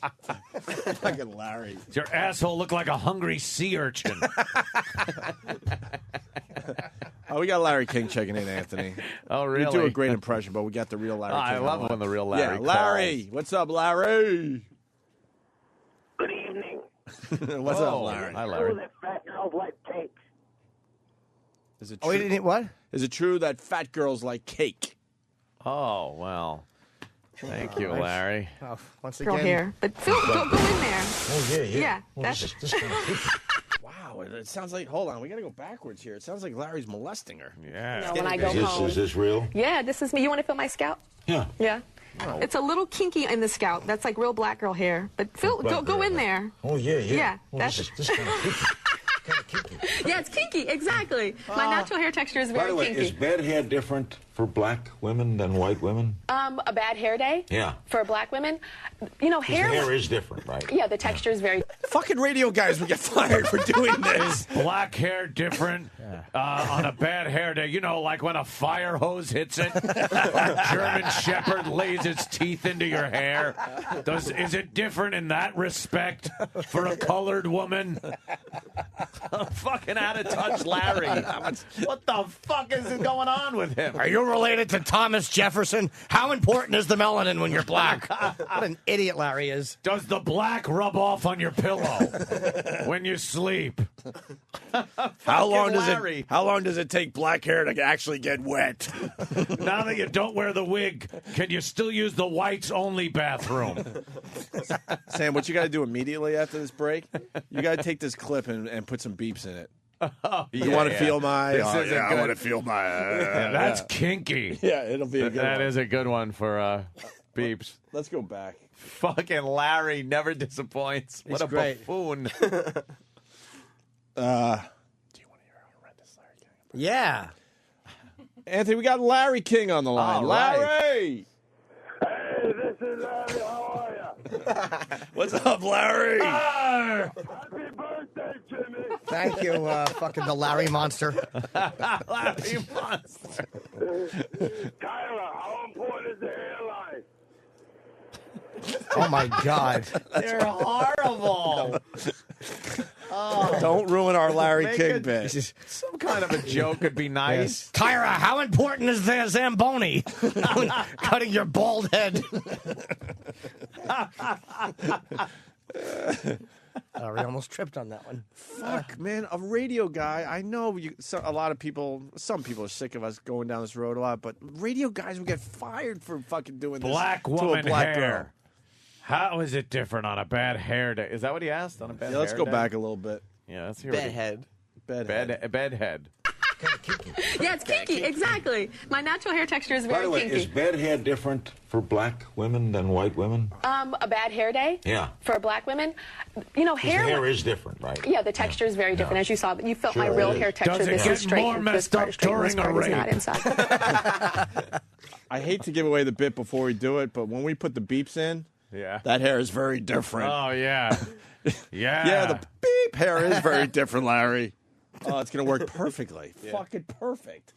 Fucking Larry. Does your asshole look like a hungry sea urchin? Oh, we got Larry King checking in, Anthony. Oh, really? You do a great impression, but we got the real Larry King. I love on. when the real Larry Yeah, Larry. What's up, Larry? Good evening. What's up, Larry? Hi, Larry. That fat girls like cake. Is it Oh, true? he didn't what? Is it true that fat girls like cake? Oh, well. Thank you, Larry. Oh, once Girl again. hair. But Phil, go in there. Oh, yeah. Yeah, Well, that's- this kind of creepy. Wow, it sounds like. Hold on, we got to go backwards here. It sounds like Larry's molesting her. Yeah. You know, when I go home. Is this real? Yeah, this is me. You want to feel my scalp? Yeah. Yeah. It's a little kinky in the scalp. That's like real black girl hair. But Phil, go in there. Oh, yeah. Yeah, Well, that's- this kind of creepy. Yeah, it's kinky. Exactly. My natural hair texture is By very the way, kinky. is bad hair different for black women than white women? A bad hair day Yeah. for black women. You know, 'Cause hair. the hair is different, right? Yeah, the texture is very. Fucking radio guys would get fired for doing this. Black hair different on a bad hair day, like when a fire hose hits it, or a German Shepherd lays its teeth into your hair. Is it different in that respect for a colored woman? Fucking out of touch, Larry. What the fuck is going on with him? Are you related to Thomas Jefferson? How important is the melanin when you're black? What an idiot Larry is. Does the black rub off on your pillow when you sleep? How long Larry. does it take black hair to actually get wet? Now that you don't wear the wig, can you still use the whites only bathroom? Sam, what you got to do immediately after this break? You got to take this clip and put some beeps in it. You want to feel my? I want to feel my. That's kinky. Yeah, it'll be a good one. That is a good one for beeps. Let's go back. Fucking Larry never disappoints. What a buffoon. Do you want to hear how horrendous Larry King? Yeah. Anthony, we got Larry King on the line. All Larry! right. Hey, this is Larry. How are you? What's up, Larry? Happy birthday, Jimmy. Thank you, fucking the Larry monster. Larry monster. Tyler, how important is the hairline? Oh, my God. They're horrible. Oh. Don't ruin our Larry King bit. Some kind of a joke would be nice. Tyra, how important is the Zamboni? Cutting your bald head. We almost tripped on that one. Fuck, man, a radio guy. I know a lot of people. Some people are sick of us going down this road a lot, but radio guys will get fired for fucking doing Black this to woman a black hair. girl. How is it different on a bad hair day? Is that what he asked? On a bad hair Yeah, let's go day? back a little bit. Yeah, let's hear Bedhead. Bedhead. Yeah, it's kinky. Exactly. My natural hair texture is By very the way, kinky. is bad hair different for black women than white women? A bad hair day? Yeah. For black women? 'Cause the hair... hair is different, right? Yeah, the texture is very different. As you saw, you felt my Sure real it is. hair texture. Does it This get is straight. more This messed part up is straight. This during a part is not rape? inside. I hate to give away the bit before we do it, but when we put the beeps in, Yeah. that hair is very different. Oh, yeah. Yeah. Yeah, the beep hair is very different, Larry. Oh, it's going to work perfectly. Fucking perfect.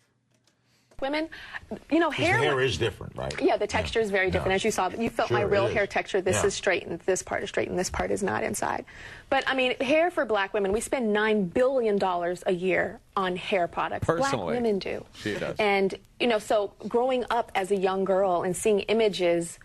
Women, 'Cause hair... the hair is different, right? Yeah, the texture is very different. As you saw, you felt my Sure, real it hair is. texture. This Yeah. is straight, and this part is straight, and this part is not inside. But, hair for black women, we spend $9 billion a year on hair products. Black Personally. women do. She does. And, so growing up as a young girl and seeing images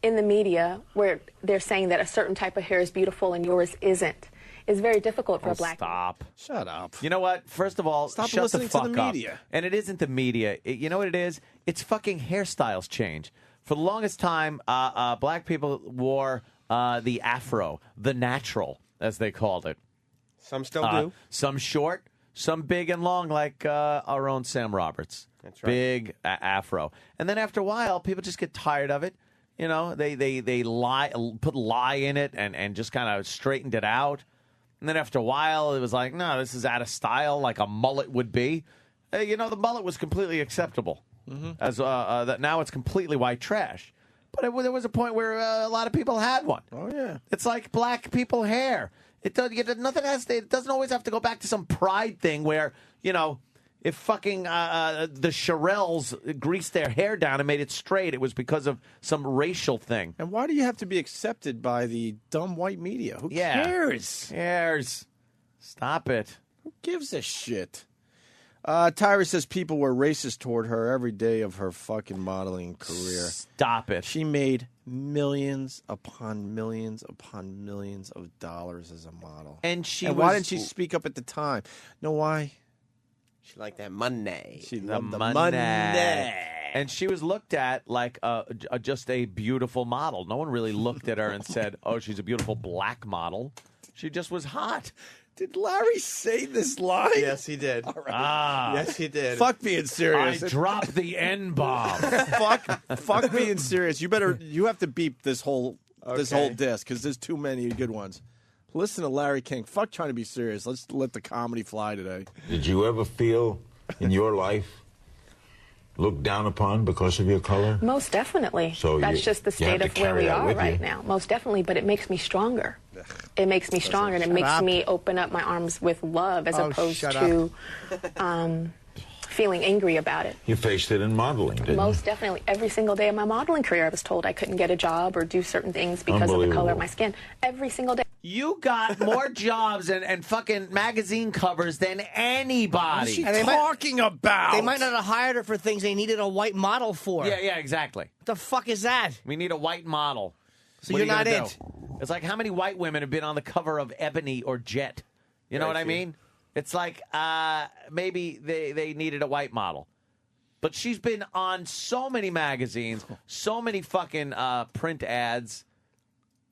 in the media where they're saying that a certain type of hair is beautiful and yours isn't is very difficult for a black woman. Stop. Shut up. You know what? First of all, Stop shut listening the to fuck the up. media. And it isn't the media. You know what it is? It's fucking hairstyles change. For the longest time, black people wore the afro, the natural, as they called it. Some still do. Some short, some big and long, like our own Sam Roberts. That's right. Big afro. And then after a while, people just get tired of it. They put lie in it and just kind of straightened it out. And then after a while, it was like, no, this is out of style, like a mullet would be. The mullet was completely acceptable. As that now it's completely white trash. But there was a point where a lot of people had one. Oh, yeah. It's like black people hair. It doesn't always have to go back to some pride thing where, if fucking the Shirelles greased their hair down and made it straight, it was because of some racial thing. And why do you have to be accepted by the dumb white media? Who cares? Stop it. Who gives a shit? Tyra says people were racist toward her every day of her fucking modeling career. Stop it. She made millions upon millions upon millions of dollars as a model. And why didn't she speak up at the time? Know why? She liked that money. She The loved the money. money. And she was looked at like just a beautiful model. No one really looked at her and said, oh, she's a beautiful black model. She just was hot. Did Larry say this line? Yes, he did. Yes, he did. Fuck being serious. I dropped the N-bomb. fuck being serious. You have to beep this whole disc because there's too many good ones. Listen to Larry King. Fuck trying to be serious. Let's let the comedy fly today. Did you ever feel in your life looked down upon because of your color? Most definitely. So that's you- just the you have state to of where carry we that are with right you. now. Most definitely, but it makes me stronger. It makes me stronger, and it makes me open up my arms with love as opposed shut to feeling angry about it. You faced it in modeling, didn't Most definitely. Every single day of my modeling career, I was told I couldn't get a job or do certain things because of the color of my skin. Every single day. You got more jobs and fucking magazine covers than anybody. And they might- about? They might not have hired her for things they needed a white model for. Yeah, exactly. What the fuck is that? We need a white model. So What you're are not you gonna it. do? It's like how many white women have been on the cover of Ebony or Jet? You know Very what I few. mean? It's like maybe they needed a white model. But she's been on so many magazines, so many fucking print ads.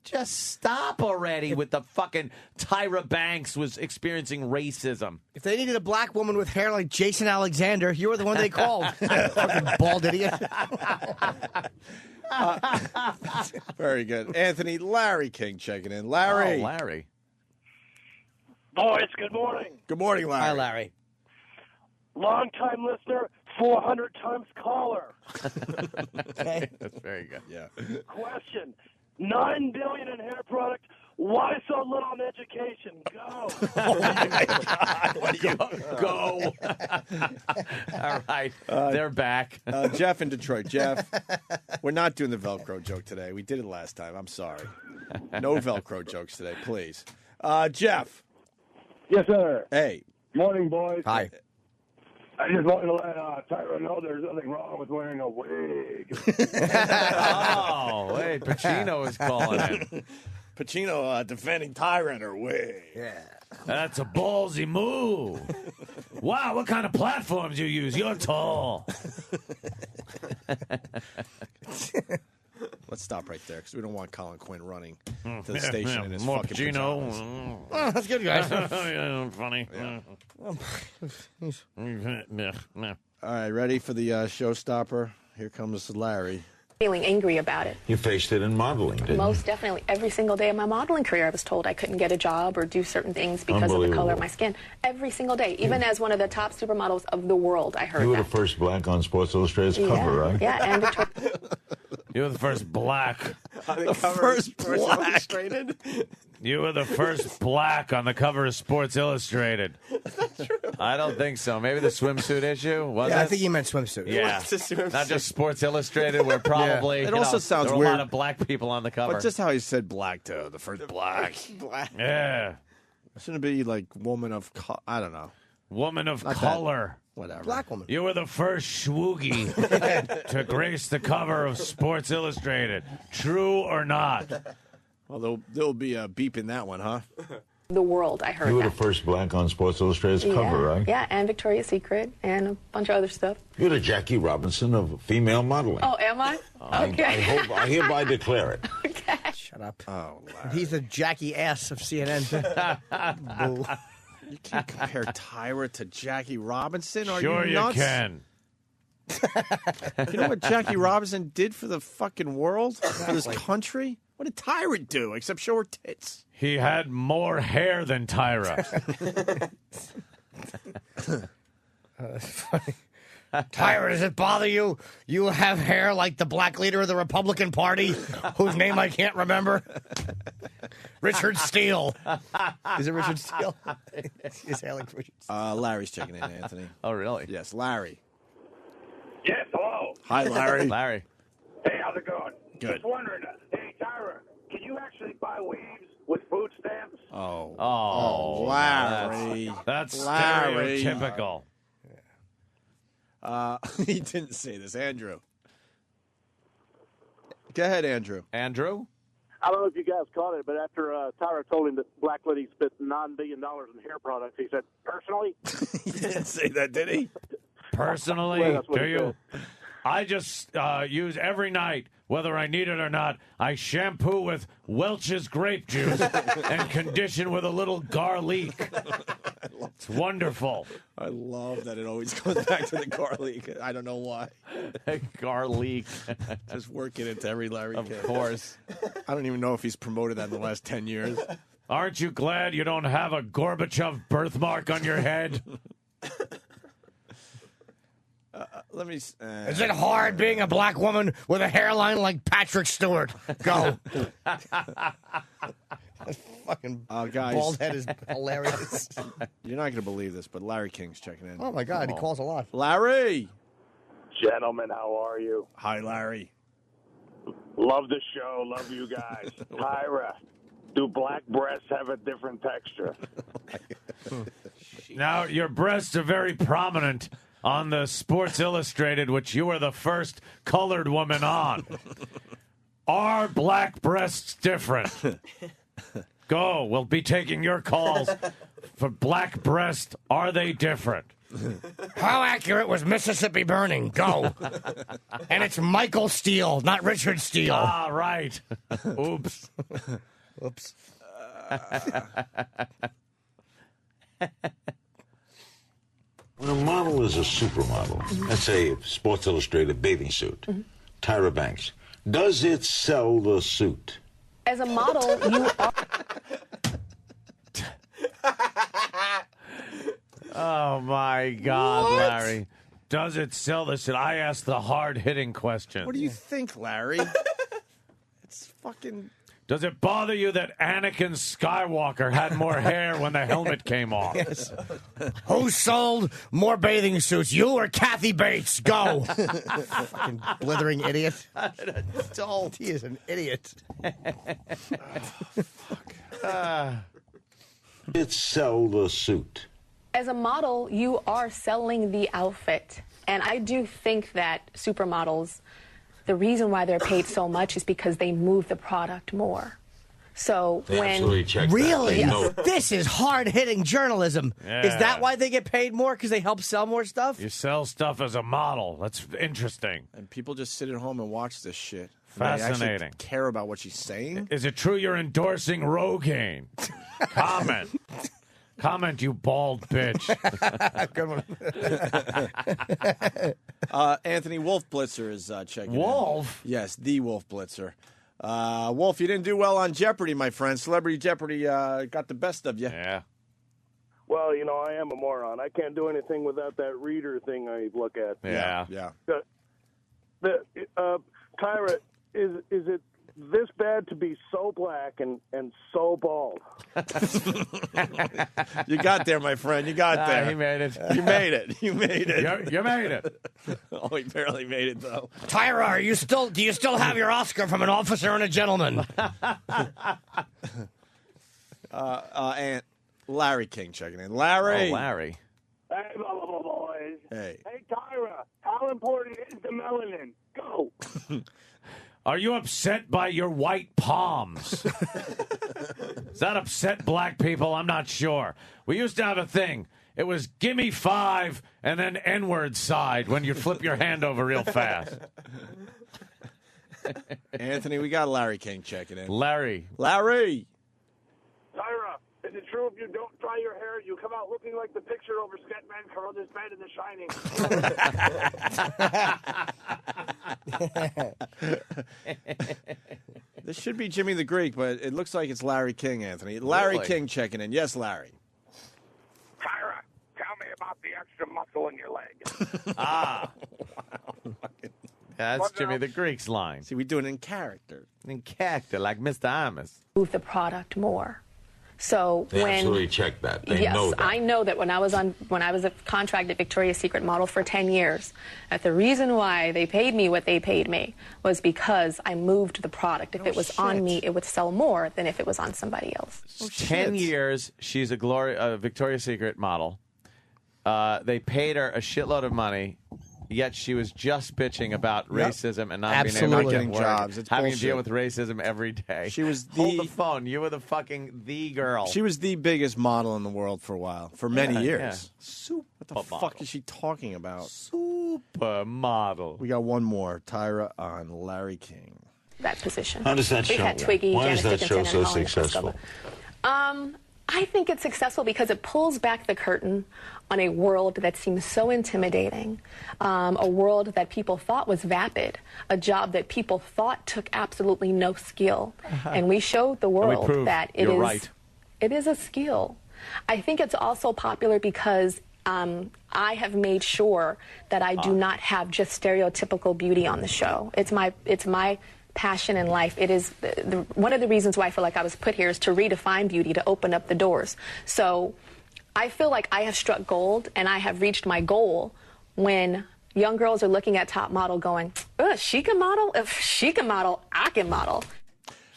Just stop already with the fucking Tyra Banks was experiencing racism. If they needed a black woman with hair like Jason Alexander, you were the one they called. Fucking bald idiot. Very good. Anthony, Larry King checking in. Larry. Oh, Larry. Boys, good morning. Good morning, Larry. Hi, Larry. Long-time listener, 400 times caller. Okay. That's very good. Yeah. Question: $9 billion in hair product. Why so little on education? Go. Go. All right. They're back. Jeff in Detroit. Jeff, we're not doing the Velcro joke today. We did it last time. I'm sorry. No Velcro jokes today, please. Jeff. Yes, sir. Hey. Morning, boys. Hi. I just wanted to let Tyra know there's nothing wrong with wearing a wig. Oh, wait. Pacino is calling it. Pacino defending Tyra in her wig. Yeah. That's a ballsy move. Wow, what kind of platforms you use? You're tall. Let's stop right there because we don't want Colin Quinn running to the station in his more fucking Pacino. pajamas. Oh, that's good, guys. Yeah, funny. All right, ready for the showstopper? Here comes Larry. Feeling angry about it. You faced it in modeling, didn't Most definitely. Every single day of my modeling career, I was told I couldn't get a job or do certain things because of the color of my skin. Every single day. Even as one of the top supermodels of the world, I you? heard You were that. the first black on Sports Illustrated's cover, right? Yeah, and Victoria. You were the first black. The first black. You were the first black on the cover of Sports Illustrated. I don't think so. Maybe the swimsuit issue? Was Yeah, it? I think you meant swimsuit. Yeah. Not just Sports Illustrated, where probably It also sounds there were weird. a lot of black people on the cover. But just how he said black, too. The first black. Yeah. Shouldn't it be like woman of I don't know. Woman of Not that. color. Whatever. Black woman. You were the first schwoogie to grace the cover of Sports Illustrated. True or not? Well, there'll be a beep in that one, huh? The world, I heard You were that. the first black on Sports Illustrated's cover, right? Yeah, and Victoria's Secret and a bunch of other stuff. You're the Jackie Robinson of female modeling. Oh, am I? Okay. I hereby declare it. Shut up. Oh, He's the Jackie ass of CNN. Boo. You can't compare Tyra to Jackie Robinson. Are Sure you you nuts? can. You know what Jackie Robinson did for the fucking world? For this country? What did Tyra do except show her tits? He had more hair than Tyra. That's funny. Tyra, does it bother you? You have hair like the black leader of the Republican Party, whose name I can't remember. Richard Steele. Is it Richard Steele? Is hair like Richard Steele? Larry's checking in, Anthony. Oh, really? Yes, Larry. Yes, hello. Hi, Larry. Larry. Hey, how's it going? Good. Just wondering, hey, Tyra, can you actually buy weaves with food stamps? Oh, Larry. That's Larry. stereotypical. He didn't say this. Andrew. Go ahead, Andrew. Andrew? I don't know if you guys caught it, but after Tyra told him that Black Lady spent $9 billion in hair products, he said, personally? He didn't say that, did he? Personally, Well, that's what do he you? I just use every night, whether I need it or not, I shampoo with Welch's grape juice and condition with a little garlic. It's wonderful. I love that it always goes back to the garlic. I don't know why. Garlic. Just working into every Larry Of kid. course. I don't even know if he's promoted that in the last 10 years. Aren't you glad you don't have a Gorbachev birthmark on your head? Let me. Is it hard being a black woman with a hairline like Patrick Stewart? Go. Fucking guys. bald head is hilarious. You're not going to believe this, but Larry King's checking in. Oh, my God. He calls a lot. Larry! Gentlemen, how are you? Hi, Larry. Love the show. Love you guys. Tyra, do black breasts have a different texture? Now, your breasts are very prominent on the Sports Illustrated, which you were the first colored woman on. Are black breasts different? Go. We'll be taking your calls for black breast. Are they different? How accurate was Mississippi Burning? Go. And it's Michael Steele, not Richard Steele. Ah, right. Oops. Oops. When a model is a supermodel, let's say Sports Illustrated bathing suit, Tyra Banks, does it sell the suit? As a model, you are. Oh, my God, Larry. Does it sell this? And I asked the hard-hitting question. What do you think, Larry? It's fucking... Does it bother you that Anakin Skywalker had more hair when the helmet came off? Yes. Who sold more bathing suits, you or Kathy Bates? Go. Fucking blithering idiot. He is an idiot. It sell the suit. As a model, you are selling the outfit. And I do think that supermodels, the reason why they're paid so much is because they move the product more. So They when absolutely check that. Really? They know. This is hard-hitting journalism. Yeah. Is that why they get paid more? Because they help sell more stuff? You sell stuff as a model. That's interesting. And people just sit at home and watch this shit. Fascinating. They actually care about what she's saying? Is it true you're endorsing Rogaine? Comment. Comment, you bald bitch. Good one. Anthony Wolf Blitzer is checking Wolf? in. Yes, the Wolf Blitzer. Wolf, you didn't do well on Jeopardy, my friend. Celebrity Jeopardy got the best of you. Yeah. Well, you know, I am a moron. I can't do anything without that reader thing I look at. Yeah. Tyra, is it this bad to be so black and so bald? You got there, my friend. You got there. He made it. You made it. You made it. You made it. Oh, he barely made it, though. Tyra, do you still have your Oscar from An Officer and a Gentleman? And Larry King checking in. Larry. Oh, Larry. Hey, boys. Hey. Hey, Tyra, how important is the melanin? Go. Are you upset by your white palms? Does that upset black people? I'm not sure. We used to have a thing. It was gimme 5 and then N-word side when you flip your hand over real fast. Anthony, we got Larry King checking in. Larry. Larry. Tyra, is it true if you don't dry your hair, you come out looking like the picture over Scatman Carruthers' bed in The Shining? This should be Jimmy the Greek, but it looks like it's Larry King, Anthony. Larry Really? King checking in. Yes, Larry. Tyra, tell me about the extra muscle in your leg. That's Jimmy the Greek's line. See, we do it in character. In character, like Mr. Amos. move the product more. So They when absolutely check that. They yes, know that. I know that when I was a contracted Victoria's Secret model for 10 years, that the reason why they paid me what they paid me was because I moved the product. If it was on me, it would sell more than if it was on somebody else. 10 years, she's a Victoria's Secret model. They paid her a shitload of money, yet she was just bitching about racism and not being able to get getting work, jobs. It's having to deal with bullshit. racism every day. She was Hold the phone. You were the girl. She was the biggest model in the world for a while, for many years. Yeah. What the fuck is she talking about? Supermodel. We got one more. Tyra on Larry King. That position. How does that We've show? had Twiggy, Why Janice is that Dickinson, show and so Holly successful? I think it's successful because it pulls back the curtain on a world that seems so intimidating, a world that people thought was vapid, a job that people thought took absolutely no skill. And we showed the world that it is a skill. I think it's also popular because I have made sure that I do not have just stereotypical beauty on the show. It's my passion in life. It is one of the reasons why I feel like I was put here is to redefine beauty, to open up the doors. So I feel like I have struck gold and I have reached my goal when young girls are looking at Top Model going, she can model? If she can model, I can model.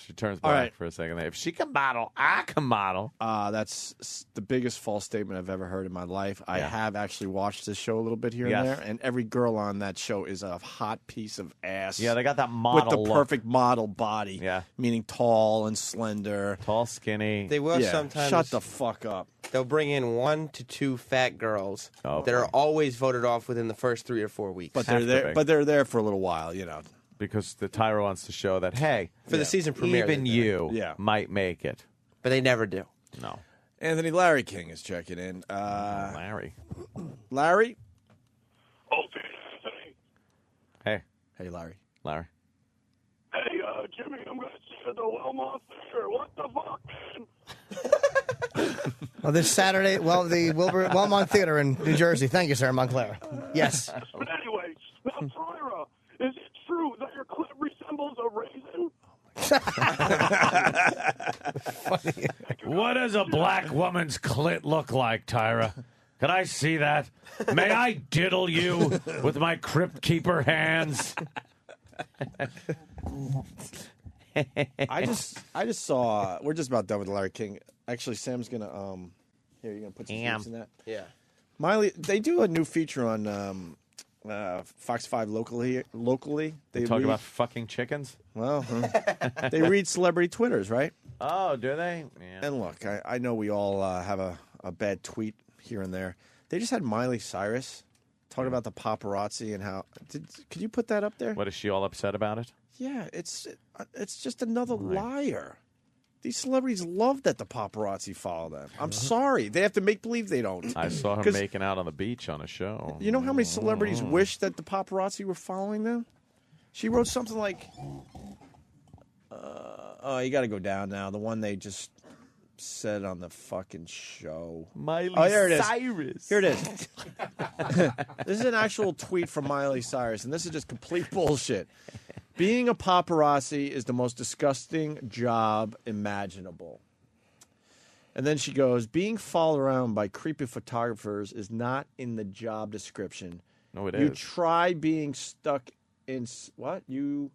She turns back for a second. If she can model, I can model. That's the biggest false statement I've ever heard in my life. I have actually watched this show a little bit here and there, and every girl on that show is a hot piece of ass. Yeah, they got that model with the look. perfect model body. Yeah, meaning tall and slender, tall, skinny. They will sometimes. Shut the fuck up. They'll bring in 1 to 2 fat girls that are always voted off within the first 3 or 4 weeks. But they're there. But they're there for a little while, you know. Because the Tyra wants to show that, hey, for the season premiere, even you might make it. But they never do. No. Anthony Larry King is checking in. Larry. Larry? Oh, Hey. Hey, Larry. Larry. Hey, Jimmy, I'm going to see you at the Wellmont Theater. What the fuck, man? Well, this Saturday, the Wellmont Theater in New Jersey. Thank you, sir, Montclair. Yes. But anyway, now, Tyra, is it true that your clip resembles a raisin? What does a black woman's clit look like, Tyra? Can I see that? May I diddle you with my crypt keeper hands? I just saw. We're just about done with Larry King. Actually, Sam's gonna. Here, you're gonna put some tweets in that. Yeah. Miley, they do a new feature on Fox 5 locally. They talk about fucking chickens? Well, they read celebrity Twitters, right? Oh, do they? Yeah. And look, I know we all have a bad tweet here and there. They just had Miley Cyrus talking about the paparazzi and how. Could you put that up there? What, is she all upset about it? Yeah, it's just another liar. These celebrities love that the paparazzi follow them. I'm sorry. They have to make believe they don't. I saw her 'Cause making out on the beach on a show. You know how many celebrities wish that the paparazzi were following them? She wrote something like, oh, you got to go down now. The one they just said on the fucking show. Miley here it is. Cyrus. Here it is. This is an actual tweet from Miley Cyrus, and this is just complete bullshit. Being a paparazzi is the most disgusting job imaginable. And then she goes, being followed around by creepy photographers is not in the job description. No, it You is. try being stuck in... What? You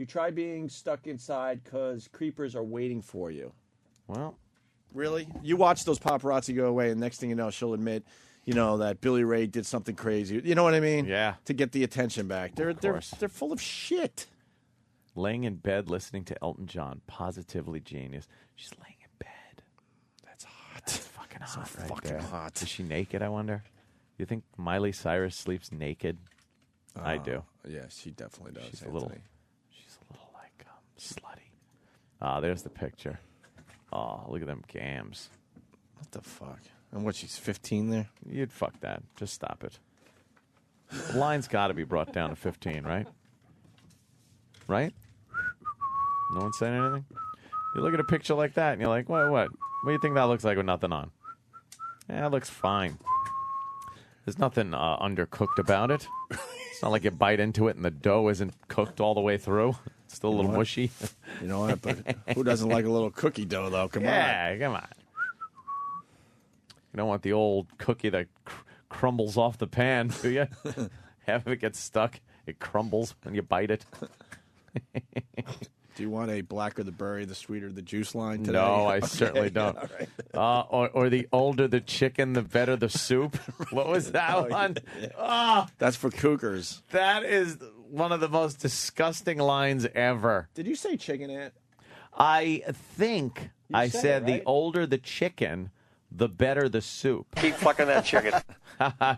try being stuck inside because creepers are waiting for you. Well... Really? You watch those paparazzi go away, and next thing you know, she'll admit... that Billy Ray did something crazy. You know what I mean? Yeah. To get the attention back. They're full of shit. Laying in bed listening to Elton John. Positively genius. She's laying in bed. That's hot. That's fucking hot right fucking there. hot. Is she naked, I wonder? You think Miley Cyrus sleeps naked? I do. Yeah, she definitely does. She's a little like slutty. There's the picture. Oh, look at them gams. What the fuck? And what, she's 15 there? You'd fuck that. Just stop it. The line's got to be brought down to 15, right? Right? No one saying anything? You look at a picture like that, and you're like, what? What do you think that looks like with nothing on? Yeah, it looks fine. There's nothing undercooked about it. It's not like you bite into it and the dough isn't cooked all the way through. It's still a little mushy. You know what? But who doesn't like a little cookie dough, though? Come on. Yeah, come on. You don't want the old cookie that crumbles off the pan, do you? Half of it gets stuck. It crumbles when you bite it. Do you want a blacker the berry, the sweeter the juice line today? No, I Okay, certainly don't. all right. Or the older the chicken, the better the soup. What was that one? Oh, That's for cougars. that is one of the most disgusting lines ever. Did you say chicken, Ant? I think I said said it, the right? older the chicken, the better the soup. Keep fucking that chicken.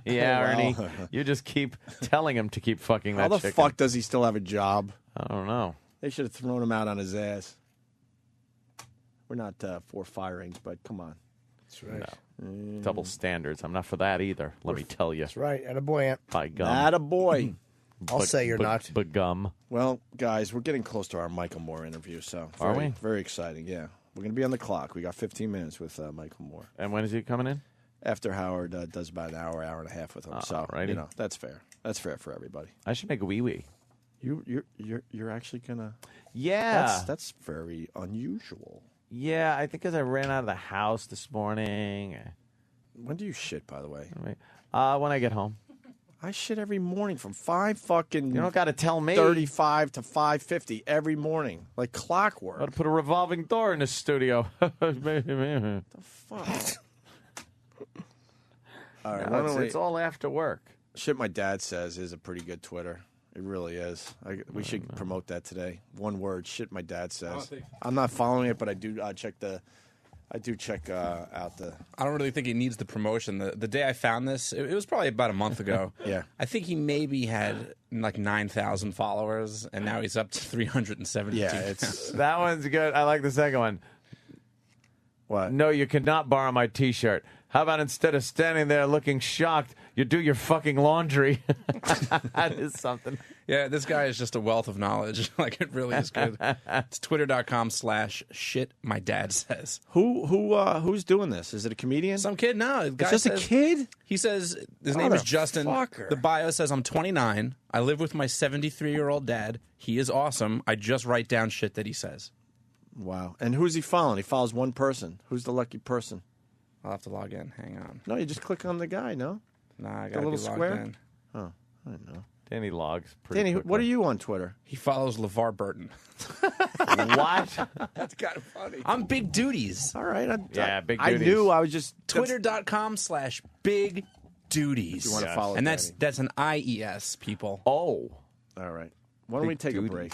Yeah, Oh, Ernie. wow. You just keep telling him to keep fucking How that the chicken. fuck does he still have a job? I don't know. They should have thrown him out on his ass. We're not for firings, but come on. That's right. No. Double standards. I'm not for that either. Let me tell you. That's right. And a boy, Ant. By gum. Not a boy. I'll say you're not. But gum. Well, guys, we're getting close to our Michael Moore interview, so Are we? Very exciting. Yeah, we're going to be on the clock. We got 15 minutes with Michael Moore. And when is he coming in? after Howard does about an hour and a half with him. So righty. that's fair. That's fair for everybody. I should make a wee-wee. You're actually gonna. Yeah. That's very unusual. Yeah, I think because I ran out of the house this morning. When do you shit, by the way? When I get home. I shit every morning from 5 You don't got to tell me. 35 to 5:50 every morning, like clockwork. Got to put a revolving door in the studio. The fuck. All right, No, it's all after work. Shit, my dad says is a pretty good Twitter. It really is. We should promote that today. One word. Shit, my dad says. I'm not following it, but I do check out the. I don't really think he needs the promotion. The day I found this, it was probably about a month ago. Yeah. I think he maybe had like 9,000 followers, and now he's up to 372. Yeah, That one's good. I like the second one. What? No, you cannot borrow my T-shirt. How about instead of standing there looking shocked, you do your fucking laundry? That is something. Yeah, this guy is just a wealth of knowledge. Like, it really is good. It's twitter.com/shit my dad says. Who's doing this? Is it a comedian? Some kid? No. The guy It's just a says- kid? He says, his name is Justin. Motherfucker. The bio says, I'm 29. I live with my 73-year-old dad. He is awesome. I just write down shit that he says. Wow. And who's he following? He follows one person. Who's the lucky person? I'll have to log in. Hang on. No, you just click on the guy, no? Nah, I The got to be little logged square? in. Oh, I don't know. Danny logs pretty Danny, quickly. what are you on Twitter? He follows LeVar Burton. What? That's kind of funny. I'm Big Duties. All right. Yeah, Big I Duties. knew I was just... Twitter.com/Big Duties. You want to follow And Danny. that's an IES, people. Oh. All right. Why don't we take a duties. break?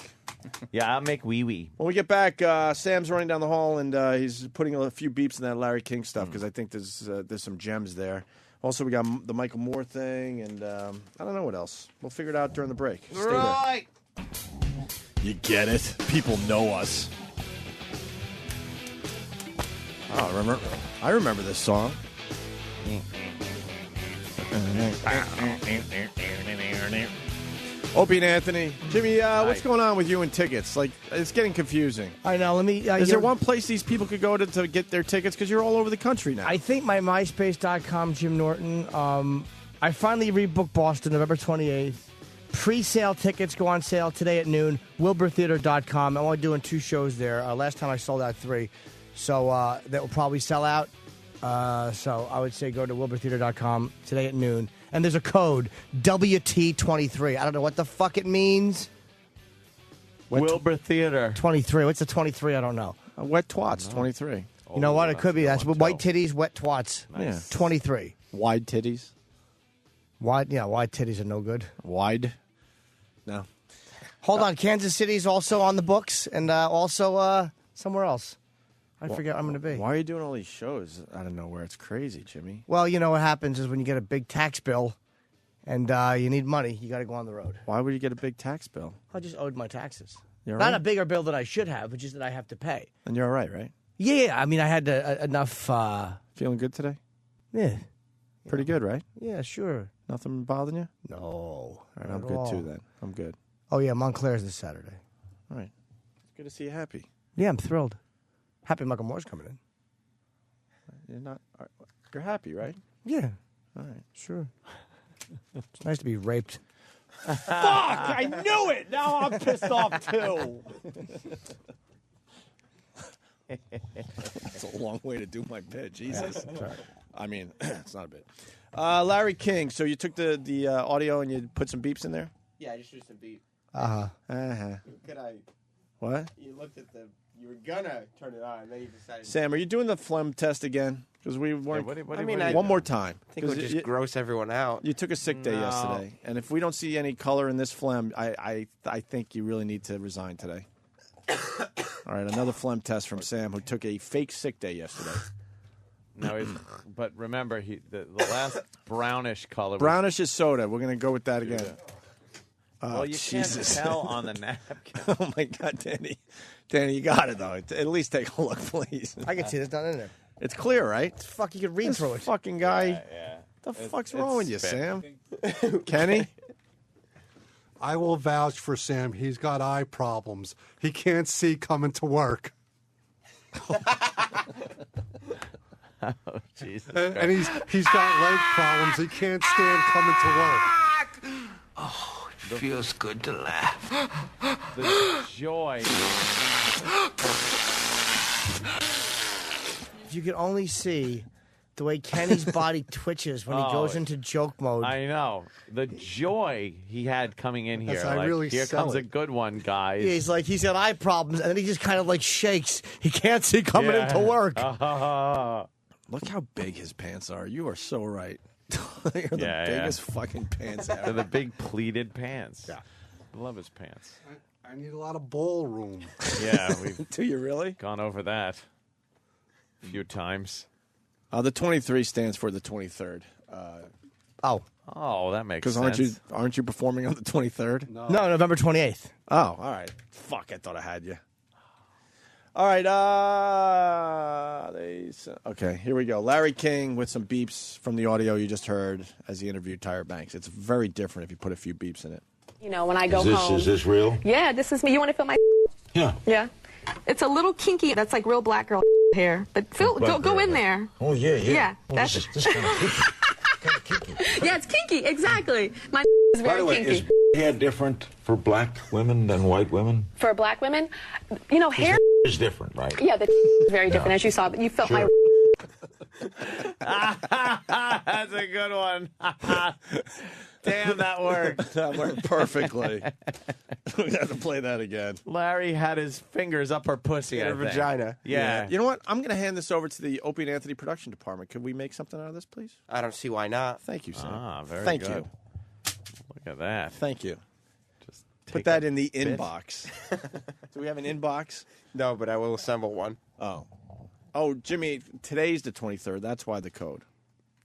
Yeah, I'll make wee-wee. When we get back, Sam's running down the hall, and he's putting a few beeps in that Larry King stuff because I think there's some gems there. Also, we got the Michael Moore thing, and I don't know what else. We'll figure it out during the break. Stay Right. there. You get it? People know us. Oh, I remember this song. Opie and Anthony. Jimmy, what's going on with you and tickets? Like, it's getting confusing. I know. Let me. Is there one place these people could go to get their tickets? Because you're all over the country now. I think my MySpace.com, Jim Norton. I finally rebooked Boston, November 28th. Pre-sale tickets go on sale today at noon. WilburTheater.com. I'm only doing 2 shows there. Last time I sold out 3. So that will probably sell out. So I would say go to WilburTheater.com today at noon. And there's a code, WT23. I don't know what the fuck it means. Wilbur Theater. 23. What's the 23? I don't know. Wet twats, 23. You know what? It could be. That's white titties, wet twats. Yeah. 23. Wide titties. Wide titties are no good. Wide? No. Hold on. Kansas City's also on the books and also somewhere else. I forget where I'm going to be. Why are you doing all these shows out of nowhere? It's crazy, Jimmy. Well, you know what happens is when you get a big tax bill and you need money, you got to go on the road. Why would you get a big tax bill? I just owed my taxes. You're Not right. a bigger bill than I should have, but just that I have to pay. And you're all right, right? Yeah, I mean, I had enough. Feeling good today? Yeah. Pretty good, right? Yeah, sure. Nothing bothering you? No. All right, not I'm at good all. too then. I'm good. Oh, yeah, Montclair's this Saturday. All right. It's good to see you happy. Yeah, I'm thrilled. Happy Michael Moore's coming in. You're happy, right? Yeah. All right. Sure. It's nice to be raped. Fuck! I knew it! Now I'm pissed off too. That's a long way to do my bit. Jesus. I mean, it's not a bit. Larry King. So you took the audio and you put some beeps in there? Yeah, I just threw some beep. Uh-huh. Could I? What? You looked at the. You were gonna turn it on, and then you decided. Sam, are you doing the phlegm test again? Because we weren't. One more time. I think we'll just gross everyone out. You took a sick day No. yesterday, and if we don't see any color in this phlegm, I think you really need to resign today. All right, another phlegm test from Sam, who took a fake sick day yesterday. No, but remember, the last brownish color. was- Brownish is soda. We're going to go with that again. Well, you Jesus. can't tell on the napkin. Oh, my God, Danny. Danny, you got it, though. At least take a look, please. I can see there's nothing in there. It's clear, right? Fuck, you can read This through it. fucking guy. Yeah. The It's- fuck's it's wrong with you, spit. Sam? Kenny? I will vouch for Sam. He's got eye problems. He can't see coming to work. Oh, Jesus. And he's got leg problems. He can't stand coming to work. Oh, it feels good to laugh. The joy. If you could only see the way Kenny's body twitches when he goes into joke mode. I know. The joy he had coming in here. That's how I Like, really here sell comes it. a good one, guys. Yeah, he's like, he's got eye problems, and then he just kind of like shakes. He can't see coming Yeah. into work. Look how big his pants are. You are so right. They're the Yeah, biggest fucking pants ever. They're the big pleated pants. Yeah. I love his pants. I need a lot of ballroom. Yeah, we've Do you really? gone over that a few times. The 23 stands for the 23rd. Oh, that makes Because sense. aren't you performing on the 23rd? No, November 28th. Oh, all right. Fuck, I thought I had you. All right. Okay, here we go. Larry King with some beeps from the audio you just heard as he interviewed Tyra Banks. It's very different if you put a few beeps in it. You know, when I go home. Is this real? Yeah, this is me. You want to feel my? Yeah. Yeah. It's a little kinky. That's like real black girl hair. But feel, Black go girl in hair. there. Oh, yeah. Yeah, Oh, that's this kind of kinky. Yeah, it's kinky. Exactly. My is By very the way, kinky. is hair different for black women than white women? For black women, you know, hair. Is different, right? Yeah, the is very different, Yeah. as you saw. But you felt my. That's a good one. Damn, that worked. That worked perfectly. We have to play that again. Larry had his fingers up her pussy. In I her think. vagina. Yeah. You know what? I'm going to hand this over to the Opie and Anthony production department. Could we make something out of this, please? I don't see why not. Thank you, Sam. Ah, very Thank good. you. Look at that. Thank you. Just Put that in the inbox. Do we have an inbox? No, but I will assemble one. Oh, Jimmy, today's the 23rd. That's why the code.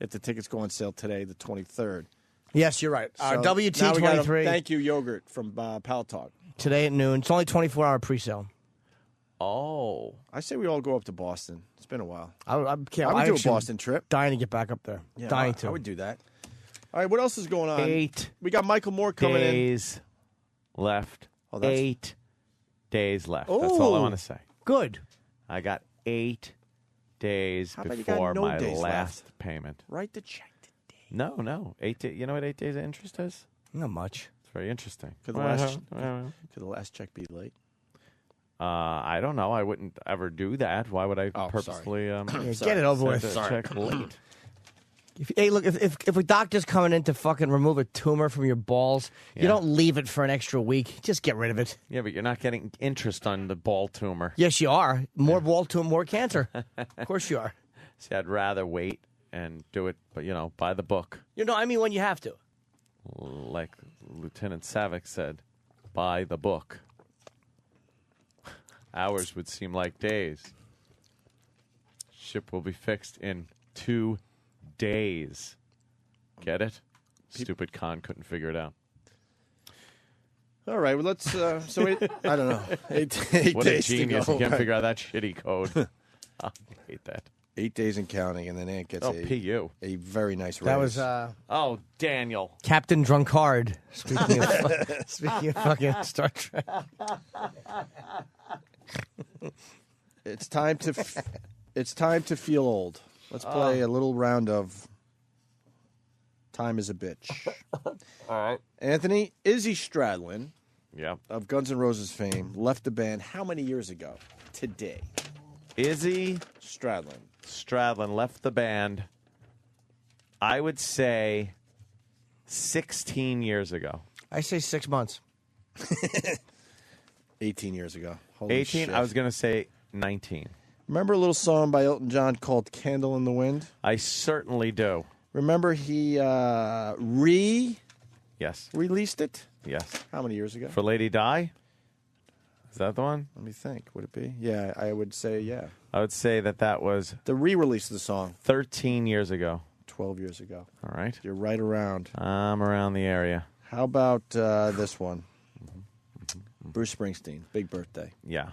If the tickets go on sale today, the 23rd. Yes, you're right. So now we got WT23 thank you, Yogurt from Pal Talk. today at noon. It's only 24-hour pre-sale. Oh. I say we all go up to Boston. It's been a while. I I would do a actually Boston trip. Dying to get back up there. Yeah, dying I to. would do that. All right, what else is going on? 8 We got Michael Moore coming in. days left. Oh, that's- 8 days left. That's all I Ooh. want to say. Good. I got 8 days How about you got before no my days last left? payment. Write the check. No. 8 days. You know what 8 days of interest is? Not much. It's very interesting. Could the last check be late? I don't know. I wouldn't ever do that. Why would I Oh, purposely Yeah, get it over with. send a check late? Hey, look, if a doctor's coming in to fucking remove a tumor from your balls, you Yeah. don't leave it for an extra week. Just get rid of it. Yeah, but you're not getting interest on the ball tumor. Yes, you are. More ball tumor, more cancer. Of course you are. See, I'd rather wait and do it, but by the book. You know, I mean, when you have to. Like Lieutenant Savick said, by the book. Hours would seem like days. Ship will be fixed in 2 days. Get it? Stupid Khan couldn't figure it out. All right, well, let's. I don't know. 8 What a days genius. to You go. can't figure out that shitty code. I hate that. 8 days and counting, and then Ant gets PU. a very nice raise. That was Oh, Daniel. Captain Drunkard. Speaking of fucking Star Trek. It's time to feel old. Let's play a little round of Time is a Bitch. All right. Anthony, Izzy Stradlin Yeah. of Guns N' Roses fame left the band how many years ago? Today. Izzy Stradlin left the band, I would say 16 years ago. I say 6 months. 18 years ago. Holy 18? shit. I was going to say 19. Remember a little song by Elton John called Candle in the Wind? I certainly do. Remember he Yes. released it? Yes. How many years ago? For Lady Di? Is that the one? Let me think. Would it be? Yeah, I would say yeah. I would say that was The re-release of the song 13 years ago. 12 years ago. All right. You're right around. I'm around the area. How about this one? Bruce Springsteen, big birthday. Yeah.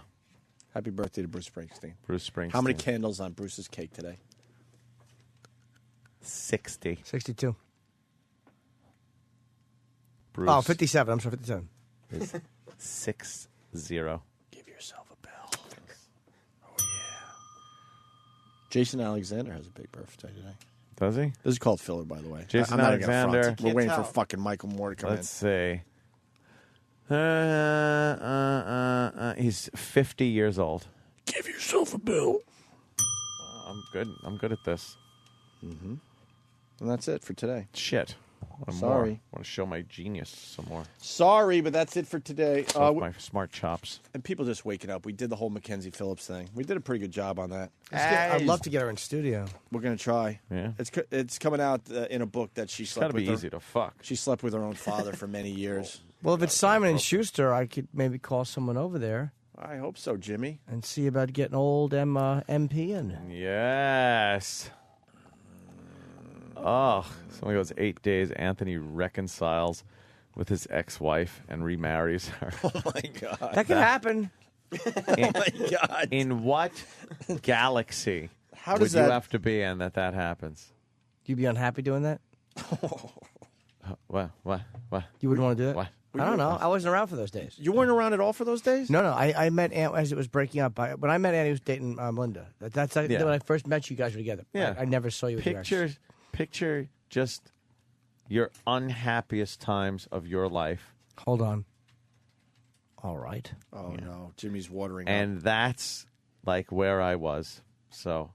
Happy birthday to Bruce Springsteen. Bruce Springsteen. How many candles on Bruce's cake today? 60. 62. Bruce Oh, 57. I'm sorry, 57. is 60. Give yourself a bell. Jason Alexander has a big birthday today. Does he? This is called filler, by the way. Jason I'm not even gonna Alexander. front. We're waiting for fucking Michael Moore to come Let's see. He's 50 years old. Give yourself a bill. I'm good. I'm good at this. Mm-hmm. And that's it for today. Shit. Sorry. I want to show my genius some more. Sorry, but that's it for today. My smart chops. And people just waking up. We did the whole Mackenzie Phillips thing. We did a pretty good job on that. I'd love to get her in studio. We're gonna try. Yeah. It's coming out in a book that she slept gotta with. be easy to fuck. She slept with her own father for many years. Well, if it's Simon and Schuster, I could maybe call someone over there. I hope so, Jimmy. And see about getting old MP in. Yes. Oh, somebody goes 8 days. Anthony reconciles with his ex-wife and remarries her. Oh my God, that could happen. Oh my God! In what galaxy How does would that you have to be in that happens? You'd be unhappy doing that? What? You wouldn't want to do that? What? I don't know. I wasn't around for those days. You weren't around at all for those days? No. I met Aunt as it was breaking up. When I met Aunt, he was dating Melinda. That's when I first met you guys were together. Yeah. I never saw you with your ex. Picture just your unhappiest times of your life. Hold on. All right. Oh no, Jimmy's watering up. And that's like where I was. So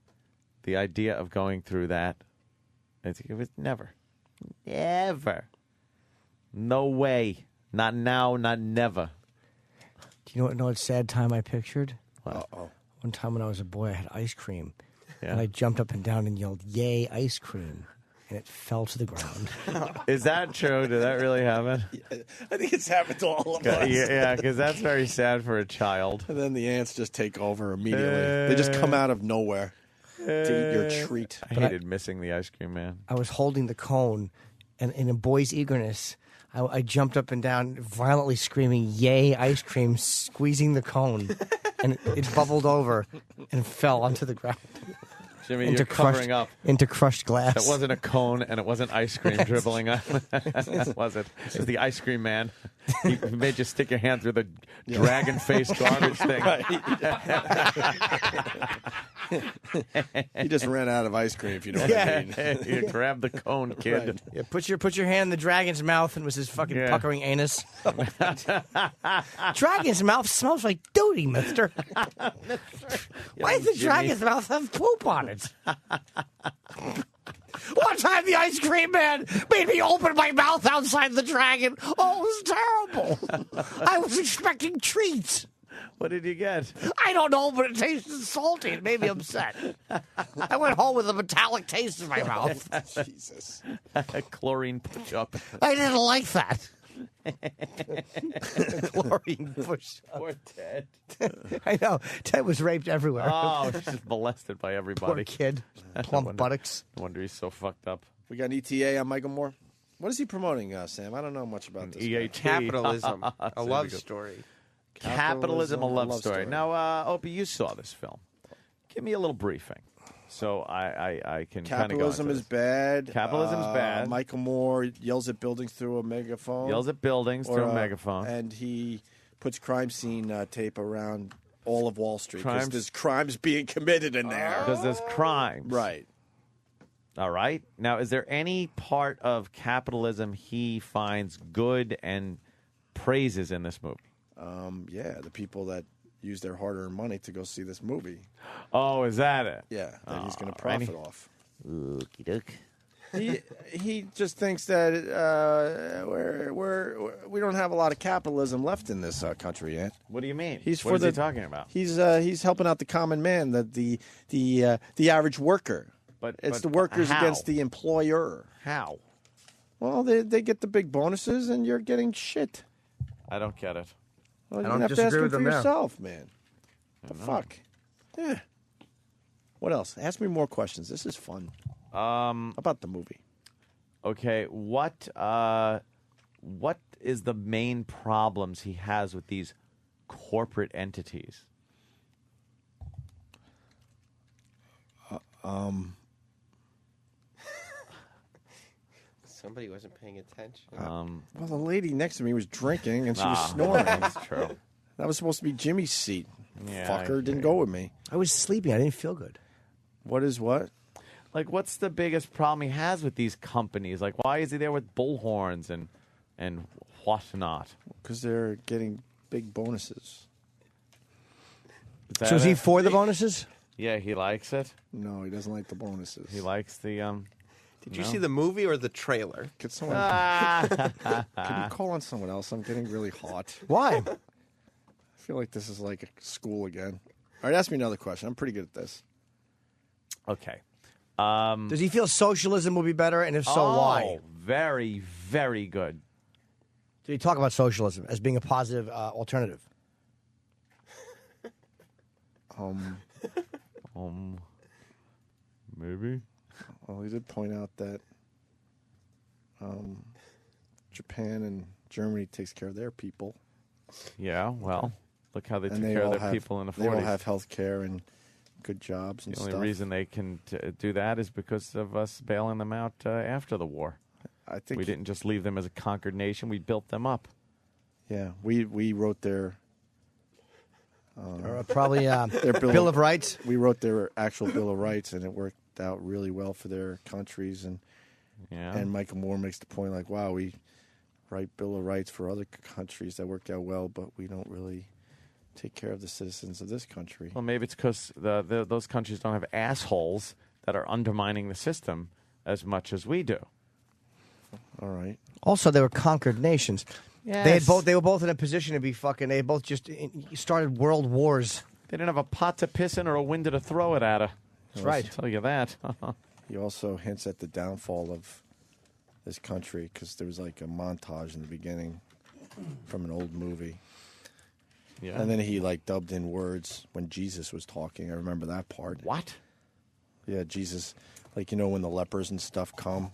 the idea of going through that, it was never. No way. Not now, not never. Do you know what sad time I pictured? Uh-oh. One time when I was a boy, I had ice cream. Yeah. And I jumped up and down and yelled, "Yay, ice cream!" And it fell to the ground. Is that true? Did that really happen? I think it's happened to all of us. Yeah, because that's very sad for a child. And then the ants just take over immediately. They just come out of nowhere to eat your treat. I hated missing the ice cream man. I was holding the cone, and in a boy's eagerness, I jumped up and down, violently screaming, "Yay, ice cream," squeezing the cone. And it bubbled over and fell onto the ground. Jimmy, you're covering up. Into crushed glass. It wasn't a cone, and it wasn't ice cream dribbling on. Was it? It was the ice cream man. He made you stick your hand through the dragon face garbage thing. He just ran out of ice cream, if you know what I mean. You grab the cone, kid. Right. Yeah, put your hand in the dragon's mouth, and it was his fucking puckering anus. Dragon's mouth smells like duty, mister. Why does the dragon's mouth have poop on it? One time the ice cream man made me open my mouth outside the dragon. Oh, it was terrible. I was expecting treats. What did you get? I don't know, but it tasted salty. It made me upset. I went home with a metallic taste in my mouth. Jesus. Chlorine push-up. I didn't like that. Chlorine push-up. Poor Ted. I know. Ted was raped everywhere. Oh, he's just molested by everybody. Poor kid. Plump buttocks. No wonder he's so fucked up. We got an ETA on Michael Moore. What is he promoting, Sam? I don't know much about this. EAT. Capitalism. A love story. Capitalism, a love story. Now, Opie, you saw this film. Give me a little briefing, so I can kind of go Capitalism into is this. bad. Capitalism's bad. Michael Moore yells at buildings through a megaphone. Yells at buildings through a megaphone. And he puts crime scene tape around all of Wall Street. Because Crimes- there's crimes being committed in there. Because there's crime. Right. All right. Now, is there any part of capitalism he finds good and praises in this movie? Yeah, the people that use their hard-earned money to go see this movie. Oh, is that it? Yeah, that he's going to profit righty. off. Okie doke. He just thinks that we don't have a lot of capitalism left in this country yet. What do you mean? He's What for is the he talking about? He's helping out the common man, the average worker. But it's the workers how? against the employer. How? Well, they get the big bonuses, and you're getting shit. I don't get it. Well, I you don't have to ask disagree him with for them there. yourself, man. The fuck? Yeah. What else? Ask me more questions. This is fun. About the movie. Okay, what is the main problems he has with these corporate entities? Somebody wasn't paying attention. Well, the lady next to me was drinking, and she was Ah, snoring. that's true. That was supposed to be Jimmy's seat. Yeah, Fucker I didn't go with me. I was sleeping. I didn't feel good. What is what? Like, what's the biggest problem he has with these companies? Like, why is he there with bullhorns and whatnot? Because they're getting big bonuses. So is he for the bonuses? Yeah, he likes it. No, he doesn't like the bonuses. He likes the. Did you see the movie or the trailer? Could someone? Can you call on someone else? I'm getting really hot. Why? I feel like this is like a school again. All right, ask me another question. I'm pretty good at this. Okay. Does he feel socialism would be better, and if so, why? Very, very good. Did he talk about socialism as being a positive alternative? Maybe. Well, he did point out that Japan and Germany takes care of their people. Yeah, well, look how they took And they care of all their have- people in the 40s. They all have health care and good jobs and The only stuff. reason they can do that is because of us bailing them out after the war. I think we didn't just leave them as a conquered nation; we built them up. Yeah, we wrote their probably their Bill of Rights. We wrote their actual Bill of Rights, and it worked out really well for their countries. And Michael Moore makes the point like, wow, we write Bill of Rights for other countries that worked out well, but we don't really take care of the citizens of this country. Well, maybe it's because those countries don't have assholes that are undermining the system as much as we do. All right. Also, they were conquered nations. Yes. They were both in a position to be fucking. They both just started world wars. They didn't have a pot to piss in or a window to throw it at her. That's right. I'll tell you that. He also hints at the downfall of this country because there was like a montage in the beginning from an old movie. Yeah. And then he like dubbed in words when Jesus was talking. I remember that part. What? Yeah, Jesus, like, you know, when the lepers and stuff come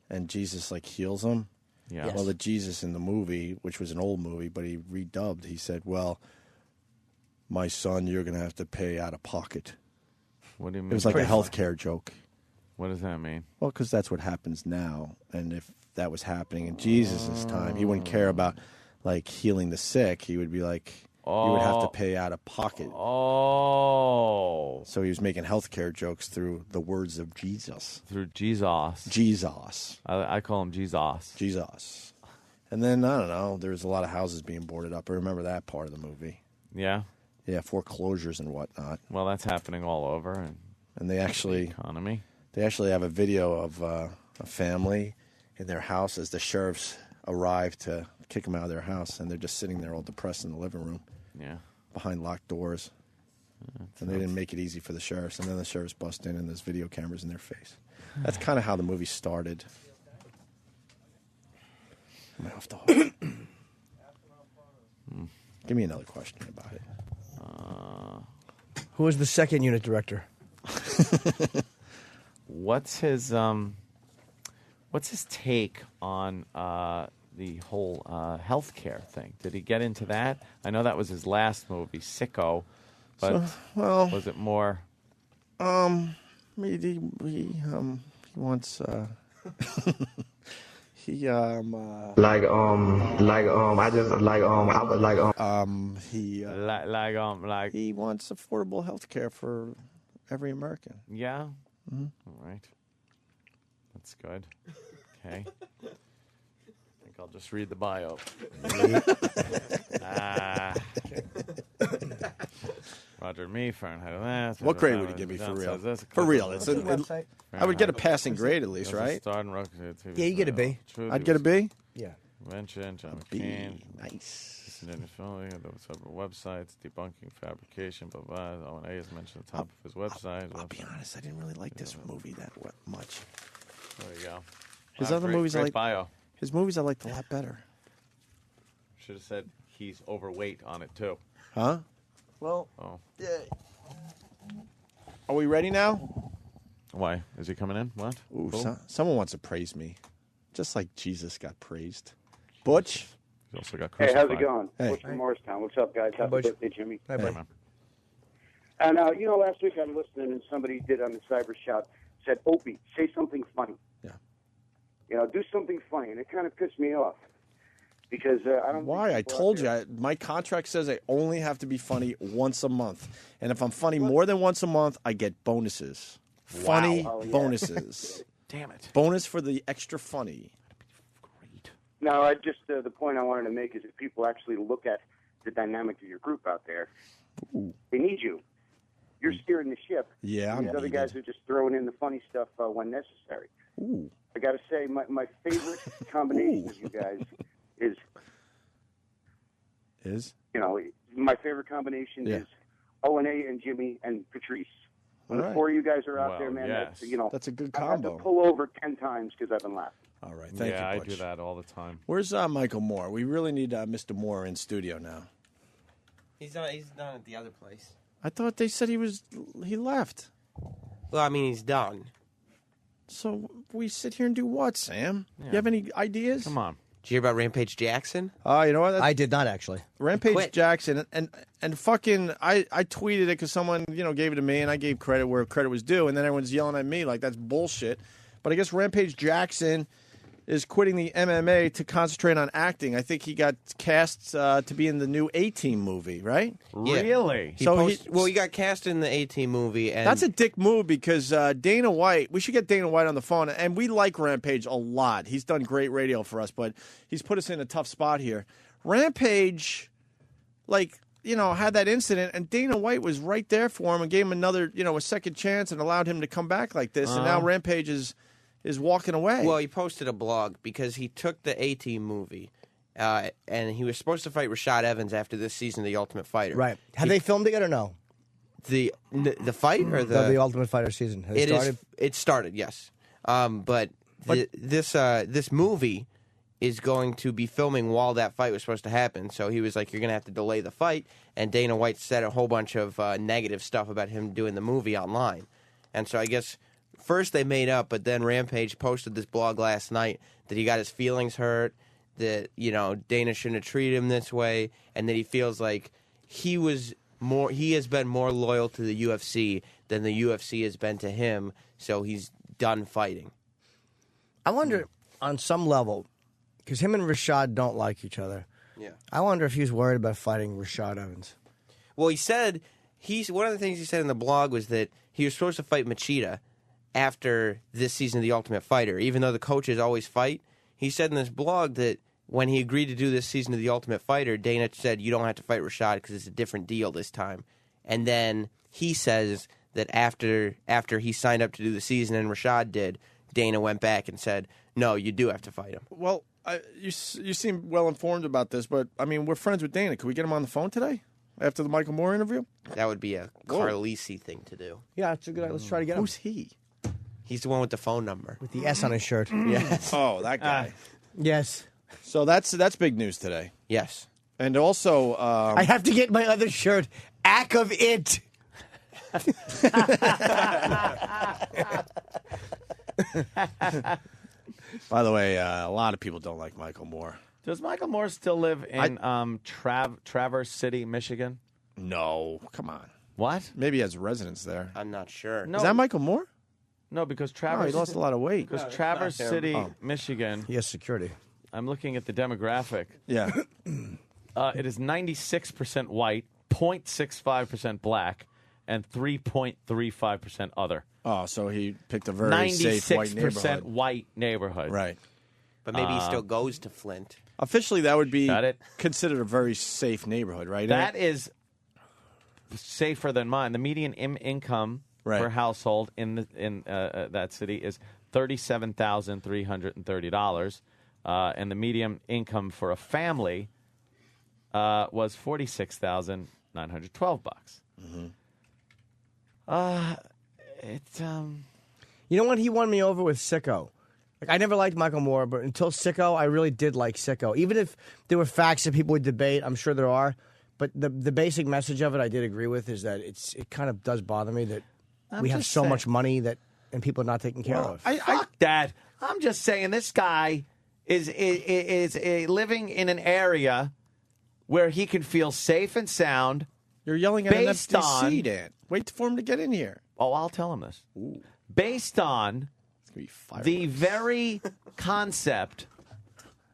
and Jesus like heals them. Yeah. Well, the Jesus in the movie, which was an old movie, but he redubbed, he said, well, my son, you're going to have to pay out of pocket. What do you mean? It was like a healthcare joke. What does that mean? Well, because that's what happens now. And if that was happening in Jesus' time, he wouldn't care about, like, healing the sick. He would be like, you would have to pay out of pocket. Oh. So he was making healthcare jokes through the words of Jesus. Through Jesus. Jesus. I call him Jesus. Jesus. And then, I don't know, there's a lot of houses being boarded up. I remember that part of the movie. Yeah? Yeah, foreclosures and whatnot. Well, that's happening all over. And they actually... economy. They actually have a video of a family in their house as the sheriffs arrive to kick them out of their house, and they're just sitting there all depressed in the living room. Yeah. Behind locked doors. And they didn't make it easy for the sheriffs. And then the sheriffs bust in, and there's video cameras in their face. That's kind of how the movie started. Am I off the hook? Give me another question about it. Who was the second unit director? What's his take on the whole healthcare thing? Did he get into that? I know that was his last movie, Sicko, but was it more? He wants he I just he wants affordable health care for every American. Yeah. Mm-hmm. All right. That's good. Okay. I think I'll just read the bio. Roger me, Fahrenheit. What grade would he give me for real? For real, I would get a passing grade at least, right? Yeah, you get a B. I'd get a B. Yeah. Invention, John B. McCain. Nice. Several websites, debunking fabrication, blah, blah. O&A is mentioned at the top of his website. I'll be honest, I didn't really like this movie that much. There you go. His Wow, other great- movies great I like. bio. His movies I liked a lot better. Should have said he's overweight on it, too. Huh? Well, Oh. yeah. Are we ready now? Why? Is he coming in? What? Ooh, Cool. someone wants to praise me, just like Jesus got praised. Butch. He's also got Hey, crucified. how's it going? Hey. Butch from Morristown. What's up, guys? Happy birthday, Jimmy. Hey, man. And, last week I'm listening and somebody did on the Cyber Shout, said, Opie, say something funny. Yeah. Do something funny. And it kind of pissed me off. Because I don't. Why? I told you. My contract says I only have to be funny once a month, and if I'm funny more than once a month, I get bonuses. Funny bonuses. Damn it! Bonus for the extra funny. No, I just the point I wanted to make is that people actually look at the dynamic of your group out there. They need you. You're steering the ship. Yeah, and these other guys are just throwing in the funny stuff when necessary. Ooh. I got to say, my favorite combination of you guys is. My favorite combination is O&A and Jimmy and Patrice. When the four of you guys are out there, man, that's a good I had combo. to pull over 10 times because I've been laughing. All right, thank you, I Butch. do that all the time. Where's Michael Moore? We really need Mr. Moore in studio now. He's not at the other place. I thought they said he left. Well, I mean, he's done. So we sit here and do what, Sam? You have any ideas? Come on. Did you hear about Rampage Jackson? You know what? I did not actually. Rampage Jackson and fucking I tweeted it because someone gave it to me and I gave credit where credit was due, and then everyone's yelling at me like that's bullshit. But I guess Rampage Jackson is quitting the MMA to concentrate on acting. I think he got cast to be in the new A-Team movie, right? Really? He got cast in the A-Team movie, and that's a dick move because Dana White. We should get Dana White on the phone, and we like Rampage a lot. He's done great radio for us, but he's put us in a tough spot here. Rampage, had that incident, and Dana White was right there for him and gave him another, a second chance and allowed him to come back like this. And now Rampage is walking away. Well, he posted a blog because he took the A-Team movie, and he was supposed to fight Rashad Evans after this season of The Ultimate Fighter. Right. Have they filmed it yet or no? The fight or the Ultimate Fighter season? Has it started? It started, yes. But this movie is going to be filming while that fight was supposed to happen. So he was like, you're going to have to delay the fight. And Dana White said a whole bunch of negative stuff about him doing the movie online. And so I guess first they made up, but then Rampage posted this blog last night that he got his feelings hurt, that, Dana shouldn't have treated him this way, and that he feels like he has been more loyal to the UFC than the UFC has been to him, so he's done fighting. I wonder, on some level, because him and Rashad don't like each other. Yeah. I wonder if he's worried about fighting Rashad Evans. Well, he said one of the things he said in the blog was that he was supposed to fight Machida after this season of The Ultimate Fighter, even though the coaches always fight. He said in this blog that when he agreed to do this season of The Ultimate Fighter, Dana said, you don't have to fight Rashad because it's a different deal this time. And then he says that after he signed up to do the season and Rashad did, Dana went back and said, no, you do have to fight him. Well, you seem well informed about this, but, I mean, we're friends with Dana. Could we get him on the phone today after the Michael Moore interview? That would be a Carlisi thing to do. Yeah, it's a good idea. Let's try to get him. Who's he? He's the one with the phone number. With the S on his shirt. Yes. Oh, that guy. Yes. So that's big news today. Yes. And also... I have to get my other shirt. Ack of it. By the way, a lot of people don't like Michael Moore. Does Michael Moore still live in Traverse City, Michigan? No. Come on. What? Maybe he has residence there. I'm not sure. No. Is that Michael Moore? No, because Traverse... he lost a lot of weight. Because Traverse City, Michigan... He has security. I'm looking at the demographic. Yeah. It is 96% white, 0.65% black, and 3.35% other. Oh, so he picked a very safe white neighborhood. 96% white neighborhood. Right. But maybe he still goes to Flint. Officially, that would be considered a very safe neighborhood, right? That is safer than mine. The median income per household in that city is $37,330, and the median income for a family was $46,912. You know what? He won me over with Sicko. Like, I never liked Michael Moore, but until Sicko, I really did like Sicko. Even if there were facts that people would debate, I'm sure there are. But the basic message of it, I did agree with, is that it kind of does bother me that we have so much money and people are not taken care of. Fuck that. I'm just saying this guy is living in an area where he can feel safe and sound. You're yelling at an based FTC, on Dan. Wait for him to get in here. Oh, I'll tell him this. Based on the very concept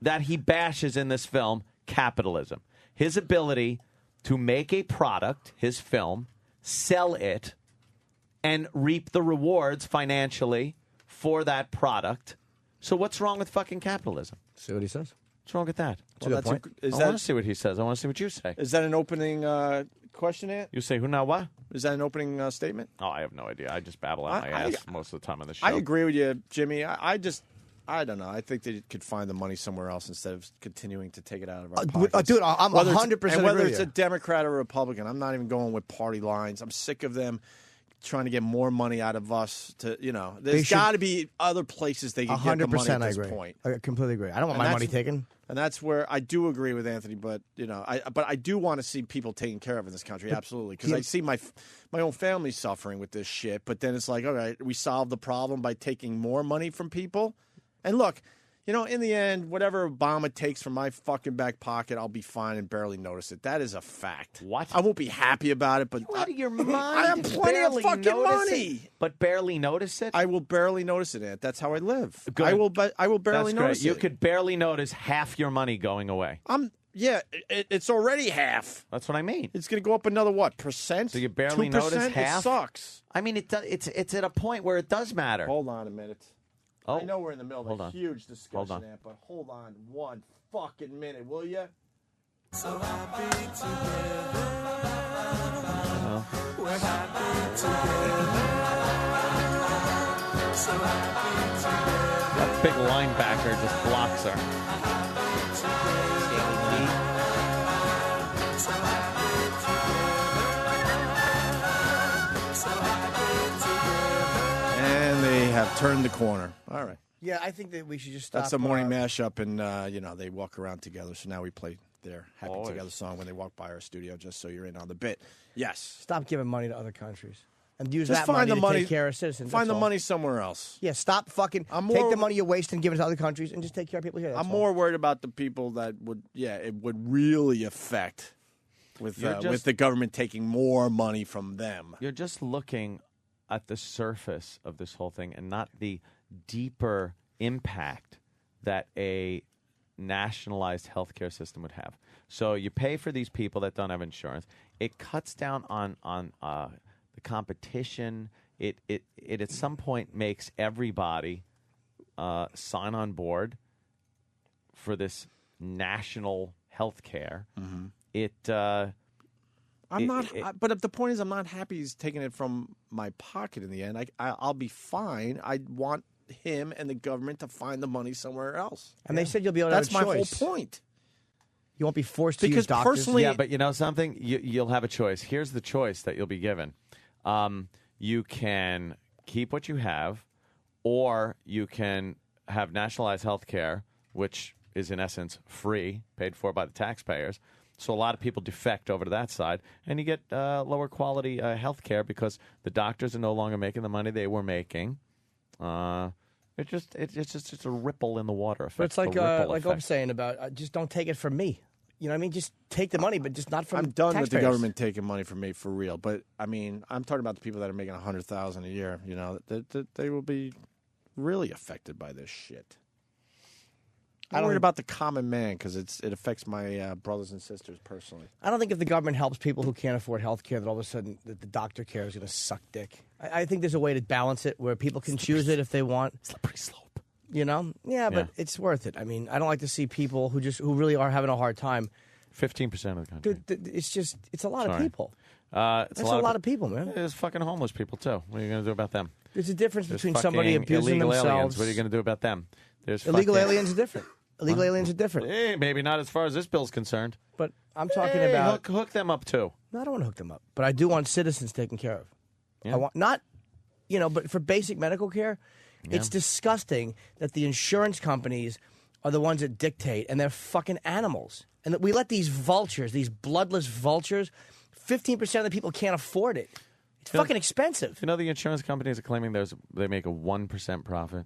that he bashes in this film, capitalism. His ability to make a product, his film, sell it, and reap the rewards financially for that product. So what's wrong with fucking capitalism? See what he says. What's wrong with that? That's a good point. I want to see what he says. I want to see what you say. Is that an opening question, Ant? You say who now what? Is that an opening statement? Oh, I have no idea. I just babble out my ass most of the time on the show. I agree with you, Jimmy. I don't know. I think they could find the money somewhere else instead of continuing to take it out of our pockets. Dude, I'm 100% whether agree it's with a Democrat or Republican, I'm not even going with party lines. I'm sick of them trying to get more money out of us. There's got to be other places they can get the money at this point. I completely agree. I don't want my money taken. And that's where I do agree with Anthony, but I do want to see people taken care of in this country, absolutely, because I see my own family suffering with this shit. But then it's like, all right, we solved the problem by taking more money from people. And look, in the end, whatever Obama takes from my fucking back pocket, I'll be fine and barely notice it. That is a fact. What? I won't be happy about it, but out of your mind. I have plenty of fucking money, but barely notice it. I will barely notice it, Ant. That's how I live. Good. I will barely That's notice great. it. You could barely notice half your money going away. Yeah, it's already half. That's what I mean. It's going to go up another percent? So you barely 2%? notice half. It sucks. I mean, it's at a point where it does matter. Hold on a minute. Oh, I know we're in the middle of a huge discussion, Hold on. Ant, but hold on one fucking minute, will you? So happy together. We're happy together. So happy together. That big linebacker just blocks her. So happy together. So happy together. And they have turned the corner. All right. Yeah, I think that we should just stop. That's a morning mashup, and they walk around together. So now we play their Happy Always. Together song when they walk by our studio, just so you're in on the bit. Yes. Stop giving money to other countries and use Just that find money the to money. take care of citizens. Find that's the all. money somewhere else. Yeah, stop fucking. Take the money you're wasting, give it to other countries, and just take care of people here. That's I'm all. more worried about the people that it would really affect with the government taking more money from them. You're just looking at the surface of this whole thing and not the deeper impact that a nationalized healthcare system would have. So you pay for these people that don't have insurance. It cuts down on the competition. It at some point makes everybody sign on board for this national health care. Mm-hmm. But the point is, I'm not happy he's taking it from my pocket in the end. I'll be fine. I want him and the government to find the money somewhere else. And they said you'll be able to That's have a my choice. whole point. You won't be forced to Because use doctors. personally- Yeah, but you know something? You'll have a choice. Here's the choice that you'll be given. You can keep what you have, or you can have nationalized health care, which is in essence free, paid for by the taxpayers. So a lot of people defect over to that side, and you get lower quality health care because the doctors are no longer making the money they were making. It's just a ripple in the water effect. But it's like The ripple I'm effect. saying about just don't take it from me. You know what I mean? Just take the money, but just not from I'm done with the taxpayers. government taking money from me for real. But I mean, I'm talking about the people that are making $100,000 a year. You know, that they will be really affected by this shit. I'm worried about the common man because it affects my brothers and sisters personally. I don't think if the government helps people who can't afford health care, that all of a sudden the doctor care is going to suck dick. I think there's a way to balance it where people can choose it if they want. Slippery slope. You know? Yeah, but it's worth it. I mean, I don't like to see people who really are having a hard time. 15% of the country. Dude, it's a lot of Sorry. people. It's That's a lot of people, man. There's fucking homeless people too. What are you going to do about them? There's a difference There's between somebody fucking abusing illegal themselves. aliens. What are you going to do about them? There's Illegal fucking- aliens are different. Illegal aliens are different. Maybe not as far as this bill's concerned. But I'm talking about hook them up too. No, I don't want to hook them up, but I do want citizens taken care of. Yeah. I want not, but for basic medical care, it's disgusting that the insurance companies are the ones that dictate, and they're fucking animals, and that we let these vultures, these bloodless vultures, 15% of the people can't afford it. It's fucking expensive. You know the insurance companies are claiming they make a 1% profit.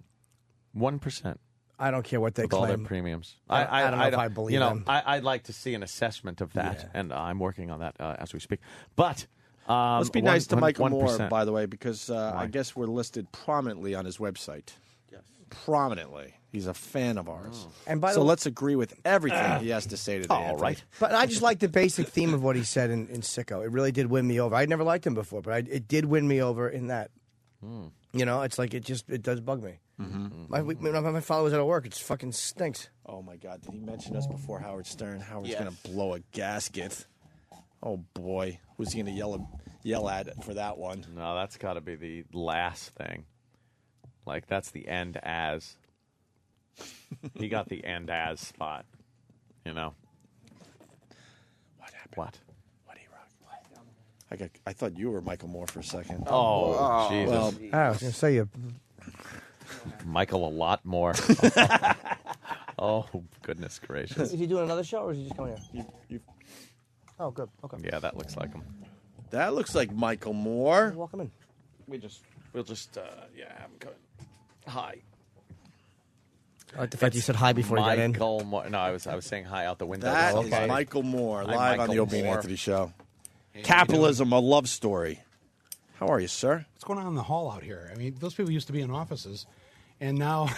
1%. I don't care what they with all their claim. premiums. I don't know if I believe them. I'd like to see an assessment of that, and I'm working on that as we speak. But Let's be nice to Michael 1%. Moore, by the way, because I guess we're listed prominently on his website. Yes. prominently. He's a fan of ours. And by so the- let's agree with everything he has to say today. All Anthony. right. But I just like the basic theme of what he said in Sicko. It really did win me over. I'd never liked him before, but it did win me over in that. You know, it's like it does bug me. My followers at work, it fucking stinks. Oh, my God. Did he mention us before Howard Stern? Howard's going to blow a gasket. Oh, boy. Who's he going to yell at for that one? No, that's got to be the last thing. Like, that's the end as. He got the end as spot. You know? What happened? What? What E-Rock? I thought you were Michael Moore for a second. Oh, Jesus. Well, I was going to say you. Michael a lot more. Oh, goodness gracious. Is he doing another show or is he just coming here? Oh, good. Okay. Yeah, that looks like him. That looks like Michael Moore. Welcome in. We'll just have him come in. Hi. I like the fact you said hi before you got in. Michael Moore. No, I was saying hi out the window. That is Okay. Michael Moore, Hi, live on the Michael Opie and Moore. Anthony Show. Hey, Capitalism, a love story. How are you, sir? What's going on in the hall out here? I mean, those people used to be in offices, and now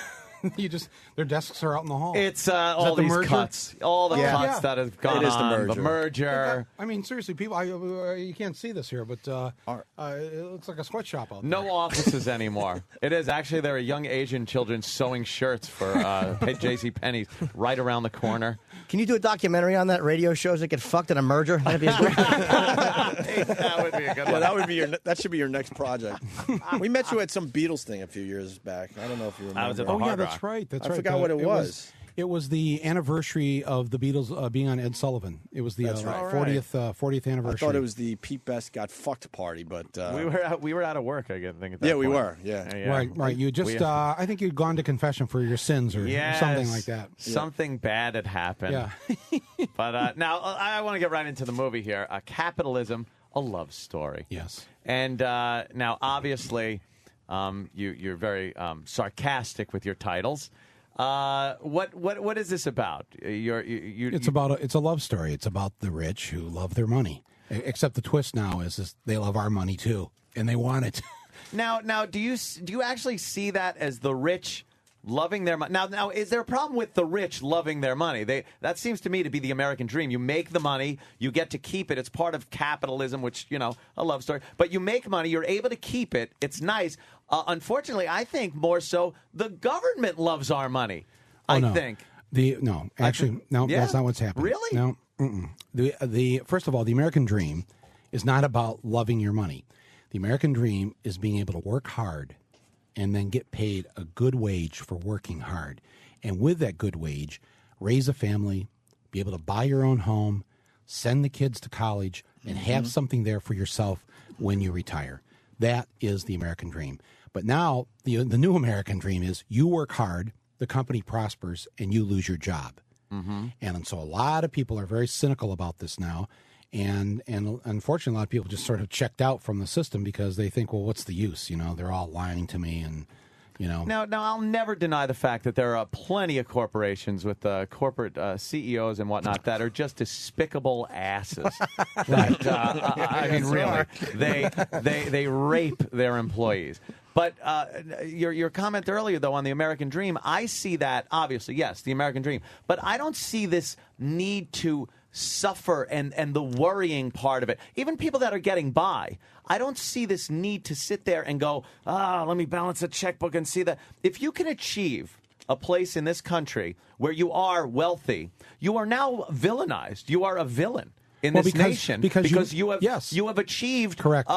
their desks are out in the hall. It's Is all that the these merger? cuts. All the Yeah. cuts that have gone It is the on. merger. The merger. I mean, seriously, people, you can't see this here, but it looks like a sweatshop out there. No offices anymore. It is. Actually, there are young Asian children sewing shirts for J.C. Penney's right around the corner. Can you do a documentary on that? Radio shows that get fucked in a merger? That'd be a great. That would be a good Yeah, one. that should be your next project. We met you at some Beatles thing a few years back. I don't know if you remember. I was at the Oh, yeah, Hard that's Rock. right. That's I right. forgot what it was. It was the anniversary of the Beatles being on Ed Sullivan. It was the That's right. 40th I anniversary. thought it was the Pete Best got fucked party, but We were out of work. I think. At that yeah, we point. were. Yeah. Right. You just, I think you'd gone to confession for your sins or Yes. something like that. Something bad had happened. Yeah. But now I want to get right into the movie here. Capitalism, a love story. Yes. And now, obviously, you're very sarcastic with your titles. What is this about? It's a love story. It's about the rich who love their money. Except the twist now is they love our money too, and they want it. Now, do you actually see that as the rich loving their money? Now, is there a problem with the rich loving their money? That seems to me to be the American dream. You make the money, you get to keep it. It's part of capitalism, which a love story. But you make money, you're able to keep it. It's nice. Unfortunately, I think more so the government loves our money. Oh, I no. think. Yeah. That's not what's happening. Really? No. The first of all, the American dream is not about loving your money. The American dream is being able to work hard and then get paid a good wage for working hard. And with that good wage, raise a family, be able to buy your own home, send the kids to college, and have something there for yourself when you retire. That is the American dream. But now the new American dream is you work hard, the company prospers, and you lose your job. And so a lot of people are very cynical about this now. And unfortunately, a lot of people just sort of checked out from the system because they think, well, what's the use? They're all lying to me and, Now, I'll never deny the fact that there are plenty of corporations with corporate CEOs and whatnot that are just despicable asses. That, I mean, really, they rape their employees. But your comment earlier, though, on the American dream, I see that, obviously, yes, the American dream. But I don't see this need to suffer and the worrying part of it. Even people that are getting by, I don't see this need to sit there and go, let me balance a checkbook and see that. If you can achieve a place in this country where you are wealthy, you are now villainized. You are a villain in this nation because you have achieved Correct.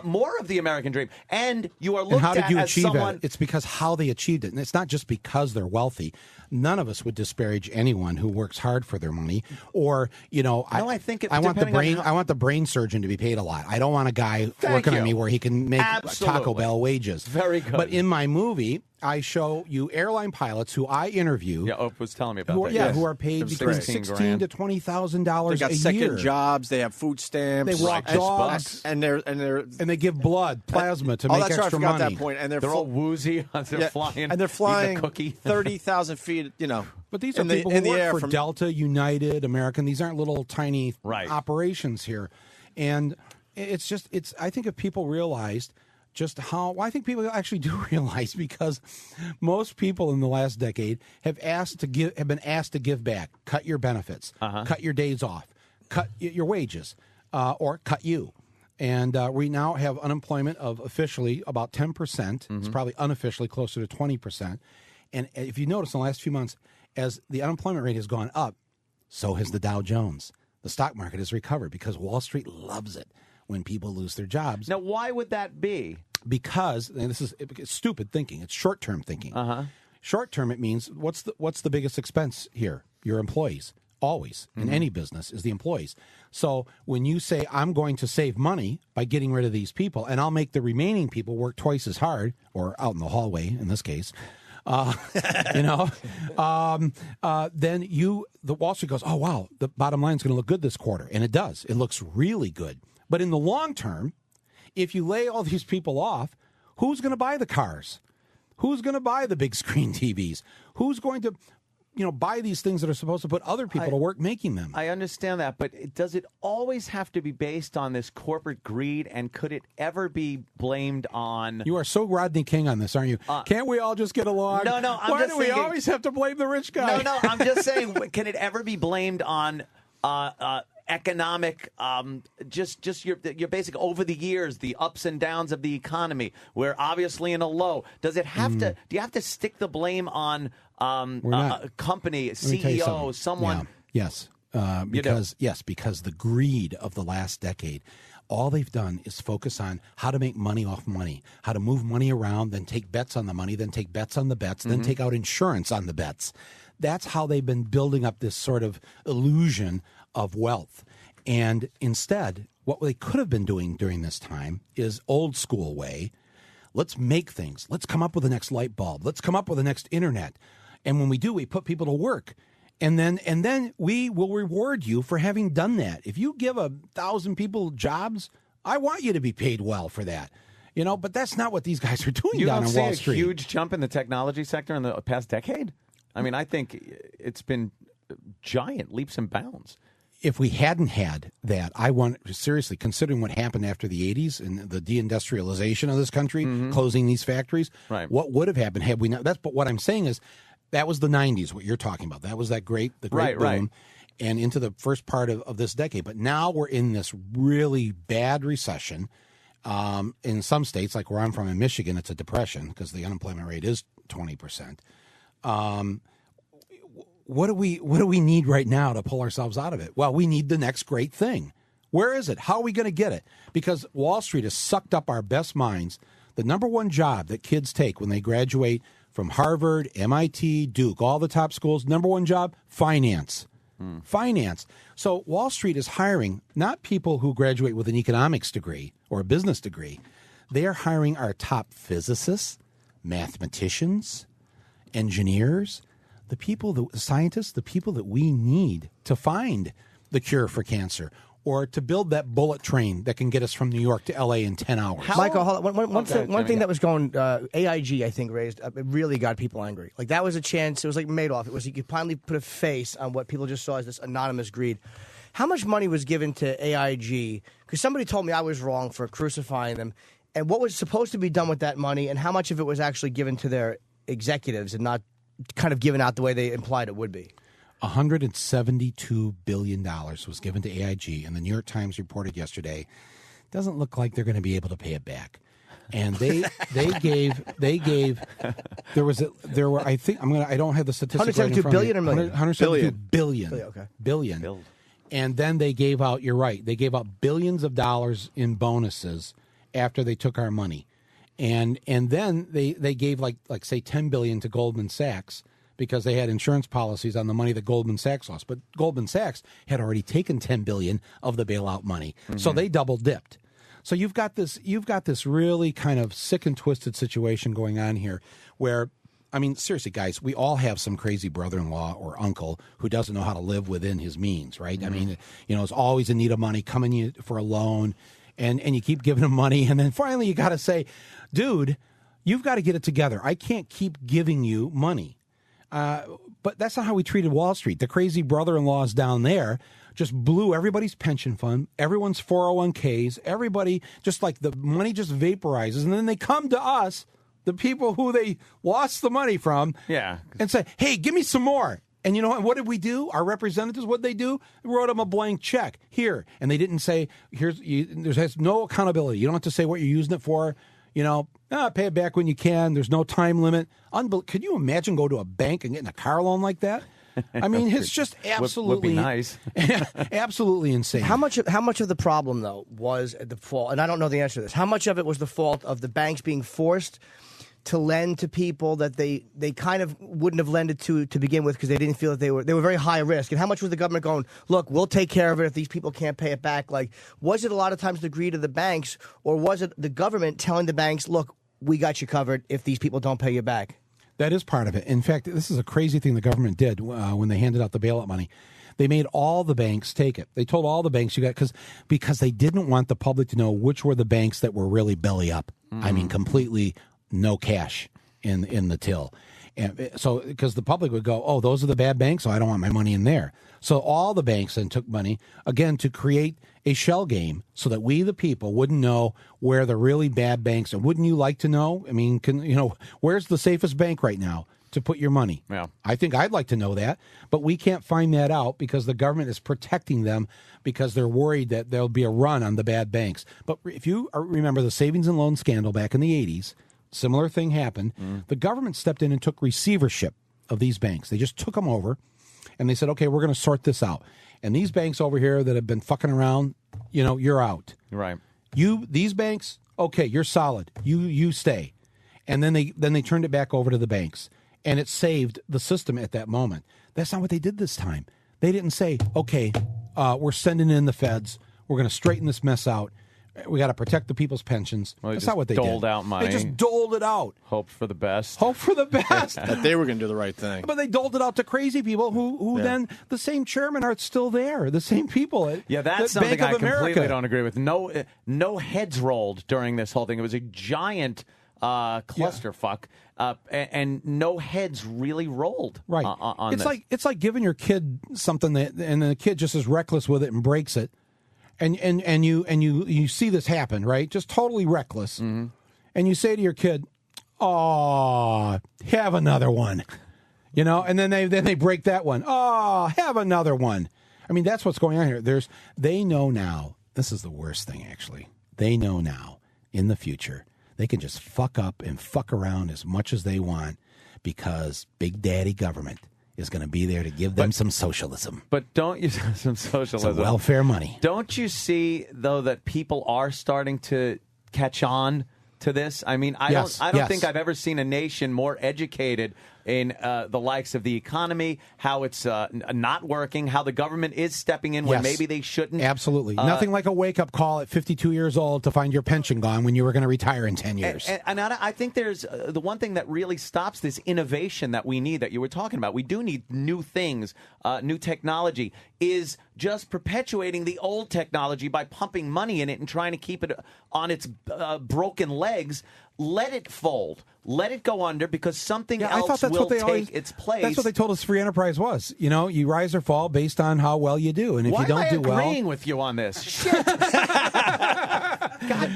More of the American dream, and you are looked And how did at you as achieve someone. it? It's because how they achieved it. And it's not just because they're wealthy. None of us would disparage anyone who works hard for their money. Or, I think it, I want the depending on brain. how- I want the brain surgeon to be paid a lot. I don't want a guy Thank working you. on me where he can make Absolutely. Taco Bell wages. Very good. But in my movie, I show you airline pilots who I interview. Yeah, Ope was telling me about Who are, that. yeah, yes. who are paid It was between $16 $16,000 grand. to $20,000 They got a second year. jobs. They have food stamps. They walk dogs, and they're and they give blood, plasma to oh, make that's right, I extra forgot money. that point. And They're all woozy as they're flying. and they're eating flying a cookie. 30,000 feet. But these are in the, people in who the work air for from Delta, United, American. These aren't little tiny operations here. And it's I think if people realized just how I think people actually do realize, because most people in the last decade have been asked to give back, cut your benefits, cut your days off, cut your wages, or cut you. And we now have unemployment of officially about 10%. It's probably unofficially closer to 20%. And if you notice in the last few months, as the unemployment rate has gone up, so has the Dow Jones. The stock market has recovered because Wall Street loves it when people lose their jobs. Now, why would that be? Because, and this is it's stupid thinking. It's short-term thinking. Short-term, it means what's the biggest expense here? Your employees. Always, in any business, is the employees. So when you say, I'm going to save money by getting rid of these people, and I'll make the remaining people work twice as hard, or out in the hallway in this case, then the Wall Street goes, oh, wow, the bottom line is going to look good this quarter. And it does. It looks really good. But in the long term, if you lay all these people off, who's going to buy the cars? Who's going to buy the big screen TVs? Who's going to buy these things that are supposed to put other people to work making them? I understand that, but does it always have to be based on this corporate greed, and could it ever be blamed on... You are so Rodney King on this, aren't you? Can't we all just get along? No, Why do we always have to blame the rich guy? No, I'm just saying, can it ever be blamed on economic, just your basic, over the years, the ups and downs of the economy? We're obviously in a low. Does it have to? Do you have to stick the blame on a company, CEO, someone? Yeah. Yes, because the greed of the last decade. All they've done is focus on how to make money off money, how to move money around, then take bets on the money, then take bets on the bets, then take out insurance on the bets. That's how they've been building up this sort of illusion of wealth. And instead, what they could have been doing during this time is old school way. Let's make things. Let's come up with the next light bulb. Let's come up with the next internet. And when we do, we put people to work. And then we will reward you for having done that. If you give 1,000 people jobs, I want you to be paid well for that. But that's not what these guys are doing down on Wall Street. You don't see a huge jump in the technology sector in the past decade? I mean, I think it's been giant leaps and bounds. If we hadn't had that, seriously, considering what happened after the 80s and the deindustrialization of this country, closing these factories, what would have happened had we not? But what I'm saying is, that was the 90s, what you're talking about. That was the great boom, and into the first part of this decade. But now we're in this really bad recession. In some states, like where I'm from in Michigan, it's a depression because the unemployment rate is 20%. What do we need right now to pull ourselves out of it? Well, we need the next great thing. Where is it? How are we going to get it? Because Wall Street has sucked up our best minds. The number one job that kids take when they graduate from Harvard, MIT, Duke, all the top schools, number one job, finance. Finance. So Wall Street is hiring not people who graduate with an economics degree or a business degree. They are hiring our top physicists, mathematicians, engineers, the scientists, the people that we need to find the cure for cancer or to build that bullet train that can get us from New York to L.A. in 10 hours. Michael, hold on. One thing that was going, AIG, I think, raised, it really got people angry. Like, that was a chance. It was like Madoff. It was, you could finally put a face on what people just saw as this anonymous greed. How much money was given to AIG? Because somebody told me I was wrong for crucifying them. And what was supposed to be done with that money, and how much of it was actually given to their executives and not kind of given out the way they implied it would be? $172 billion was given to AIG, and the New York Times reported yesterday, doesn't look like they're going to be able to pay it back. And they gave there were I think I don't have the statistics. 172 billion or million? 172 billion. Okay. Billion. And then they gave out, you're right, they gave out billions of dollars in bonuses after they took our money. And then they gave like say $10 billion to Goldman Sachs because they had insurance policies on the money that Goldman Sachs lost. But Goldman Sachs had already taken $10 billion of the bailout money. So they double dipped. So you've got this really kind of sick and twisted situation going on here where, I mean, seriously, guys, we all have some crazy brother-in-law or uncle who doesn't know how to live within his means, right? I mean, is always in need of money, coming in for a loan, and you keep giving him money. And then finally you got to say, dude, you've got to get it together. I can't keep giving you money. But that's not how we treated Wall Street. The crazy brother-in-laws down there just blew everybody's pension fund, everyone's 401ks, everybody, just like the money just vaporizes. And then they come to us, the people who they lost the money from, and say, hey, give me some more. And you know what did we do? Our representatives, what did they do? They wrote them a blank check here. And they didn't say, there's no accountability. You don't have to say what you're using it for. Pay it back when you can. There's no time limit. Could you imagine go to a bank and getting a car loan like that? I mean, it's just absolutely would be nice. Absolutely insane. How much of the problem, though, was the fault? And I don't know the answer to this. How much of it was the fault of the banks being forced to lend to people that they kind of wouldn't have lended to begin with because they didn't feel that they were very high risk? And how much was the government going, look, we'll take care of it if these people can't pay it back? Like, was it a lot of times the greed of the banks, or was it the government telling the banks, look, we got you covered if these people don't pay you back? That is part of it. In fact, this is a crazy thing the government did when they handed out the bailout money. They made all the banks take it. They told all the banks because they didn't want the public to know which were the banks that were really belly up. I mean, completely no cash in the till. And so because the public would go, oh, those are the bad banks, so I don't want my money in there. So all the banks then took money, again, to create a shell game so that we, the people, wouldn't know where the really bad banks are. Wouldn't you like to know? I mean, where's the safest bank right now to put your money? Yeah. I think I'd like to know that, but we can't find that out because the government is protecting them because they're worried that there'll be a run on the bad banks. But if you remember the savings and loan scandal back in the 80s, similar thing happened. The government stepped in and took receivership of these banks. They just took them over, and they said, okay, we're going to sort this out. And these banks over here that have been fucking around, you're out. Right. These banks, okay, you're solid. You stay. And then they turned it back over to the banks, and it saved the system at that moment. That's not what they did this time. They didn't say, okay, we're sending in the feds. We're going to straighten this mess out. We got to protect the people's pensions. Well, that's not what they did. Doled out money. They just doled it out. Hope for the best. Hope for the best. That they were going to do the right thing. But they doled it out to crazy people who then the same chairman are still there. The same people. Yeah, that's the something Bank I of America. completely don't agree with. No heads rolled during this whole thing. It was a giant clusterfuck, and no heads really rolled. Right. On it's this. it's like giving your kid something and the kid just is reckless with it and breaks it. And you see this happen, right? Just totally reckless. Mm-hmm. And you say to your kid, "Oh, have another one." And then they break that one. "Oh, have another one." I mean, that's what's going on here. They know now. This is the worst thing, actually. They know now in the future they can just fuck up and fuck around as much as they want because Big Daddy government is going to be there to give them some socialism. But don't you some socialism? Some welfare money. Don't you see though that people are starting to catch on to this? I mean, I don't think I've ever seen a nation more educated in the likes of the economy, how it's not working, how the government is stepping in when maybe they shouldn't. Absolutely. Nothing like a wake-up call at 52 years old to find your pension gone when you were going to retire in 10 years. And I think there's the one thing that really stops this innovation that we need, that you were talking about. We do need new things, new technology, is just perpetuating the old technology by pumping money in it and trying to keep it on its broken legs. Let it fold. Let it go under because something else will take its place. That's what they told us free enterprise was. You rise or fall based on how well you do. And if Why you don't am I do well, agreeing with you on this? Shit. God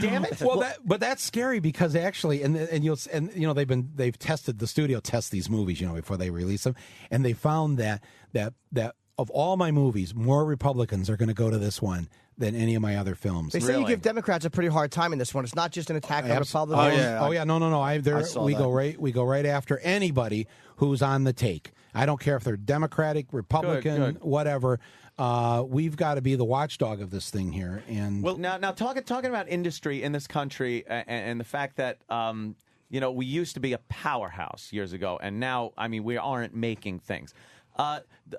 damn it. But that's scary because actually, they've tested, the studio tests these movies, before they release them, and they found that of all my movies, more Republicans are going to go to this one than any of my other films. They say you give Democrats a pretty hard time in this one. It's not just an attack on Republicans. No. We go right after anybody who's on the take. I don't care if they're Democratic, Republican, whatever. We've got to be the watchdog of this thing here. And now talking about industry in this country and the fact that we used to be a powerhouse years ago, and now we aren't making things.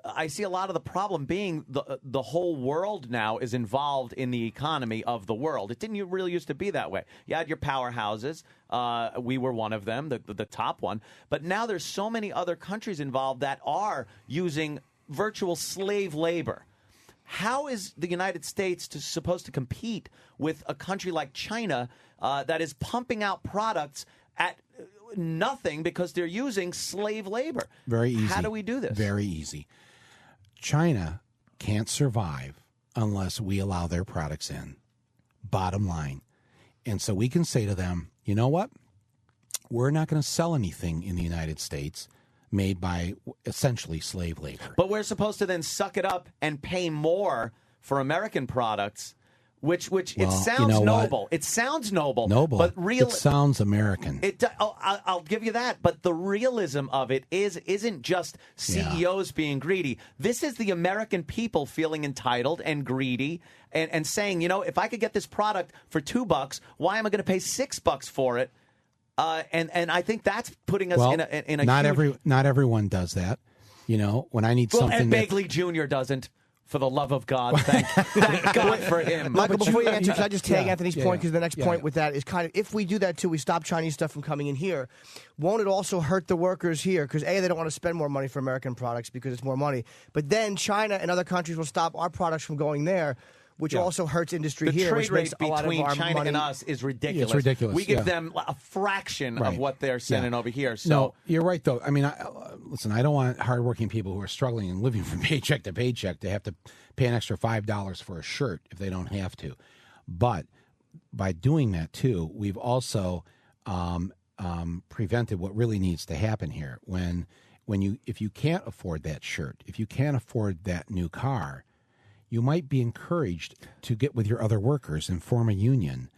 I see a lot of the problem being the whole world now is involved in the economy of the world. It didn't really used to be that way. You had your powerhouses. We were one of them, the top one. But now there's so many other countries involved that are using virtual slave labor. How is the United States supposed to compete with a country like China that is pumping out products at nothing because they're using slave labor? Very easy. How do we do this? Very easy. China can't survive unless we allow their products in. Bottom line. And so we can say to them, you know what? We're not going to sell anything in the United States made by essentially slave labor. But we're supposed to then suck it up and pay more for American products, which Well, it sounds you know what? noble. It sounds noble. Noble. But real. It sounds American. I'll give you that, but the realism of it isn't just CEOs being greedy. This is the American people feeling entitled and greedy and saying, you know, if I could get this product for $2, why am I going to pay $6 for it? And I think that's putting us in a not everyone does that. You know, when I need well, something Ed that's- Begley Jr. doesn't. For the love of God, thank God for him. Michael, before you answer, can I just tag Anthony's point? Because the next Yeah. point with that is kind of, if we do that too, we stop Chinese stuff from coming in here, won't it also hurt the workers here? Because A, they don't want to spend more money for American products because it's more money. But then China and other countries will stop our products from going there, which also hurts industry The here. trade which makes rate a lot of between our China money. and us is ridiculous. Yeah, it's ridiculous, We give yeah. them a fraction Right. of what they're sending over here. So No, you're right, though. I mean, listen, I don't want hardworking people who are struggling and living from paycheck to paycheck to have to pay an extra $5 for a shirt if they don't have to. But by doing that, too, we've also prevented what really needs to happen here. If you can't afford that shirt, if you can't afford that new car, you might be encouraged to get with your other workers and form a union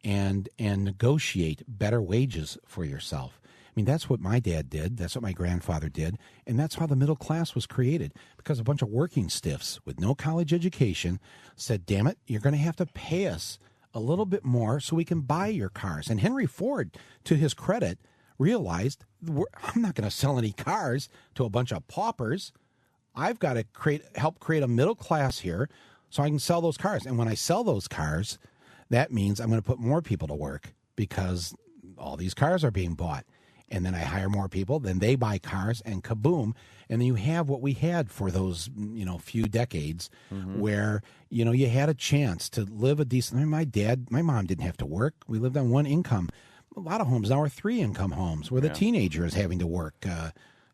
and negotiate better wages for yourself. I mean, that's what my dad did. That's what my grandfather did. And that's how the middle class was created, because a bunch of working stiffs with no college education said, damn it, you're going to have to pay us a little bit more so we can buy your cars. And Henry Ford, to his credit, realized, I'm not going to sell any cars to a bunch of paupers. I've got to help create a middle class here so I can sell those cars. And when I sell those cars, that means I'm going to put more people to work because all these cars are being bought. And then I hire more people, then they buy cars, and kaboom. And then you have what we had for those, few decades where, you had a chance to live a decent. I mean, my mom didn't have to work. We lived on one income. A lot of homes now are 3-income homes where the teenager is having to work.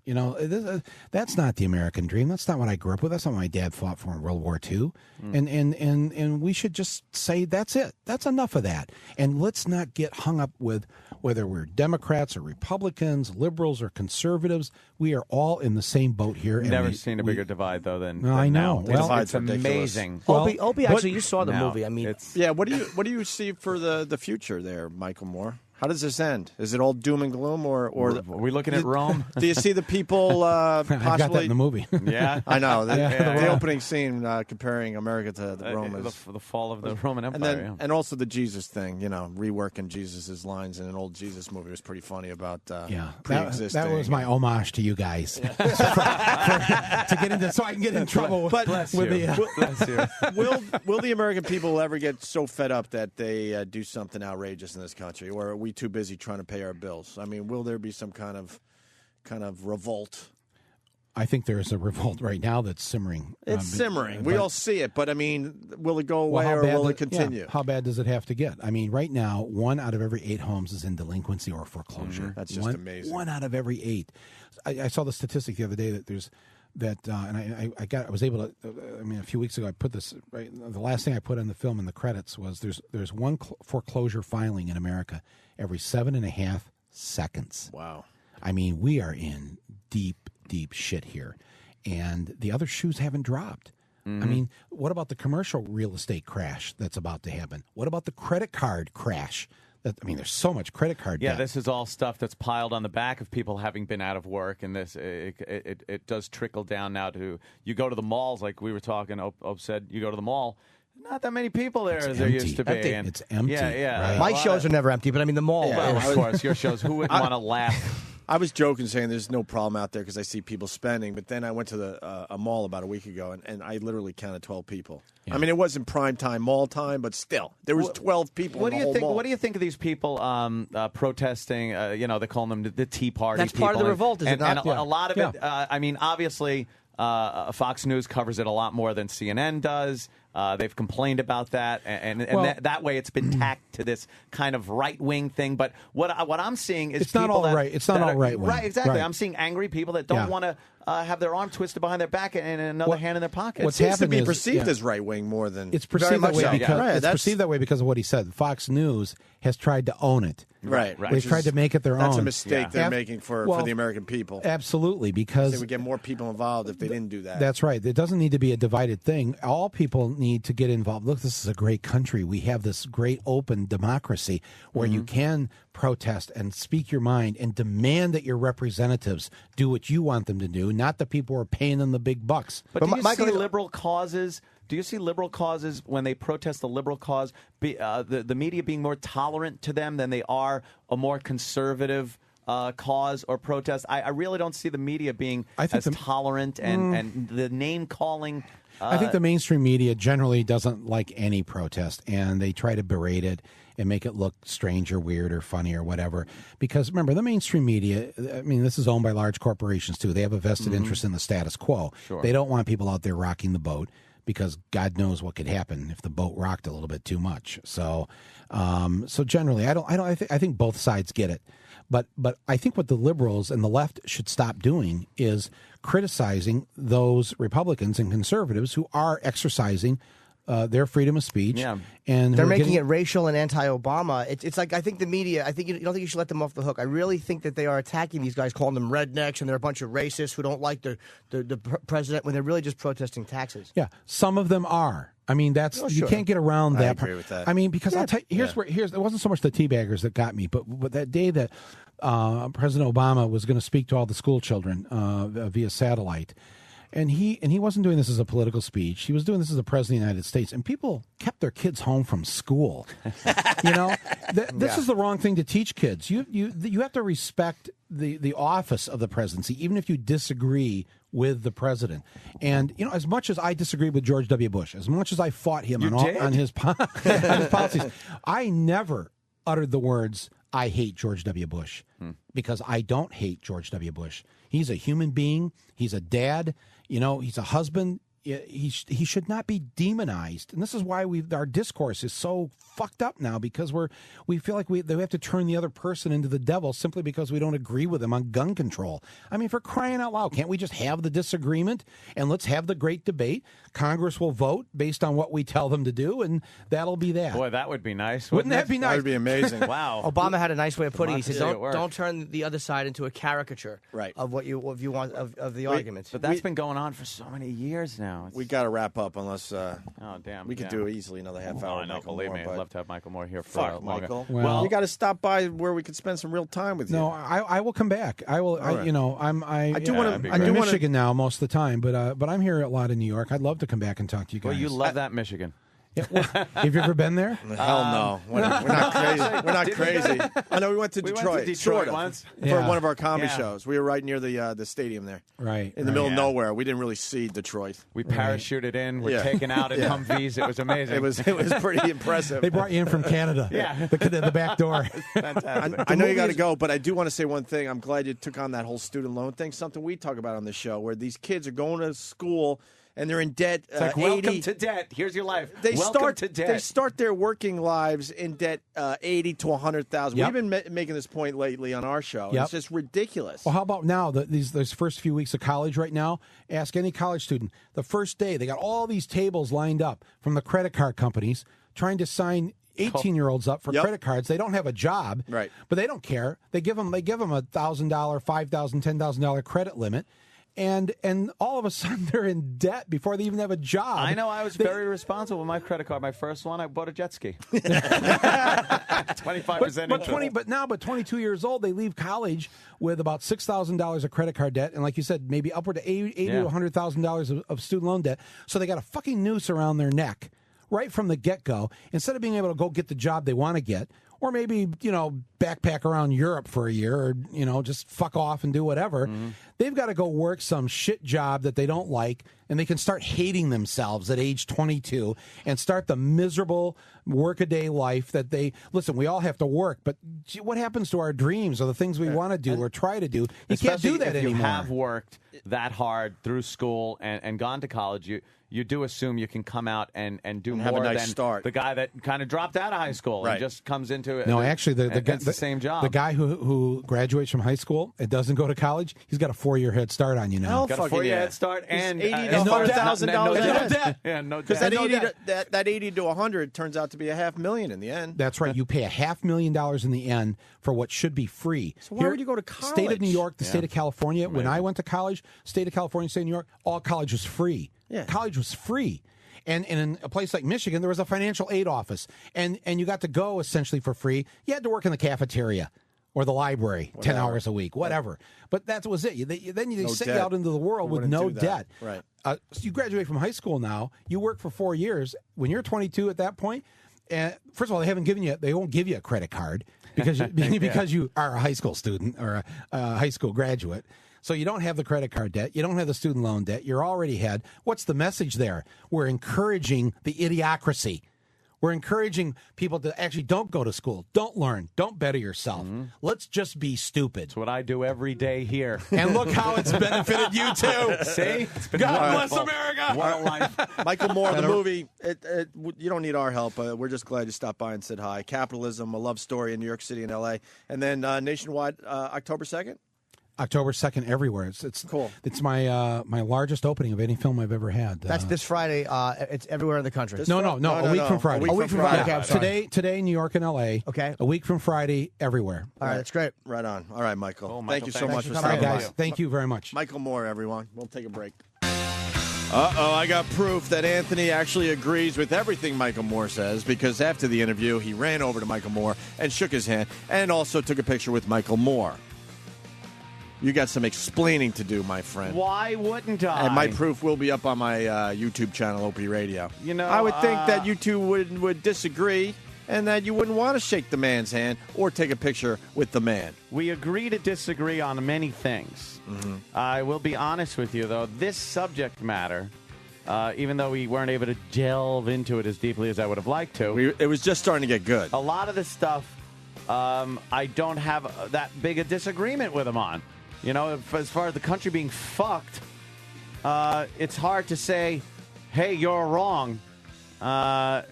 That's not the American dream. That's not what I grew up with. That's not what my dad fought for in World War II. And we should just say that's it. That's enough of that. And let's not get hung up with whether we're Democrats or Republicans, liberals or conservatives. We are all in the same boat here. and never seen a bigger divide though than I know. now. Well, it's amazing. Opie, actually, you saw the movie. I mean, What do you see for the future there, Michael Moore? How does this end? Is it all doom and gloom, or are we looking at Rome? Do you see the people possibly? I've got that in the movie. Yeah, I know. The Yeah. opening scene comparing America to the Romans, the fall of the Roman and Empire. then and also the Jesus thing. Reworking Jesus's lines in an old Jesus movie was pretty funny about pre-existing. That was my homage to you guys to get into, so I can get in trouble. But Bless you. Bless you. Will the American people ever get so fed up that they do something outrageous in this country, or are we too busy trying to pay our bills? I mean, will there be some kind of revolt? I think there is a revolt right now that's simmering. It's simmering. We all see it, but I mean, will it go away or will it continue? How bad does it have to get? I mean, right now, 1 out of every 8 homes is in delinquency or foreclosure. That's just amazing. 1 out of every 8. I saw the statistic the other day that there's and I was able to. A few weeks ago, I put this right. The last thing I put in the film in the credits was there's one foreclosure filing in America every 7.5 seconds. Wow. I mean, we are in deep shit here, and the other shoes haven't dropped. I mean, what about the commercial real estate crash that's about to happen? What about the credit card crash? There's so much credit card debt. This is all stuff that's piled on the back of people having been out of work, and this it does trickle down now to you go to the malls, like we were talking. Ope said you go to the mall. Not that many people there as there used to be. It's empty. Yeah. Right. my shows are never empty, but I mean the mall. Well, of course, your shows. Who wouldn't want to laugh? I was joking saying there's no problem out there because I see people spending, but then I went to a mall about a week ago and I literally counted 12 people. Yeah. I mean, it wasn't prime time mall time, but still, there was 12 people. What in do the you think? whole mall. What do you think of these people protesting? They call them the Tea Party. That's part of the revolt, is it not? And a lot of it. I mean, obviously, Fox News covers it a lot more than CNN does. They've complained about that, and that way it's been tacked to this kind of right wing thing. But what I'm seeing is it's not all right. It's not all right. Right, exactly. Right. I'm seeing angry people that don't want to have their arm twisted behind their back and another hand in their pocket. It seems to be perceived as right wing more than It's perceived that way because Right, it's that's- perceived that way because of what he said. Fox News has tried to own it. Right. They've tried to make it their own. That's a mistake they're Ab- making for well, the American people. Absolutely, because They would get more people involved if they didn't do that. That's right. It doesn't need to be a divided thing. All people need to get involved. Look, this is a great country. We have this great open democracy where you can protest and speak your mind and demand that your representatives do what you want them to do, not the people who are paying them the big bucks. But do you see liberal causes? Do you see liberal causes when they protest the liberal cause, the media being more tolerant to them than they are a more conservative cause or protest? I really don't see the media being as tolerant and the name calling. I think the mainstream media generally doesn't like any protest, and they try to berate it and make it look strange or weird or funny or whatever. Because remember, the mainstream media, I mean, this is owned by large corporations too. They have a vested interest in the status quo. Sure. They don't want people out there rocking the boat because God knows what could happen if the boat rocked a little bit too much. So, so generally, I think both sides get it. But I think what the liberals and the left should stop doing is criticizing those Republicans and conservatives who are exercising their freedom of speech. Yeah. And they're who are making getting- it racial and anti-Obama. It's like, I think the media, I think you don't think you should let them off the hook. I really think that they are attacking these guys, calling them rednecks, and they're a bunch of racists who don't like the president when they're really just protesting taxes. Yeah, some of them are. I mean, that's Oh, you sure. can't get around I that. agree part. with that. I mean, because Yeah. I'll tell you, it wasn't so much the teabaggers that got me, but that day that President Obama was going to speak to all the school children via satellite. And he wasn't doing this as a political speech. He was doing this as a president of the United States. And people kept their kids home from school. This is the wrong thing to teach kids. You have to respect the office of the presidency, even if you disagree with the president. And as much as I disagreed with George W. Bush, as much as I fought him on his policies, I never uttered the words, "I hate George W. Bush," because I don't hate George W. Bush. He's a human being. He's a dad. He's a husband. He should not be demonized, and this is why our discourse is so fucked up now, because we feel like they have to turn the other person into the devil simply because we don't agree with them on gun control. I mean, for crying out loud, can't we just have the disagreement and let's have the great debate? Congress will vote based on what we tell them to do, and that'll be that. Boy, that would be nice. Wouldn't that be nice? That would be amazing. Wow. Obama had a nice way of putting it. He said, Lots of work. don't turn the other side into a caricature of what you want of the argument. But that's been going on for so many years now. We got to wrap up unless damn, we could yeah. do easily another half hour. I know, Michael believe Moore, me, but I'd love to have Michael Moore here for fuck, longer. Michael. Well, you got to stop by where we could spend some real time with you. No, I will come back. I will. All right. I do wanna- I'm I do in wanna- Michigan now most of the time, but I'm here a lot in New York. I'd love to come back and talk to you guys. Well, you love that Michigan. Have you ever been there? Hell no. We're not crazy. We're not crazy. I know we went to Detroit. Sort of, once. for Yeah. one of our comedy Yeah. shows. We were right near the stadium there. Right. In the middle of nowhere. We didn't really see Detroit. We parachuted in. We're Yeah. taken out in Yeah. Humvees. It was amazing. It was pretty impressive. They brought you in from Canada. Yeah. The back door. Fantastic. I know you got to go, but I do want to say one thing. I'm glad you took on that whole student loan thing, something we talk about on the show, where these kids are going to school and they're in debt. It's like, 80, welcome to debt. Here's your life. They welcome to debt. They start their working lives in debt, 80 to 100,000. Yep. We've been making this point lately on our show. Yep. It's just ridiculous. Well, how about now? These first few weeks of college right now. Ask any college student. The first day, they got all these tables lined up from the credit card companies trying to sign 18-year-olds up for Yep. credit cards. They don't have a job, Right. But they don't care. They give them $1,000, $5,000, $10,000 credit limit. And all of a sudden they're in debt before they even have a job. I know. I was very responsible with my credit card. My first one, I bought a jet ski. 25% But 22 years old, they leave college with about $6,000 of credit card debt, and like you said, maybe upward to $80 to $100,000 of student loan debt. So they got a fucking noose around their neck right from the get-go. Instead of being able to go get the job they want to get, or maybe, backpack around Europe for a year, or, just fuck off and do whatever. They've got to go work some shit job that they don't like, and they can start hating themselves at age 22 and start the miserable workaday life that they... Listen, we all have to work, but what happens to our dreams or the things we want to do or try to do? You can't do that if anymore. You have worked that hard through school and gone to college. you do assume you can come out and do And more have a nice than start. the guy that kind of dropped out of high school Right. and just comes into it. No, actually, the guy, it's the same job. The guy who graduates from high school and doesn't go to college, he's got a 4-year head start on you now. Hell, got a fucking 4-year yeah. head start He's and $80 to and no debt. $100,000 And no ahead. debt. Yeah, no Because debt. that 80 to 100 turns out to be $500,000 in the end. That's right. You pay $500,000 in the end for what should be free. So why would you go to State of New college? York, the Yeah. state of California. When Maybe. I went to college, state of California, state of New York, all college was free. Yeah. College was free. And in a place like Michigan, there was a financial aid office, and you got to go essentially for free. You had to work in the cafeteria or the library 10 hours a week, whatever. But that was it. Then they No sent you debt. out into the world We with wouldn't no do that. debt. Right. So you graduate from high school now. You work for 4 years. When you're 22 at that point, first of all, they won't give you a credit card because you are a high school student or a high school graduate. So you don't have the credit card debt. You don't have the student loan debt. You're already ahead. What's the message there? We're encouraging the idiocracy. We're encouraging people to actually don't go to school, don't learn, don't better yourself. Let's just be stupid. That's what I do every day here. And look how it's benefited you too. See? It's been God wonderful. bless America. What a life. Michael Moore, the movie. You don't need our help. We're just glad you stopped by and said hi. Capitalism, a love story in New York City and L.A. And then nationwide, October 2nd? October 2nd everywhere. It's cool. It's my my largest opening of any film I've ever had. That's this Friday. It's everywhere in the country. No, a week from Friday. A week from Friday. Okay, I'm sorry. Today, New York and L.A. Okay. A week from Friday, everywhere. All right, that's great. Right on. All right, Michael. Michael, Thank you so thanks much for for coming stopping All by. right, guys. Thank you very much. Michael Moore, everyone. We'll take a break. Uh-oh, I got proof that Anthony actually agrees with everything Michael Moore says because after the interview, he ran over to Michael Moore and shook his hand and also took a picture with Michael Moore. You got some explaining to do, my friend. Why wouldn't I? And my proof will be up on my YouTube channel, Opie Radio. You know, I would think that you two would disagree and that you wouldn't want to shake the man's hand or take a picture with the man. We agree to disagree on many things. I will be honest with you, though. This subject matter, even though we weren't able to delve into it as deeply as I would have liked to, it was just starting to get good. A lot of the stuff I don't have that big a disagreement with him on. You know, as far as the country being fucked, it's hard to say, hey, you're wrong. The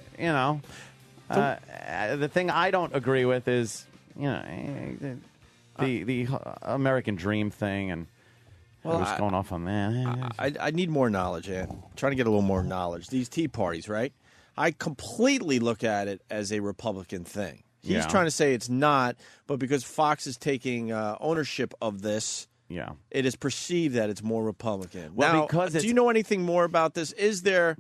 thing I don't agree with is, the American dream thing, and I was going off on that. I need more knowledge, Ann. Trying to get a little more knowledge. These Tea Parties, right? I completely look at it as a Republican thing. He's Yeah. trying to say it's not, but because Fox is taking ownership of this, Yeah. it is perceived that it's more Republican. Well, now, because do it's- you know anything more about this? Is there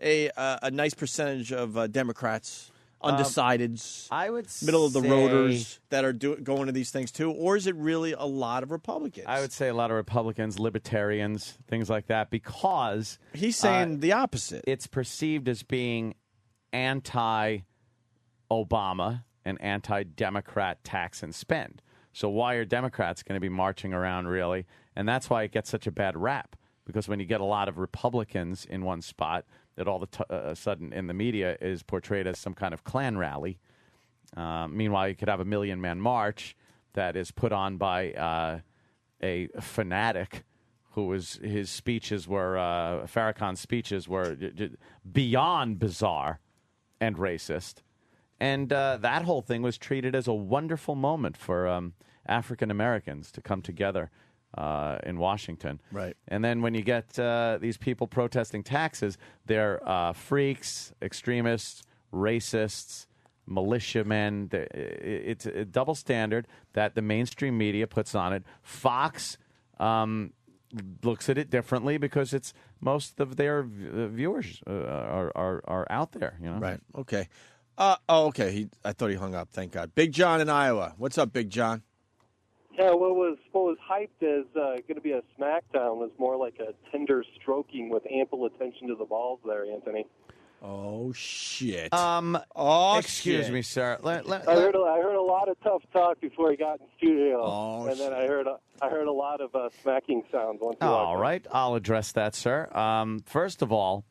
a nice percentage of Democrats, undecideds, I would middle of the say- roaders that are going to these things too, or is it really a lot of Republicans? I would say a lot of Republicans, libertarians, things like that, because He's saying the opposite. It's perceived as being anti-Obama and anti-Democrat tax and spend. So why are Democrats going to be marching around, really? And that's why it gets such a bad rap, because when you get a lot of Republicans in one spot, it all of a sudden in the media is portrayed as some kind of Klan rally. Meanwhile, you could have a 1 million-man march that is put on by a fanatic his speeches were, Farrakhan's speeches were beyond bizarre and racist. And that whole thing was treated as a wonderful moment for African Americans to come together in Washington. Right. And then when you get these people protesting taxes, they're freaks, extremists, racists, militiamen. It's a double standard that the mainstream media puts on it. Fox looks at it differently because it's most of their viewers are out there. You know. Right. Okay. Okay. I thought he hung up. Thank God. Big John in Iowa. What's up, Big John? Yeah, what was hyped as going to be a SmackDown was more like a tender stroking with ample attention to the balls there, Anthony. Oh shit. Excuse me, sir. I heard a lot of tough talk before he got in studio, and then I heard a lot of smacking sounds once. All right, I'll address that, sir. First of all,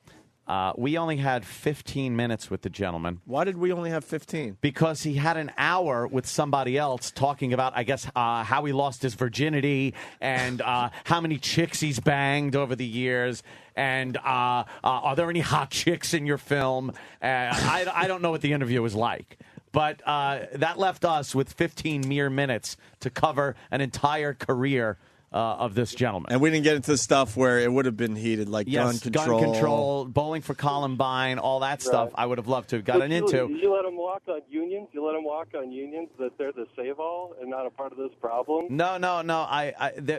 We only had 15 minutes with the gentleman. Why did we only have 15? Because he had an hour with somebody else talking about, I guess, how he lost his virginity and how many chicks he's banged over the years. And are there any hot chicks in your film? I don't know what the interview was like. But that left us with 15 mere minutes to cover an entire career of this gentleman. And we didn't get into the stuff where it would have been heated, like gun control, Bowling for Columbine, all that stuff. I would have loved to have gotten into. You let them walk on unions? You let them walk on unions that they're the save-all and not a part of this problem? No.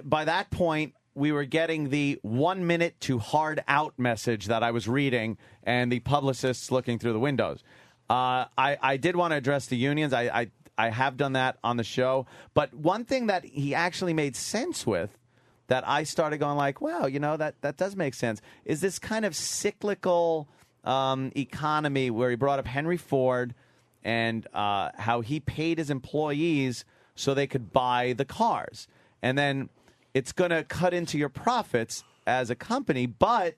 By that point, we were getting the 1 minute to hard out message that I was reading and the publicists looking through the windows. I did want to address the unions. I have done that on the show. But one thing that he actually made sense with, that I started going like, wow, that does make sense, is this kind of cyclical economy where he brought up Henry Ford and how he paid his employees so they could buy the cars. And then it's going to cut into your profits as a company, but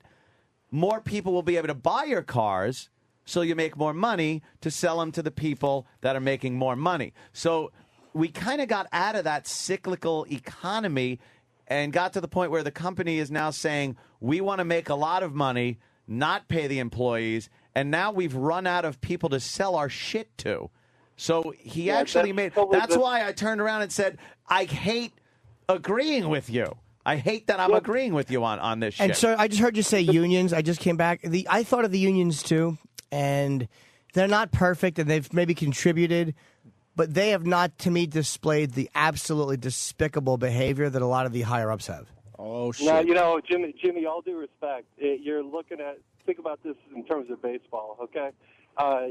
more people will be able to buy your cars, so you make more money to sell them to the people that are making more money. So we kind of got out of that cyclical economy and got to the point where the company is now saying, we want to make a lot of money, not pay the employees, and now we've run out of people to sell our shit to. So he actually made... That's why I turned around and said, I hate agreeing with you. I hate that I'm agreeing with you on this shit. And so I just heard you say unions. I just came back. I thought of the unions, too. And they're not perfect, and they've maybe contributed, but they have not, to me, displayed the absolutely despicable behavior that a lot of the higher-ups have. Oh, shit. Now, Jimmy, all due respect, you're looking at, think about this in terms of baseball, okay?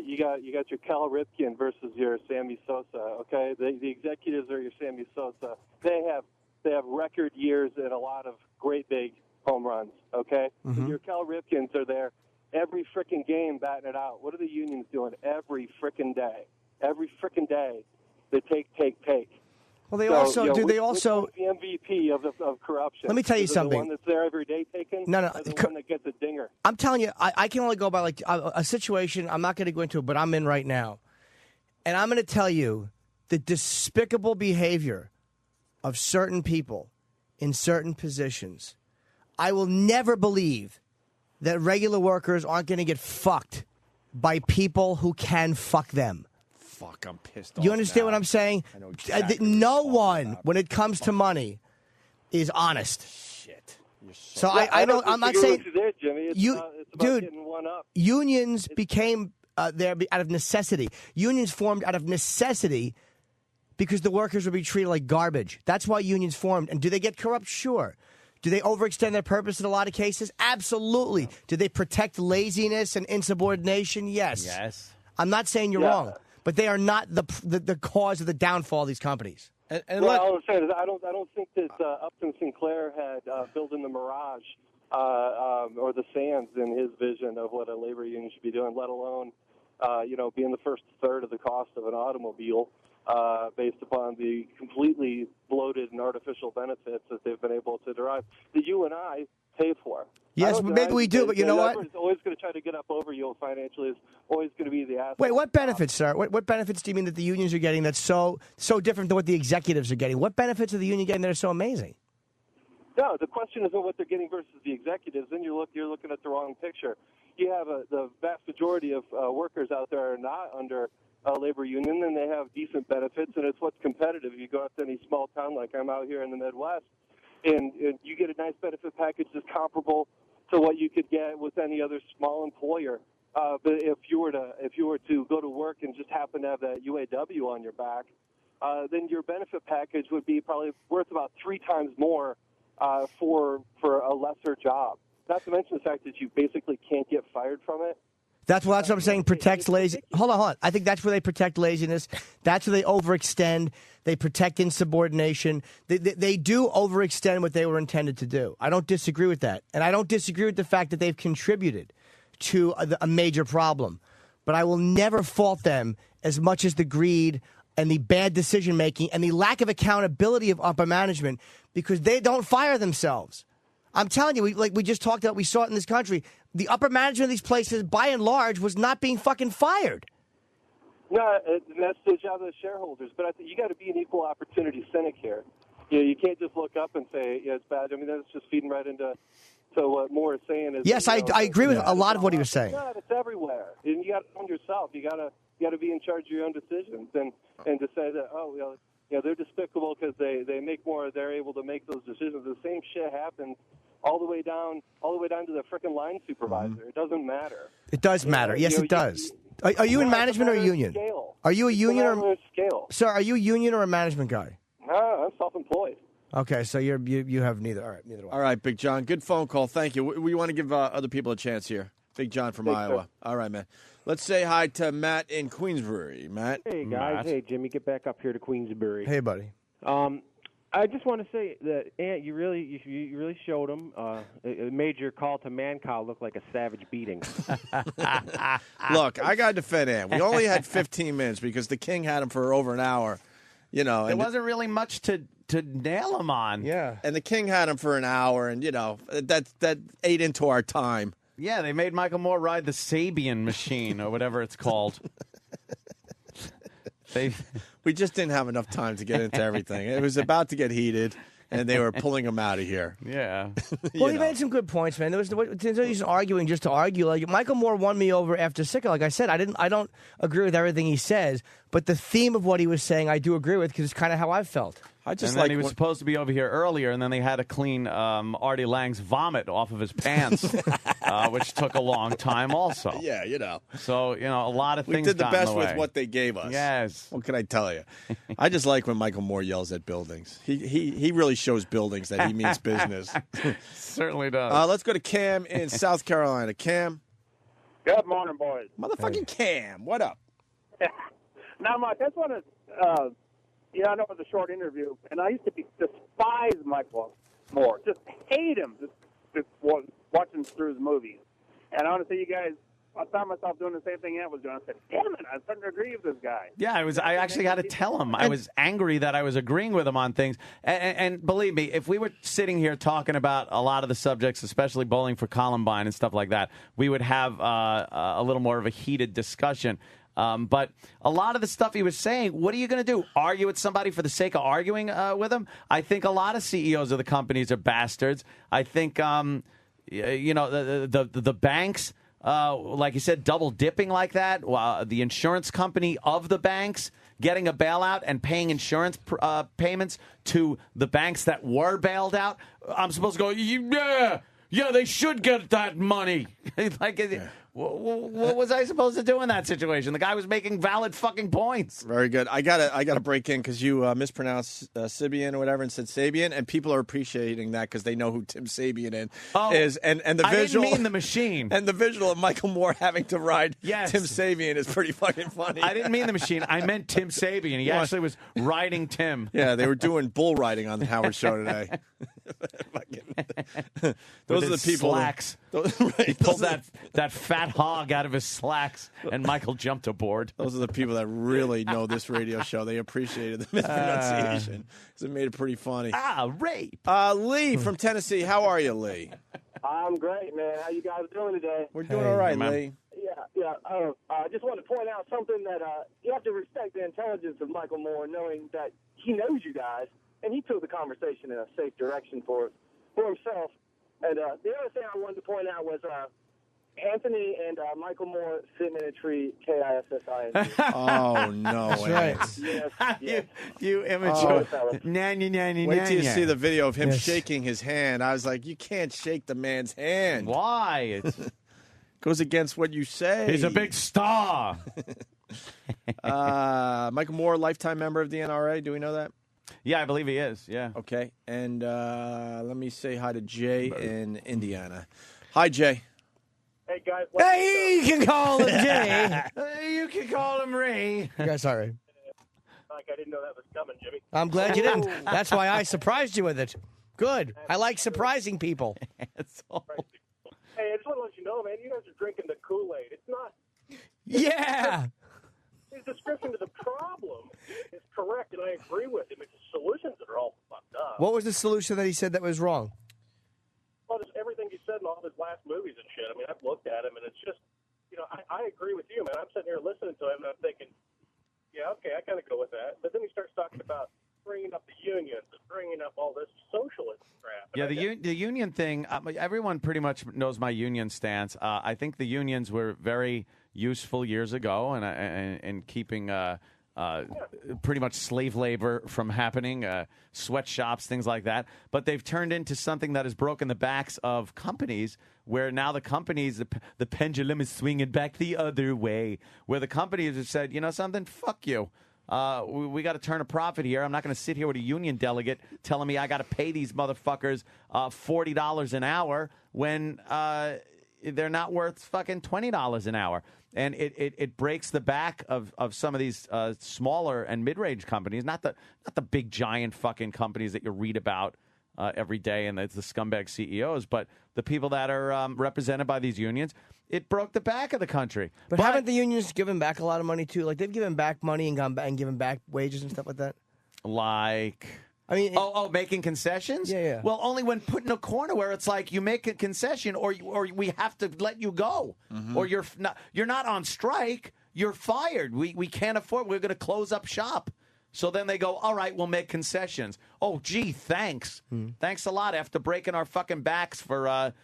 You got your Cal Ripken versus your Sammy Sosa, okay? The executives are your Sammy Sosa. They have record years and a lot of great big home runs, okay? Mm-hmm. Your Cal Ripkens are there every frickin' game batting it out. What are the unions doing every frickin' day? Every frickin' day, they take. Well, they also do. They also the MVP of corruption. Let me tell you Is it something. The one that's there every day taking. No. Or the one that gets a dinger. I'm telling you, I can only go by like a situation. I'm not going to go into it, but I'm in right now, and I'm going to tell you the despicable behavior of certain people in certain positions. I will never believe that regular workers aren't going to get fucked by people who can fuck them. Fuck, I'm pissed off. You understand now. what I'm saying? I know exactly no one, when it comes to money, is honest. Shit. So I don't. I'm not saying there, Jimmy. It's about getting one up. Unions became there out of necessity. Unions formed out of necessity because the workers would be treated like garbage. That's why unions formed. And do they get corrupt? Sure. Do they overextend their purpose in a lot of cases? Absolutely. Do they protect laziness and insubordination? Yes. Yes. I'm not saying you're wrong, but they are not the cause of the downfall of these companies. All I'm saying is I don't think that Upton Sinclair had built in the Mirage or the Sands in his vision of what a labor union should be doing, let alone being the first third of the cost of an automobile. Based upon the completely bloated and artificial benefits that they've been able to derive, that you and I pay for. Yes, maybe we do, but you know what? It's always going to try to get up over you financially. Is always going to be the asset. Wait, what benefits, sir? What benefits do you mean that the unions are getting that's so different than what the executives are getting? What benefits are the union getting that are so amazing? No, the question isn't what they're getting versus the executives. Then you're looking at the wrong picture. You have the vast majority of workers out there are not under a labor union, and they have decent benefits, and it's what's competitive. You go out to any small town like I'm out here in the Midwest, and you get a nice benefit package that's comparable to what you could get with any other small employer. But if you were to go to work and just happen to have that UAW on your back, then your benefit package would be probably worth about 3 times more for a lesser job. Not to mention the fact that you basically can't get fired from it. That's what I'm saying. Protects lazy. Hold on. I think that's where they protect laziness. That's where they overextend. They protect insubordination. They do overextend what they were intended to do. I don't disagree with that, and I don't disagree with the fact that they've contributed to a major problem. But I will never fault them as much as the greed and the bad decision making and the lack of accountability of upper management, because they don't fire themselves. I'm telling you, we just talked about, we saw it in this country. The upper management of these places, by and large, was not being fucking fired. No, that's the job of the shareholders. But I think you got to be an equal opportunity cynic here. You can't just look up and say, yeah, it's bad. I mean, that's just feeding right into what Moore is saying. Is Yes, that, I agree with a lot of what he was saying. No, it's everywhere. And you got to own yourself. You got to be in charge of your own decisions. And to say that, they're despicable because they make more, they're able to make those decisions. The same shit happens all the way down to the frickin' line supervisor. It doesn't matter. It does matter. Yes, it does. Are you in management or a union? Are you a union or scale? Sir, are you a union or a management guy? No, I'm self-employed. Okay, so you have neither. All right, neither one. All right, Big John. Good phone call. Thank you. We want to give other people a chance here. Big John from Iowa. All right, man. Let's say hi to Matt in Queensbury. Matt. Hey, guys. Matt. Hey, Jimmy. Get back up here to Queensbury. Hey, buddy. I just want to say that Ant, you really showed him. It made your call to Mancow look like a savage beating. Look, I got to defend Ant. We only had 15 minutes because the King had him for over an hour. There wasn't really much to nail him on. Yeah. And the King had him for an hour, and, that ate into our time. Yeah, they made Michael Moore ride the Sabian machine or whatever it's called. We just didn't have enough time to get into everything. It was about to get heated, and they were pulling him out of here. Yeah. Well, he made some good points, man. There's no use in arguing just to argue. Like Michael Moore won me over after Sicko. Like I said, I don't agree with everything he says, but the theme of what he was saying, I do agree with because it's kind of how I felt. And then he was supposed to be over here earlier, and then they had to clean Artie Lang's vomit off of his pants, which took a long time also. Yeah, So, a lot of we things did the got in best the with way. what they gave us. Yes. What can I tell you? I just like when Michael Moore yells at buildings. He really shows buildings that he means business. Certainly does. Let's go to Cam in South Carolina. Cam. Good morning, boys. Motherfucking Cam. What up? Not much. I just want to, I know it was a short interview, and I used to despise Michael Moore. Just hate him, just watching through his movies. And I want to say, you guys, I found myself doing the same thing Ant was doing. I said, damn it, I'm starting to agree with this guy. Yeah, I actually had to tell him. I was angry that I was agreeing with him on things. And believe me, if we were sitting here talking about a lot of the subjects, especially Bowling for Columbine and stuff like that, we would have a little more of a heated discussion. But a lot of the stuff he was saying, what are you going to do? Argue with somebody for the sake of arguing with them? I think a lot of CEOs of the companies are bastards. I think, the banks, like you said, double dipping like that. The insurance company of the banks getting a bailout and paying insurance payments to the banks that were bailed out. I'm supposed to go, yeah, they should get that money. What was I supposed to do in that situation? The guy was making valid fucking points. Very good. I gotta break in because you mispronounced Sibian or whatever and said Sabian, and people are appreciating that because they know who Tim Sabian is. And the visual. I didn't mean the machine. And the visual of Michael Moore having to ride Tim Sabian is pretty fucking funny. I didn't mean the machine. I meant Tim Sabian. He actually was riding Tim. Yeah, they were doing bull riding on the Howard Show today. Those are the people. Slacks. He pulled that fat hog out of his slacks, and Michael jumped aboard. Those are the people that really know this radio show. They appreciated the mispronunciation because it made it pretty funny. Rape. Lee from Tennessee. How are you, Lee? I'm great, man. How you guys doing today? We're doing all right, Lee. Yeah. I just want to point out something that you have to respect the intelligence of Michael Moore, knowing that he knows you guys, and he took the conversation in a safe direction for himself. And the other thing I wanted to point out was Anthony and Michael Moore sitting in a tree, KISSI. Oh, no. That's right. Yes. You immature. Wait till you see the video of him shaking his hand. I was like, you can't shake the man's hand. Why? It goes against what you say. He's a big star. Michael Moore, lifetime member of the NRA. Do we know that? Yeah, I believe he is. Yeah. Okay. And let me say hi to Jay in Indiana. Hi, Jay. Hey, guys. Hey, you can call him Jay. You can call him Ray. You guys, sorry. Like I didn't know that was coming, Jimmy. I'm glad you didn't. That's why I surprised you with it. Good. I like surprising people. Hey, I just want to let you know, man, you guys are drinking the Kool-Aid. It's not. Yeah. His description of the problem is correct, and I agree with him. It's the solutions that are all fucked up. What was the solution that he said that was wrong? looked at him, and it's just, I agree with you, man. I'm sitting here listening to him, and I'm thinking, yeah, okay, I kind of go with that. But then he starts talking about bringing up the unions and bringing up all this socialist crap. Yeah, the union thing, everyone pretty much knows my union stance. I think the unions were very useful years ago and keeping pretty much slave labor from happening, sweatshops, things like that. But they've turned into something that has broken the backs of companies, where now the companies, the pendulum is swinging back the other way, where the companies have said, you know something, fuck you. We got to turn a profit here. I'm not going to sit here with a union delegate telling me I got to pay these motherfuckers $40 an hour when they're not worth fucking $20 an hour. And it breaks the back of some of these smaller and mid-range companies, not the big giant fucking companies that you read about every day and it's the scumbag CEOs, but the people that are represented by these unions. It broke the back of the country. But haven't the unions given back a lot of money too? Like they've given back money and gone back and given back wages and stuff like that. Like, I mean, making concessions? Yeah. Well, only when put in a corner where it's like you make a concession, or we have to let you go, or you're not on strike. You're fired. We can't afford. We're going to close up shop. So then they go, all right, we'll make concessions. Oh, gee, thanks. Thanks a lot. After breaking our fucking backs for a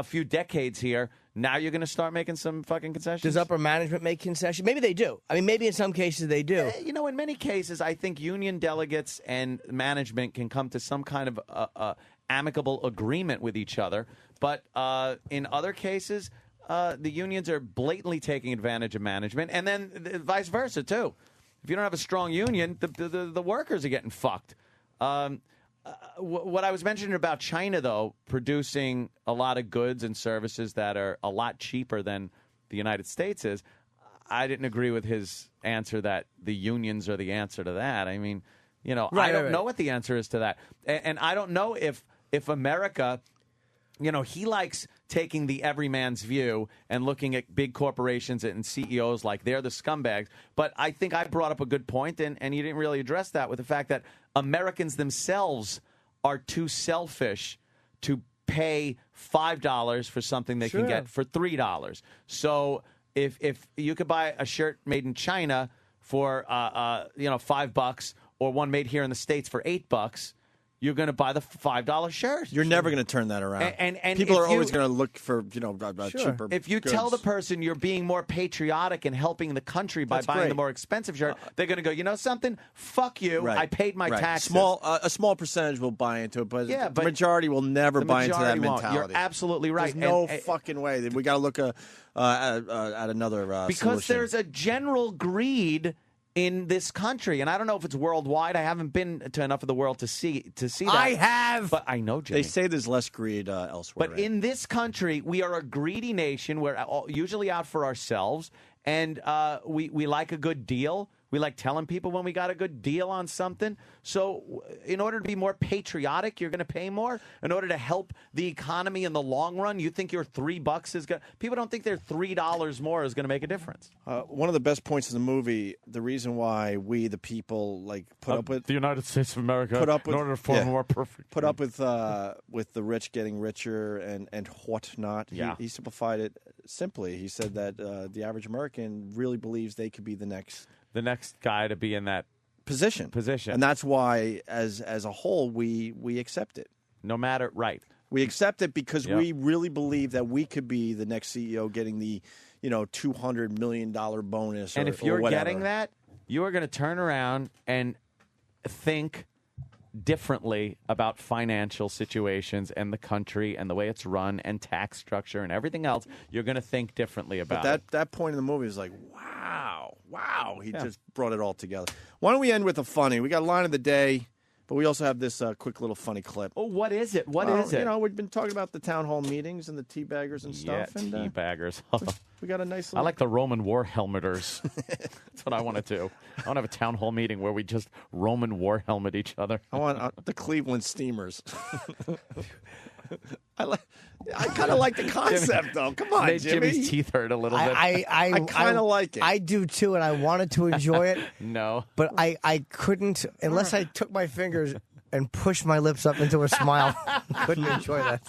few decades here, now you're going to start making some fucking concessions? Does upper management make concessions? Maybe they do. I mean, maybe in some cases they do. In many cases, I think union delegates and management can come to some kind of amicable agreement with each other. But in other cases, the unions are blatantly taking advantage of management, and then vice versa, too. If you don't have a strong union, the workers are getting fucked. What I was mentioning about China, though, producing a lot of goods and services that are a lot cheaper than the United States is, I didn't agree with his answer that the unions are the answer to that. I mean, I don't know what the answer is to that. And I don't know if America, he likes taking the everyman's view and looking at big corporations and CEOs like they're the scumbags. But I think I brought up a good point, and you didn't really address that, with the fact that Americans themselves are too selfish to pay $5 for something they can get for $3. So if you could buy a shirt made in China for $5, or one made here in the States for $8, you're going to buy the $5 shirt. You're never going to turn that around. And people are if always you- going to look for cheaper. If you goods. tell the person you're being more patriotic and helping the country by That's buying great. the more expensive shirt, they're going to go, you know something? Fuck you. Right. I paid my Right. taxes. A small percentage will buy into it, but Yeah, the but majority will never the buy into that majority won't. mentality. You're absolutely right. There's no And- fucking way. We got to look at another because solution. there's a general greed in this country, and I don't know if it's worldwide. I haven't been to enough of the world to see that. I have, but I know, Jimmy. They say there's less greed elsewhere. But in this country, we are a greedy nation. We're usually out for ourselves, and we like a good deal. We like telling people when we got a good deal on something. So in order to be more patriotic, you're going to pay more. In order to help the economy in the long run, you think your $3 is going to... People don't think their $3 more is going to make a difference. One of the best points in the movie, the reason why we, the people, put up with... The United States of America, put up with, in order to form a more perfect... Put up with the rich getting richer and whatnot. Yeah. He simplified it simply. He said that the average American really believes they could be the next guy to be in that position. And that's why, as a whole, we accept it. No matter, right. We accept it because we really believe that we could be the next CEO getting the, $200 million bonus. And if you're whatever. getting that, you are going to turn around and think differently about financial situations and the country and the way it's run and tax structure and everything else. You're going to think differently about But it. that point in the movie is like, wow. He just brought it all together. Why don't we end with a funny? We got a line of the day, but we also have this quick little funny clip. Oh, what is it? What is it? We've been talking about the town hall meetings and the teabaggers and stuff. Yeah, And teabaggers. we got a nice I little... like the Roman war helmeters. That's what I want to do. I want to have a town hall meeting where we just Roman war helmet each other. I want the Cleveland Steamers. I kind of like the concept, though. Come on, Made Jimmy. Jimmy's teeth hurt a little bit. I kind of like it. I do too, and I wanted to enjoy it. No. But I couldn't, unless I took my fingers and pushed my lips up into a smile. Couldn't enjoy that.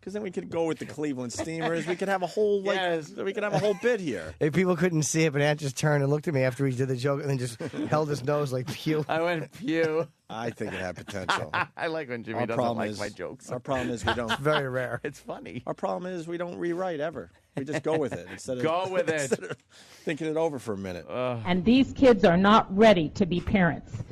Because then we could go with the Cleveland Steamers. We could have a whole we could have a whole bit here. If people couldn't see it, but Ant just turned and looked at me after he did the joke and then just held his nose like pew. I went pew. I think it had potential. I like when Jimmy Our doesn't problem like is- my jokes. Our problem is we don't. It's very rare. It's funny. Our problem is we don't rewrite ever. We just go with it instead of Go with it. instead of thinking it over for a minute. And these kids are not ready to be parents,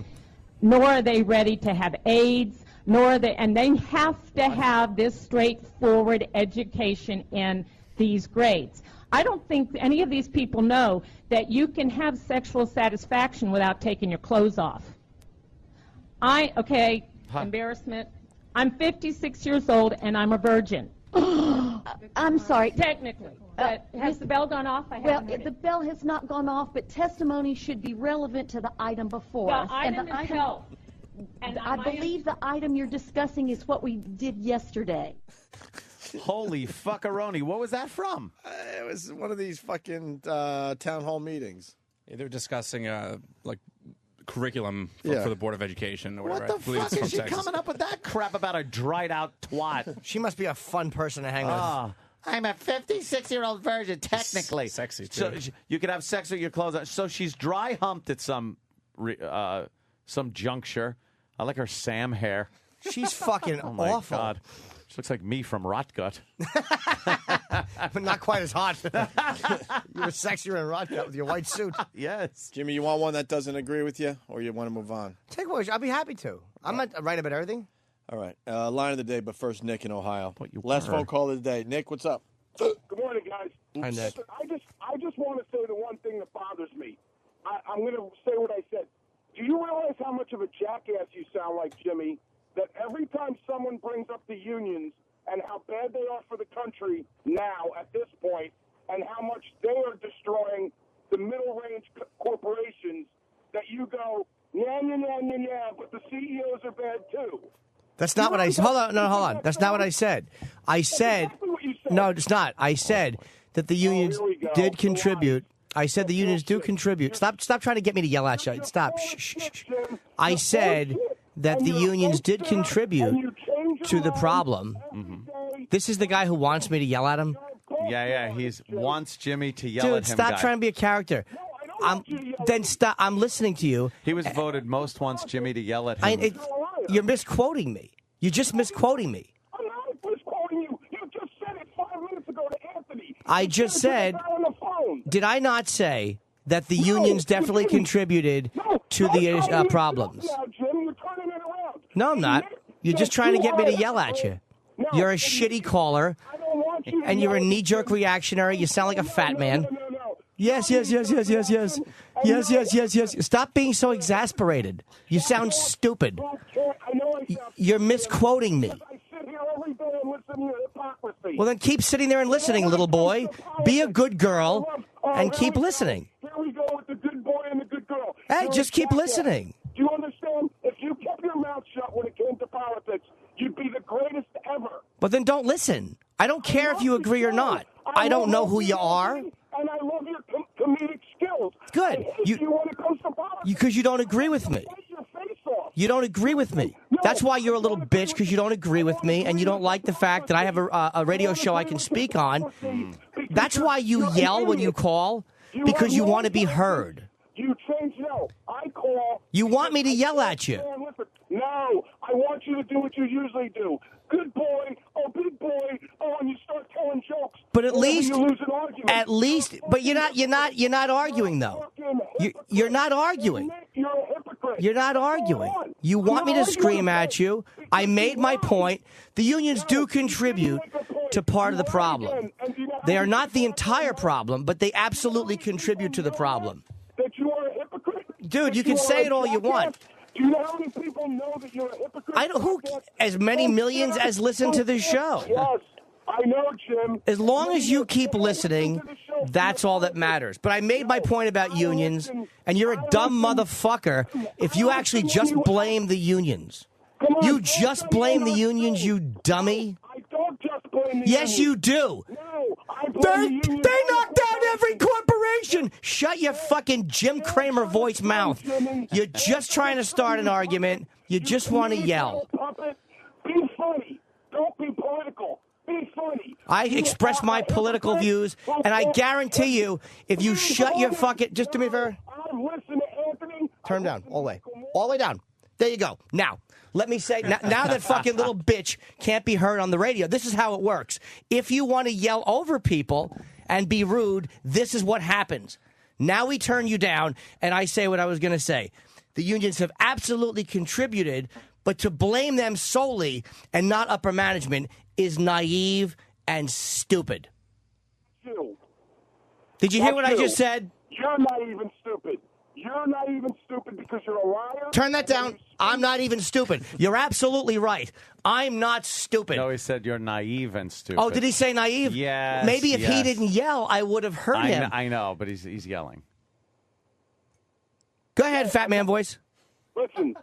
nor are they ready to have AIDS, nor are they, and they have to have this straightforward education in these grades. I don't think any of these people know that you can have sexual satisfaction without taking your clothes off. Embarrassment. I'm 56 years old and I'm a virgin. I'm sorry. Technically. But has the bell gone off? The bell has not gone off, but testimony should be relevant to the item before The us. item is health. And I believe the item you're discussing is what we did yesterday. Holy fuckaroni. What was that from? It was one of these fucking town hall meetings. Yeah, they were discussing like curriculum Yeah. for the Board of Education or whatever. What I the believe fuck it's is from she Texas. coming up with that crap about a dried out twat? She must be a fun person to hang with. I'm a 56-year-old virgin, technically. Sexy, too. So you could have sex with your clothes on. So she's dry humped at some juncture. I like her Sam hair. She's fucking Oh my awful. God. She looks like me from Rotgut. But not quite as hot. You were sexier in Rodcut with your white suit. Yes. Jimmy, you want one that doesn't agree with you, or you want to move on? Take one. I'll be happy to. I'm not right about everything. All right. Line of the day, but first, Nick in Ohio. Last were. phone call of the day. Nick, what's up? Good morning, guys. Hi, Nick. I just want to say the one thing that bothers me. I'm going to say what I said. Do you realize how much of a jackass you sound like, Jimmy? That every time someone brings up the unions and how bad they are for the country now at this point, and how much they are destroying the middle-range corporations, that you go, yeah, but the CEOs are bad too. That's not what I said. Hold on. That's not what I said. I said, no, it's not. I said that the unions did contribute. I said the unions do contribute. Stop trying to get me to yell at you. Stop. Shh. I said that the unions did contribute to the problem. This is the guy who wants me to yell at him? Yeah. He wants Jimmy to yell Dude, at him. stop trying to be a character. Then stop. I'm listening to you. He was voted most wants Jimmy to yell at him. You're misquoting me. You're just misquoting me. I'm not misquoting you. You just said it 5 minutes ago to Anthony. I just said, did I not say that the unions definitely contributed to the problems? Now, Jim, you're turning it around. No, I'm not. You're just trying to get me to yell at you. You're a shitty caller, and you're a knee-jerk reactionary. You sound like a fat man. Yes. Stop being so exasperated. You sound stupid. You're misquoting me. Well, then keep sitting there and listening, little boy. Be a good girl and keep listening. Here we go with the good boy and the good girl. Hey, just keep listening. Do you understand? If you kept your mouth shut when it came to politics, you'd be the greatest ever. But then don't listen. I don't care if you agree or not. I don't know who you are. And I love your comedic skills. Good. I hate you when it comes to politics. Because you don't agree with me. Take your face off. You don't agree with me. That's why you're a little bitch, because you don't agree with me, and you don't like the fact that I have a radio show I can speak on. That's why you yell when you call, because you want to be heard. You change no. I call. You want me to yell at you. Man, listen. No, I want you to do what you usually do. Good boy, oh big boy, oh, and you start telling jokes. But at least, you lose an argument. but you're not arguing though. You're not arguing. You're a hypocrite. You're not arguing. You want me to scream at you. I made my point. The unions do contribute to part of the problem. They are not the entire problem, but they absolutely contribute to the problem. That you are a hypocrite. Dude, you can say it all you want. Do you know how many people know that you're a hypocrite? I don't. As many millions as listen to this show. Yes, I know, Jim. As long as you keep listening, that's all that matters. But I made my point about unions, and you're a dumb motherfucker if you actually just blame the unions. You just blame the unions, you dummy. I don't just blame the unions. Yes, you do. No, I blame the unions. They knocked down every corporation. Shut your fucking Jim Cramer voice mouth. You're just trying to start an argument. You just want to yell. Puppet, be funny. Don't be political. Be I express my political views, and I guarantee you, if you shut your fucking... Just do me a favor. I'm listening to Anthony. Turn down, all the way down. There you go. Now, let me say, now that fucking little bitch can't be heard on the radio, this is how it works. If you want to yell over people and be rude, this is what happens. Now we turn you down, and I say what I was going to say. The unions have absolutely contributed, but to blame them solely and not upper management is naive and stupid. Did you hear what I just said? You're naive and stupid. You're not even stupid because you're a liar. Turn that down. I'm not even stupid. You're absolutely right. I'm not stupid. No, he said you're naive and stupid. Oh, did he say naive? Yes. Maybe if he didn't yell, I would have heard him. I know, but he's yelling. Go ahead, fat man voice. Listen,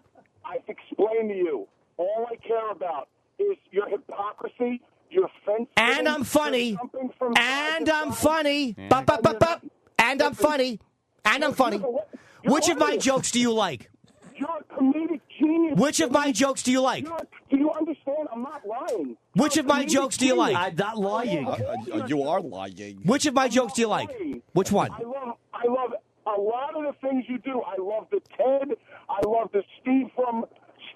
I've explained to you. All I care about is your hypocrisy, your fence. And I'm funny. And I'm funny. Bup, bup, bup, bup. And I'm funny. And I'm funny. Which of my jokes do you like? You're a comedic genius. Which of my jokes do you like? Do you understand? I'm not lying. Which of my jokes do you like? I'm not lying. You are lying. Which of my jokes do you like? Which one? I love a lot of the things you do. I love the Ted. I love the Steve from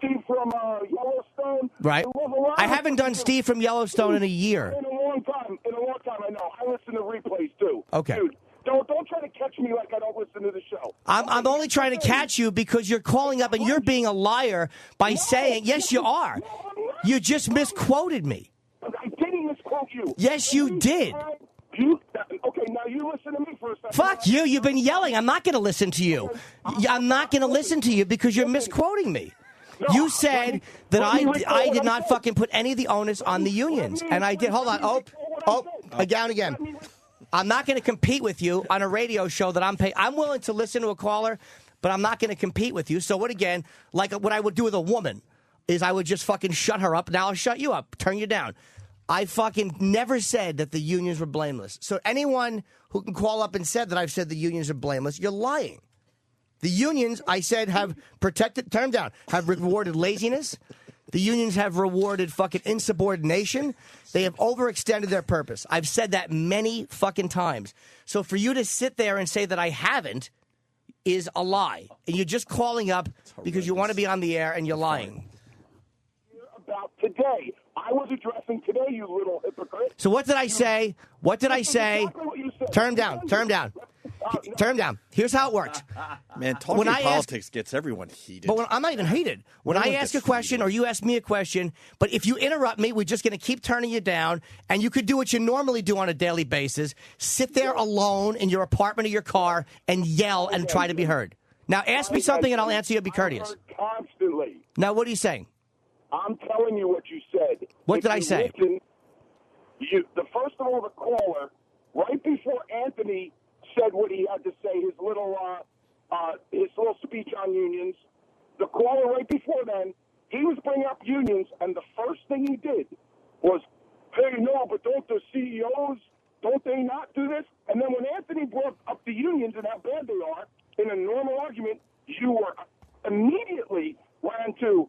Yellowstone. Right. I haven't done Steve from Yellowstone in a year. In a long time, I know. I listen to replays too. Okay. Dude, don't try to catch me like I don't listen to the show. I'm only trying to catch you because you're calling up and you're being a liar by saying, yes, you are. You just misquoted me. I didn't misquote you. Yes, you did. Okay, now you listen to me for a second. Fuck you. You've been yelling. I'm not going to listen to you. I'm not going to listen to you because you're misquoting me. You said that I did not fucking put any of the onus on the unions. And I did. Hold on. Again. I'm not going to compete with you on a radio show that I'm paying. I'm willing to listen to a caller, but I'm not going to compete with you. So like what I would do with a woman is I would just fucking shut her up. Now I'll shut you up, turn you down. I fucking never said that the unions were blameless. So anyone who can call up and said that I've said the unions are blameless, you're lying. The unions, I said, have protected, turn down, have rewarded laziness. The unions have rewarded fucking insubordination. They have overextended their purpose. I've said that many fucking times. So for you to sit there and say that I haven't is a lie. And you're just calling up because you want to be on the air and you're lying. About today. I was addressing today, you little hypocrite. So what did I say? What did I say? Exactly what you said. Turn him down. Turn him down. Turn him down. Here's how it works. Man, talking politics gets everyone heated. But I'm not even heated. When I ask a question or you ask me a question, but if you interrupt me, we're just going to keep turning you down, and you could do what you normally do on a daily basis, sit there alone in your apartment or your car and yell and try to be heard. Now ask me something and I'll answer you and be courteous. Constantly. Now what are you saying? I'm telling you what you said. What did I say? Listen, first of all, the caller, right before Anthony said what he had to say, his little speech on unions, the caller right before then, he was bringing up unions, and the first thing he did was, hey, no, but don't the CEOs, don't they not do this? And then when Anthony brought up the unions and how bad they are, in a normal argument, you were immediately ran to,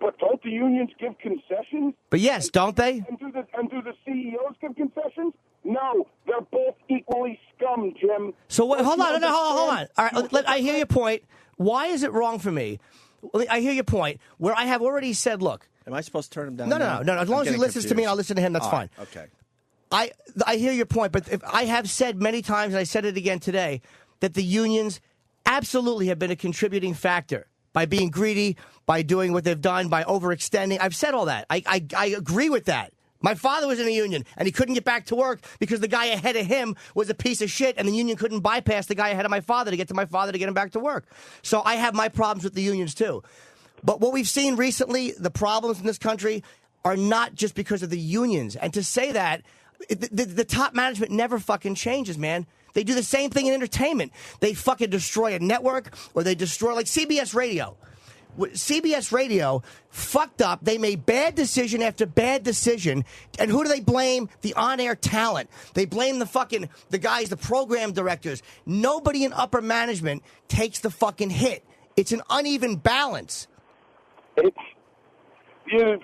but don't the unions give concessions? But yes, don't they? And do the CEOs give concessions? No, they're both equally scum, Jim. So hold on. All right, I hear your point. Why is it wrong for me? I hear your point. Where I have already said, look. Am I supposed to turn him down? No. As long as he listens to me and I'll listen to him, that's fine. Okay. I hear your point, but I have said many times, and I said it again today, that the unions absolutely have been a contributing factor by being greedy, by doing what they've done, by overextending. I've said all that. I agree with that. My father was in a union, and he couldn't get back to work because the guy ahead of him was a piece of shit, and the union couldn't bypass the guy ahead of my father to get to my father to get him back to work. So I have my problems with the unions, too. But what we've seen recently, the problems in this country are not just because of the unions. And to say that, the top management never fucking changes, man. They do the same thing in entertainment. They fucking destroy a network, or they destroy, like CBS Radio. CBS Radio fucked up. They made bad decision after bad decision. And who do they blame? The on-air talent. They blame the guys, the program directors. Nobody in upper management takes the fucking hit. It's an uneven balance. You're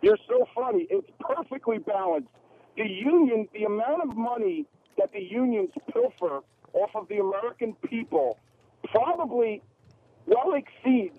so funny. It's perfectly balanced. the amount of money that the unions pilfer off of the American people probably well exceeds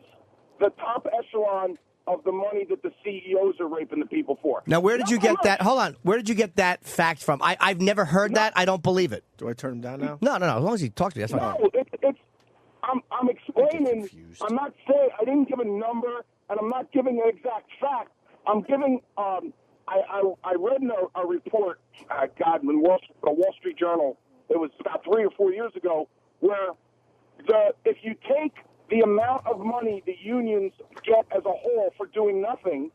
the top echelon of the money that the CEOs are raping the people for. Now, where did you get that? Hold on. Where did you get that fact from? I've never heard that. I don't believe it. Do I turn him down now? No. As long as he talks to me, that's fine. No, I'm explaining. I'm not saying I didn't give a number, and I'm not giving an exact fact. I'm giving. I read a report. God, in the Wall Street Journal. It was about 3 or 4 years ago, where if you take the amount of money the unions get as a whole for doing nothing,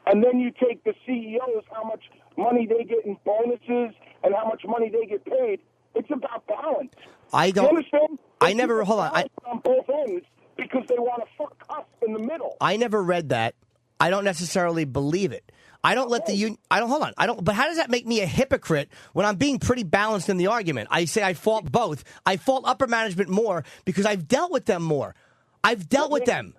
and then you take the CEOs, how much money they get in bonuses and how much money they get paid, it's about balance. I don't. You understand? I never. Hold on. On both ends because they want to fuck us in the middle. I never read that. I don't necessarily believe it. I don't let the union. I don't. Hold on. I don't. But how does that make me a hypocrite when I'm being pretty balanced in the argument? I say I fault both. I fault upper management more because I've dealt with them more. I've dealt with them.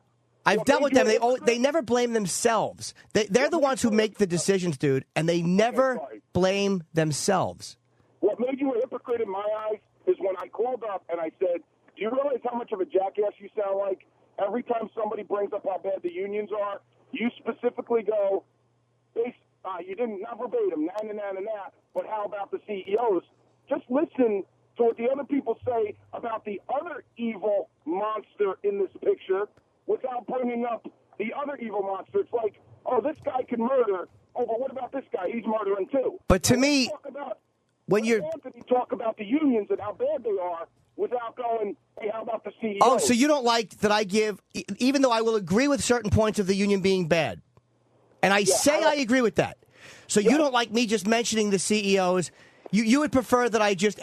They never blame themselves. They're the ones who make the decisions, dude, and they never blame themselves. What made you a hypocrite in my eyes is when I called up and I said, "Do you realize how much of a jackass you sound like? Every time somebody brings up how bad the unions are, you specifically go." You didn't, not verbatim, but how about the CEOs? Just listen to what the other people say about the other evil monster in this picture without bringing up the other evil monster. It's like, oh, this guy can murder. Oh, but what about this guy? He's murdering too. But to me, when you're... Anthony talk about the unions and how bad they are without going, hey, how about the CEOs? Oh, so you don't like that I give, even though I will agree with certain points of the union being bad. And I I agree with that. So you don't like me just mentioning the CEOs. You would prefer that I just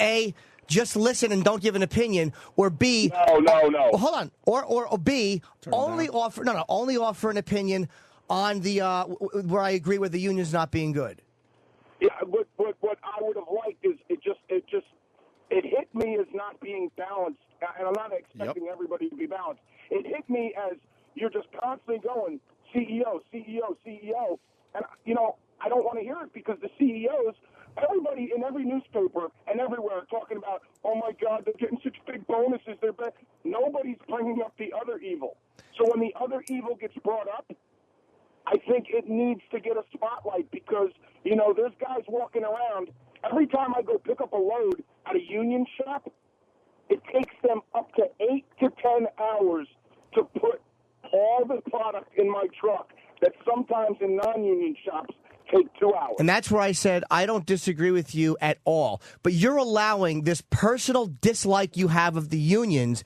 listen and don't give an opinion, or B, no. Well, hold on, or B, only offer an opinion on the where I agree with the unions not being good. Yeah, what I would have liked is it hit me as not being balanced, and I'm not expecting everybody to be balanced. It hit me as you're just constantly going CEO, and I don't want to hear it because the CEOs, everybody in every newspaper and everywhere talking about, oh my God, they're getting such big bonuses. Nobody's bringing up the other evil. So when the other evil gets brought up, I think it needs to get a spotlight because, there's guys walking around. Every time I go pick up a load at a union shop, it takes them up to 8 to 10 hours to put all the product in my truck that sometimes in non-union shops take 2 hours. And that's where I said I don't disagree with you at all. But you're allowing this personal dislike you have of the unions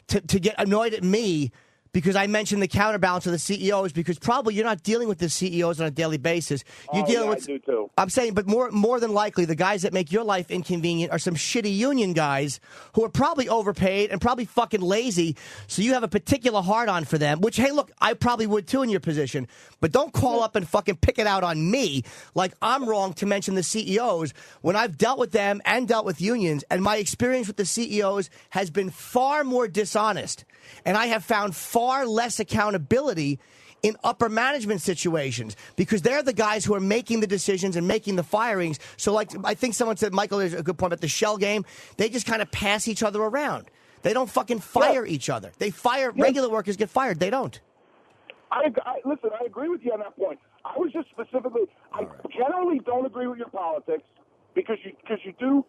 to get annoyed at me because I mentioned the counterbalance of the CEOs, because probably you're not dealing with the CEOs on a daily basis. You're dealing with. I do too. I'm saying, but more than likely, the guys that make your life inconvenient are some shitty union guys who are probably overpaid and probably fucking lazy. So you have a particular hard-on for them, which, hey, look, I probably would too in your position. But don't call up and fucking pick it out on me like I'm wrong to mention the CEOs when I've dealt with them and dealt with unions, and my experience with the CEOs has been far more dishonest. And I have found far less accountability in upper management situations because they're the guys who are making the decisions and making the firings. So, like, I think someone said, Michael, there's a good point about the shell game. They just kind of pass each other around. They don't fucking fire each other. They fire, regular workers get fired. They don't. Listen, I agree with you on that point. I was just specifically, I generally don't agree with your politics because you do,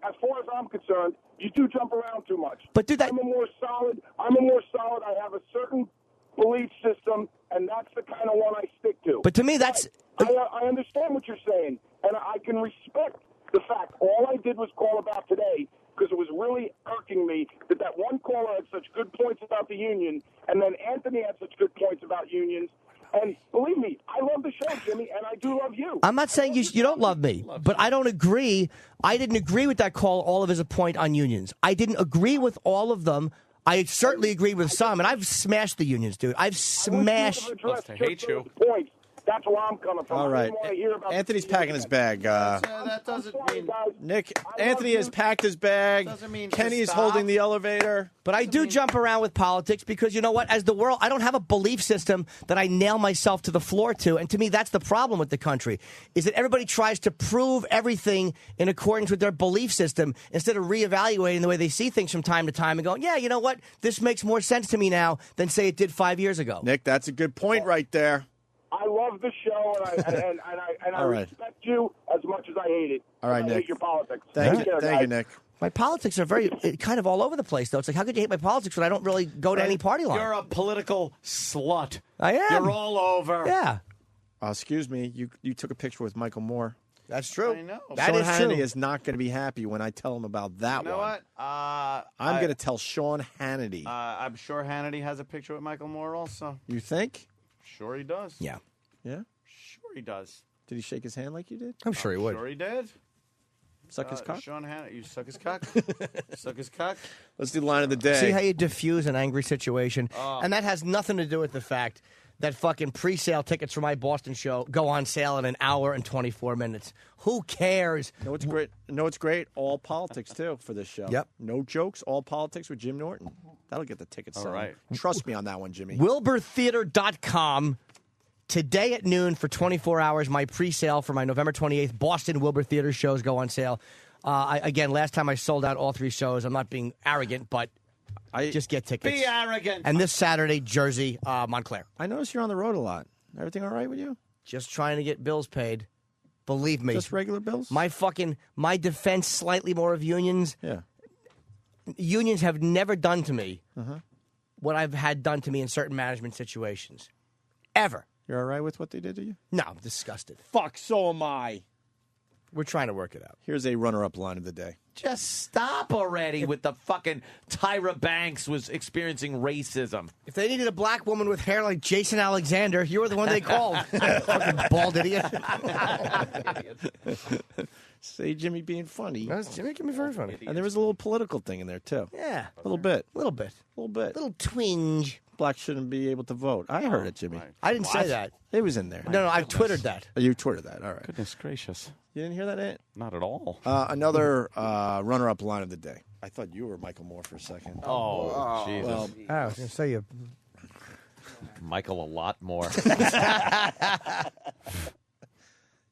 as far as I'm concerned, you do jump around too much. But dude, I'm a more solid. I have a certain belief system, and that's the kind of one I stick to. But to me, that's... I understand what you're saying, and I can respect the fact. All I did was call about today because it was really irking me that one caller had such good points about the union, and then Anthony had such good points about unions. And believe me, I love the show, Jimmy, and I do love you. I'm not saying you don't love me, but I don't agree. I didn't agree with that call, all of as a point on unions. I didn't agree with all of them. I certainly agreed with some, and I've smashed the unions, dude. I've smashed. I hate you. Points That's where I'm coming from. All I right. didn't want to hear about Anthony's the packing his bag. That doesn't mean. Nick, Anthony has packed his bag. Doesn't mean Kenny to is stop. holding the elevator. But I do jump around with politics because, you know what? As the world, I don't have a belief system that I nail myself to the floor to. And to me, that's the problem with the country, is that everybody tries to prove everything in accordance with their belief system instead of reevaluating the way they see things from time to time and going, yeah, you know what? This makes more sense to me now than, say, it did 5 years ago. Nick, that's a good point right there. I love the show, and I All right. respect you as much as I hate it. All right, I Nick. hate your politics. Thank Take you, care, thank you, guys. Nick. My politics are very kind of all over the place, though. It's like, how could you hate my politics when I don't really go to any party line? You're a political slut. I am. You're all over. Yeah. Excuse me, you took a picture with Michael Moore. That's true. I know. That Sean is Hannity true. is not going to be happy when I tell him about that You know one. what? I'm going to tell Sean Hannity. I'm sure Hannity has a picture with Michael Moore also. You think? Sure he does. Yeah. Yeah? Sure he does. Did he shake his hand like you did? I'm sure he would. Sure he did. Suck his cock? Sean Hannity. You suck his cock? Suck his cock? Let's do the line of the day. See how you diffuse an angry situation? Oh. And that has nothing to do with the fact that fucking pre-sale tickets for my Boston show go on sale in an hour and 24 minutes. Who cares? No, it's great. No, it's great. All politics, too, for this show. Yep. No jokes, all politics with Jim Norton. That'll get the tickets All selling. right. Trust me on that one, Jimmy. WilburTheater.com. Today at noon for 24 hours, my pre-sale for my November 28th Boston Wilbur Theater shows go on sale. Again, last time I sold out all 3 shows. I'm not being arrogant, but just get tickets. Be arrogant. And this Saturday, Jersey, Montclair. I notice you're on the road a lot. Everything all right with you? Just trying to get bills paid. Believe me. Just regular bills? My defense, slightly more of unions. Yeah. Unions have never done to me Uh-huh. what I've had done to me in certain management situations. Ever. You're all right with what they did to you? No, I'm disgusted. Fuck, so am I. We're trying to work it out. Here's a runner-up line of the day. Just stop already with the fucking Tyra Banks was experiencing racism. If they needed a black woman with hair like Jason Alexander, you were the one they called. Fucking bald idiot. Say Jimmy being funny. Jimmy can be very funny. And there was a little political thing in there, too. Yeah. A little bit. A little bit. A little bit. Little twinge. Blacks shouldn't be able to vote. I heard it, Jimmy. I didn't say that. It was in there. No, I've Twittered that. Oh, you Twittered that. All right. Goodness gracious. You didn't hear that, Ant? Not at all. Another runner-up line of the day. I thought you were Michael Moore for a second. Oh, Jesus. Well, I was going to say you. Michael a lot more. you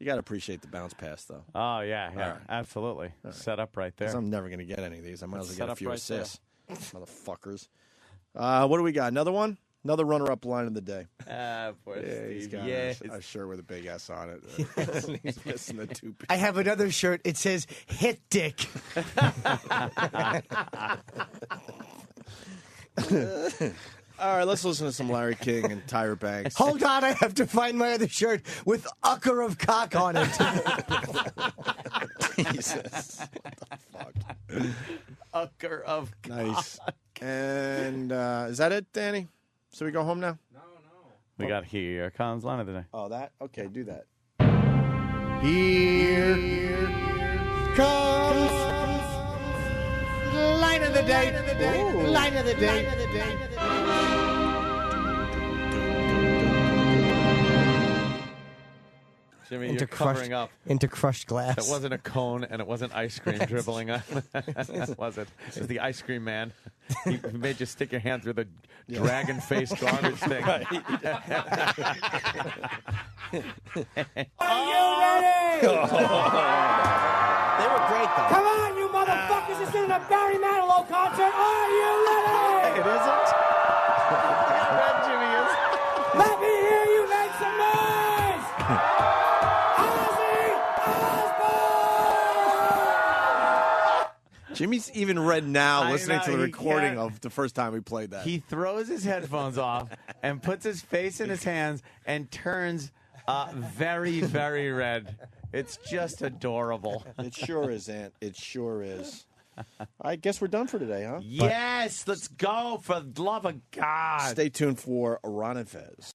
got to appreciate the bounce pass, though. Oh, yeah, All right. Absolutely. All right. Set up right there. 'Cause I'm never going to get any of these. I might as well Set get a up few right there. assists. Motherfuckers. What do we got? Another one? Another runner-up line of the day. Poor Yeah, he's Steve. got Yes. a shirt with a big S on it. He's missing the two. I have another shirt. It says "Hit Dick." All right, let's listen to some Larry King and Tyra Banks. Hold on, I have to find my other shirt with "Ucker of Cock" on it. Jesus. What the fuck? Ucker of Nice. And is that it, Danny? So we go home now? We got Here Comes Line of the Day. Oh, that? Okay, do that. Here comes line of the day. Line of the day. Jimmy, you're covering up. Into crushed glass. It wasn't a cone, and it wasn't ice cream dribbling on. It wasn't. It was the ice cream man. He made you stick your hand through the dragon face garbage thing. Are you ready? They were great, though. Come on, you motherfuckers! This isn't a Barry Manilow concert. Are you ready? It isn't? Jimmy is. Let me hear you make some noise! Ozzy Osbourne! Jimmy's even red now I listening know, to the he recording can't- of the first time we played that. He throws his headphones off and puts his face in his hands and turns very, very red. It's just adorable. It sure is, Ant. It sure is. I guess we're done for today, huh? Yes, let's go, for the love of God. Stay tuned for Ron and Fez.